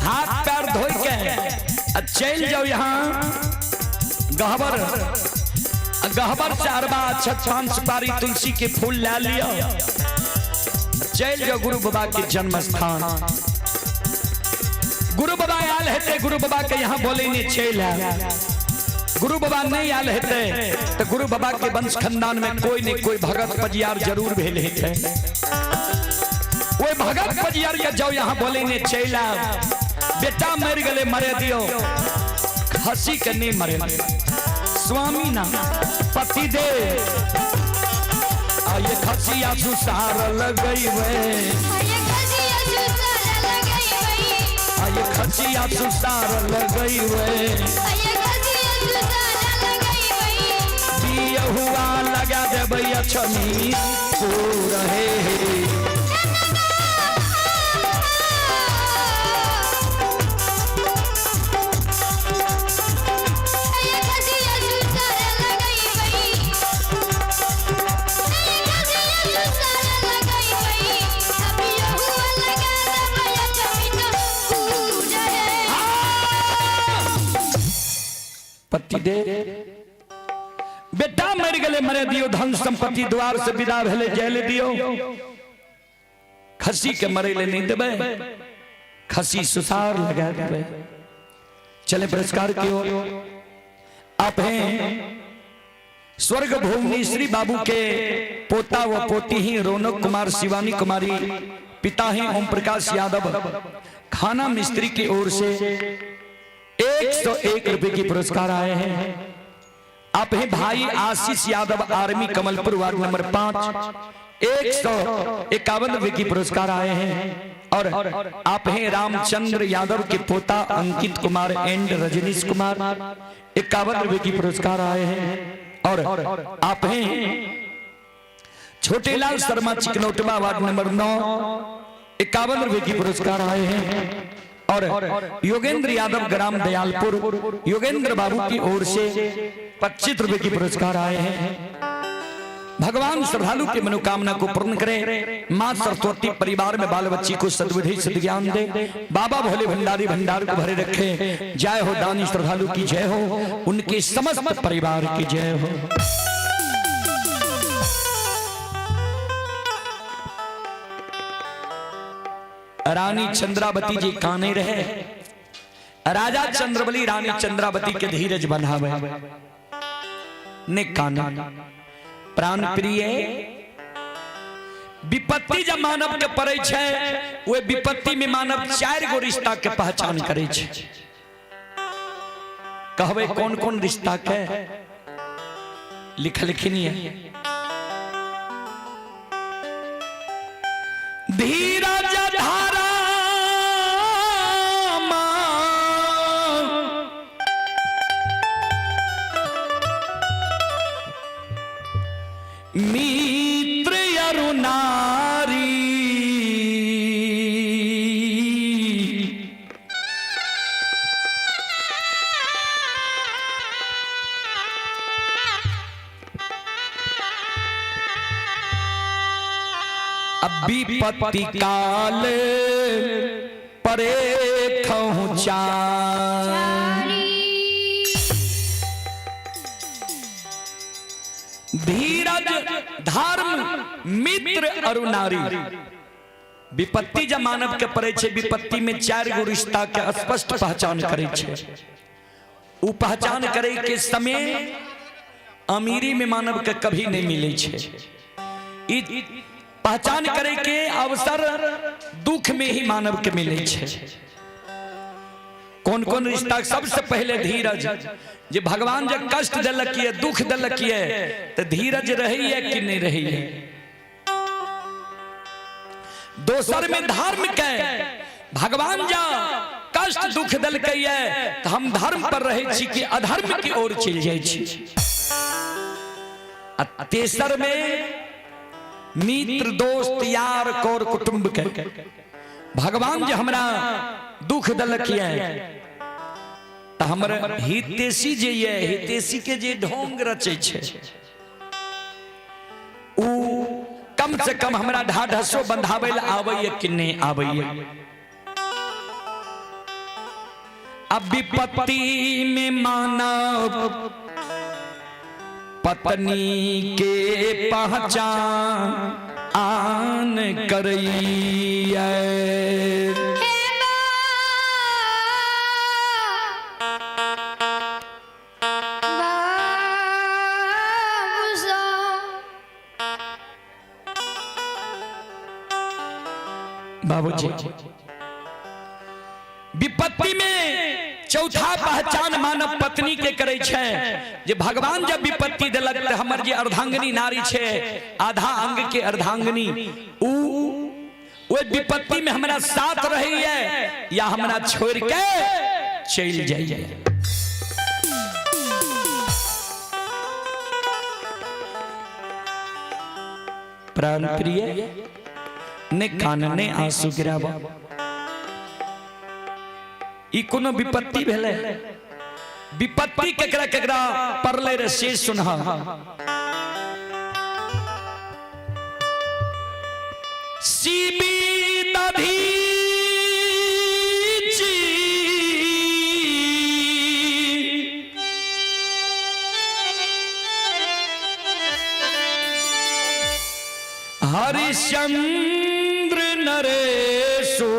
हाथ पैर धो के चल जाओ यहाँ गहबर। गहबर चारबा छछान सुपारी तुलसी के फूल ला लिया, चल जाओ गुरु बाबा के जन्म स्थान। गुरु बाबा आल है, गुरु बाबा के यहाँ बोले ने चल। गुरु बाबा नहीं आल है तो गुरु बाबा के वंश खानदान में कोई न कोई भगत पजियार जरूर भेल है। वो भगत पजियार के जाओ यहाँ बोले ने चला। बेटा मर गले मरे दियो, खसी के नहीं मरे। स्वामी ना पति दे आये खसिया सुसार लगई वे। आये खसिया सुसार लगई वे। हुआ लगा दे भैया छनी सो रहे पति दे। बेटा मर गले मरे दियो, धन संपत्ति द्वार से विदा भेले जेल दियो। खसी के मरे ले नहीं देबे, खसी सुसार लगा देबे। चले पुरस्कार की ओर। आप हैं स्वर्ग भूमि श्री बाबू के पोता व पोती ही रौनक कुमार शिवानी कुमारी, पिता हैं ओम प्रकाश यादव। खाना मिस्त्री की ओर से 101 रुपए की पुरस्कार आए हैं। आप हैं भाई Ashish Yadav army Kamalpur ward number 5, 151 रुपए की पुरस्कार आए हैं। और आप हैं रामचंद्र यादव के पोता अंकित कुमार एंड रजनीश कुमार, 51 रुपए की पुरस्कार आए हैं। और आप हैं छोटेलाल शर्मा चिकनौटवा वार्ड नंबर 9, 51 रुपए की पुरस्कार आए हैं। और योगेंद्र यादव ग्राम दयालपुर, योगेंद्र बाबू की ओर से 25 रुपए की पुरस्कार आए हैं। भगवान श्रद्धालु की मनोकामना को पूर्ण करे। मां सरस्वती परिवार में बाल बच्ची को सद्बुद्धि सद्ज्ञान दे। बाबा भोले भंडारी भंडार को भरे रखे। जय हो दानी श्रद्धालु की जय हो, उनके समस्त परिवार की जय हो। रानी चंद्रावती जी काने रहे, राजा चंद्रबली रानी चंद्रावती के धीरज बंधावे ने काना। प्राण प्रिय विपत्ति जब मानव के पड़े छे, वे विपत्ति में मानव 4 गो रिश्ता के पहचान करे छे। कहवे कौन कौन रिश्ता के लिखल लिखनी है। धीरज धारा मित्र अरुणारी, अब विपत्ति काल परे खहुचा धीरज धर्म मित्र और नारी। विपत्ति जब मानव के पड़े छे, विपत्ति में 4 गो रिश्ता के स्पष्ट पहचान करे छे। उ पहचान करे के समय अमीरी में मानव के कभी नहीं मिले छे। पहचान करे के अवसर दुख में ही मानव के मिले छे। कौन कौन रिश्ता? सबसे पहले धीरज। जे भगवान जब कष्ट दिलक है, दुख दिलक है, तो धीरज रही है कि नहीं रही है। दोसर में धर्म के भगवान जा कष्ट दुख दिलक है, तो हम धर्म पर रहे छी कि अधर्म की ओर चल जाए छी। तेसर में मित्र दोस्त यार कौर कुटुंब के भगवान जे हमरा दुख दिलक है, तो हमर हितेशी जे ये हितेशी के जे ढोंग रचे छे, उ कम से कम हमरा ढाढसो बंधावे ला आवे कि नहीं आवे। अब विपत्ति में मानव पत्नी के पहचान आन करई बाबूजी। विपत्ति में चौथा पहचान मानव पत्नी के करे छे। जे भगवान जब विपत्ति दिलक त हमर जे अर्धांगिनी नारी छे, आधा अंग के अर्धांगिनी, वो विपत्ति में हमरा साथ रही है या हमरा छोड़ के चल जाइए। प्राण प्रिय ने कानने आंसू गिरावा। ई कोनो विपत्ति भेले? विपत्ति केकरा केकरा परले रे से सुनहा। सीबी दधी हरिश्चंद्र नरेशो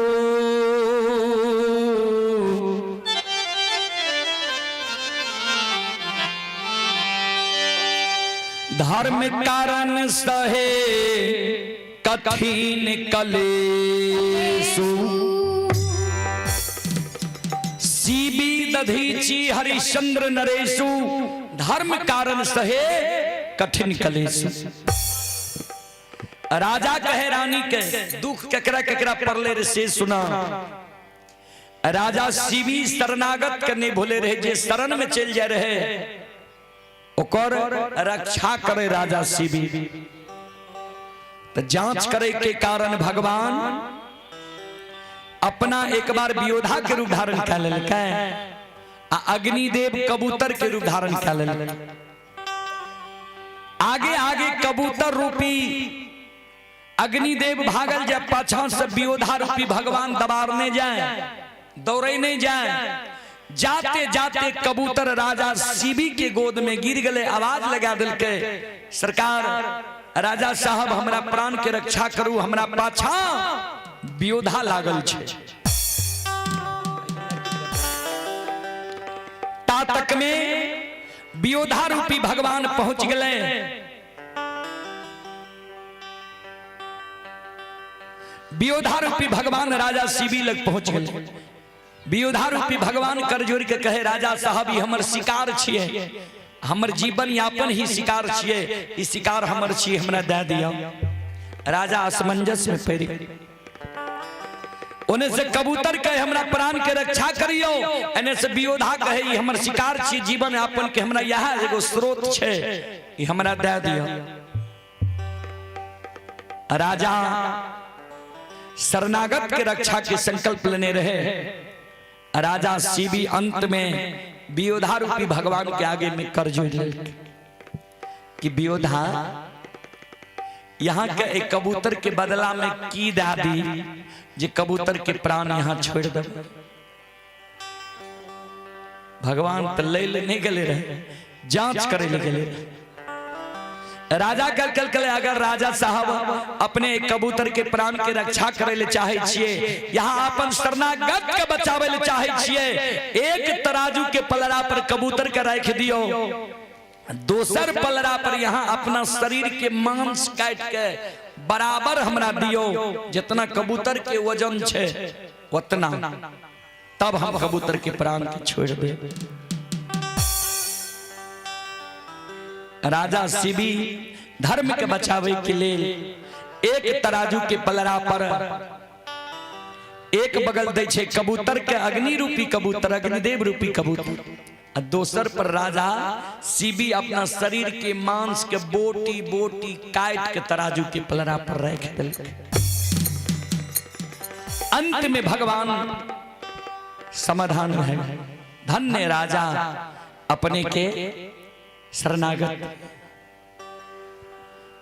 धर्म कारण सहे कठिन कलेसु। सीबी दधीची हरिश्चंद्र नरेशु धर्म कारण सहे कठिन कलेसु। राजा कहे रानी के दुख केकरा केकरा परले रे से सुना। राजा सीबी शरणागत करने भूले रहे, जे शरण में चल जा रहे ओकर रक्षा करे राजा सीबी। तो जांच करे के कारण भगवान अपना एक बार वियोधा के रूप धारण कर लेलक, अग्निदेव कबूतर के रूप धारण कर लेलक। आगे आगे कबूतर रूपी अग्निदेव भागल जब पाछा से वियोधा रूपी भगवान दबारने जाए, दौड़े नहीं जाए। जाते जाते कबूतर राजा सीबी के गोद में गिर गए, आवाज लगा दिल के, सरकार राजा साहब हमरा प्राण के रक्षा करू, हमरा पाछा वियोधा लागल छे। तातक में वियोधा रूपी भगवान पहुंच गए। वियोधा रूपी भगवान राजा सीबी लग पहुंच गए। वियोधा रूपी भगवान कर जोड़ के कहे, राजा साहब ये हमर शिकार छिए, हमर जीवन यापन ही शिकार छिए, ई शिकार हमर छिए, हमरा दे दिया। राजा असमंजस में पड़ गए। ओने से कबूतर कहे हमरा प्राण के रक्षा करियो, एने से वियोधा कहे ई हमर शिकार छिए, जीवन यापन के हमरा यह एगो स्रोत छे, ई हमरा दे दिया। राजा शरणागत के रक्षा के संकल्प लेने रहे। राजा सीबी अंत में वियोधा रूपी भगवान के आगे में कर जोड़ कि वियोधा यहाँ के एक कबूतर के बदला में की दादी जे कबूतर के प्राण यहाँ छोड़ दे। भगवान तो ले नहीं गले रहे, जांच करे ले गले रहे। राजा कल अगर राजा साहब अपने कबूतर के प्राण के रक्षा करे ले चाहे छिए, यहाँ अपन शरणागत के बचावे ले चाहे छिए, एक तराजू के पलड़ा पर कबूतर का रख दियो, दोसर पलड़ा पर यहाँ अपना शरीर के मांस काट के बराबर हमरा दियो, जितना कबूतर के वजन छे उतना, तब हम कबूतर के प्राण के छोड़ दे। राजा शिवी धर्म के बचावे के लिए एक तराजू के पलड़ा पर एक बगल दे छे कबूतर के अग्नि रूपी कबूतर, अग्निदेव रूपी कबूतर, दोसर पर राजा शिवी अपना शरीर के मांस के बोटी बोटी काट के तराजू के पलड़ा पर रख दिल। अंत में भगवान समाधान है। धन्य राजा अपने के शरणागत।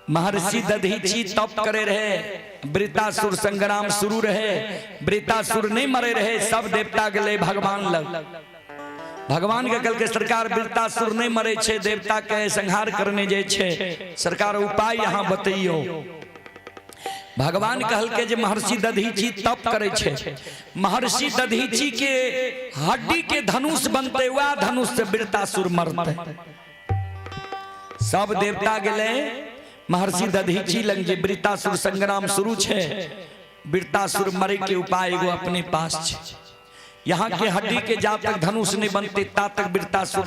महर्षि दधीची तप करे रहे, वृतासुर संग्राम शुरू रहे, वृतासुर नहीं मरे रहे, सब देवता गले भगवान लग। भगवान के कल के सरकार वृतासुर नहीं मरे छे, देवता के संहार करने जे छे, सरकार उपाय यहाँ बतइयो। भगवान कहल के जे महर्षि दधीची तप करे छे, महर्षि दधीची के हड्डी के धनुष बनते हुआ धनुष से वृतासुर मरते। सब देवता गले महर्षि दधीची लंग, जे वृतासुर संग्राम शुरू छे, वृतासुर मरे के उपाय एगो अपने पास छे। यहाँ के हड्डी के जब तक धनुष नहीं बनते ता तक वृतासुर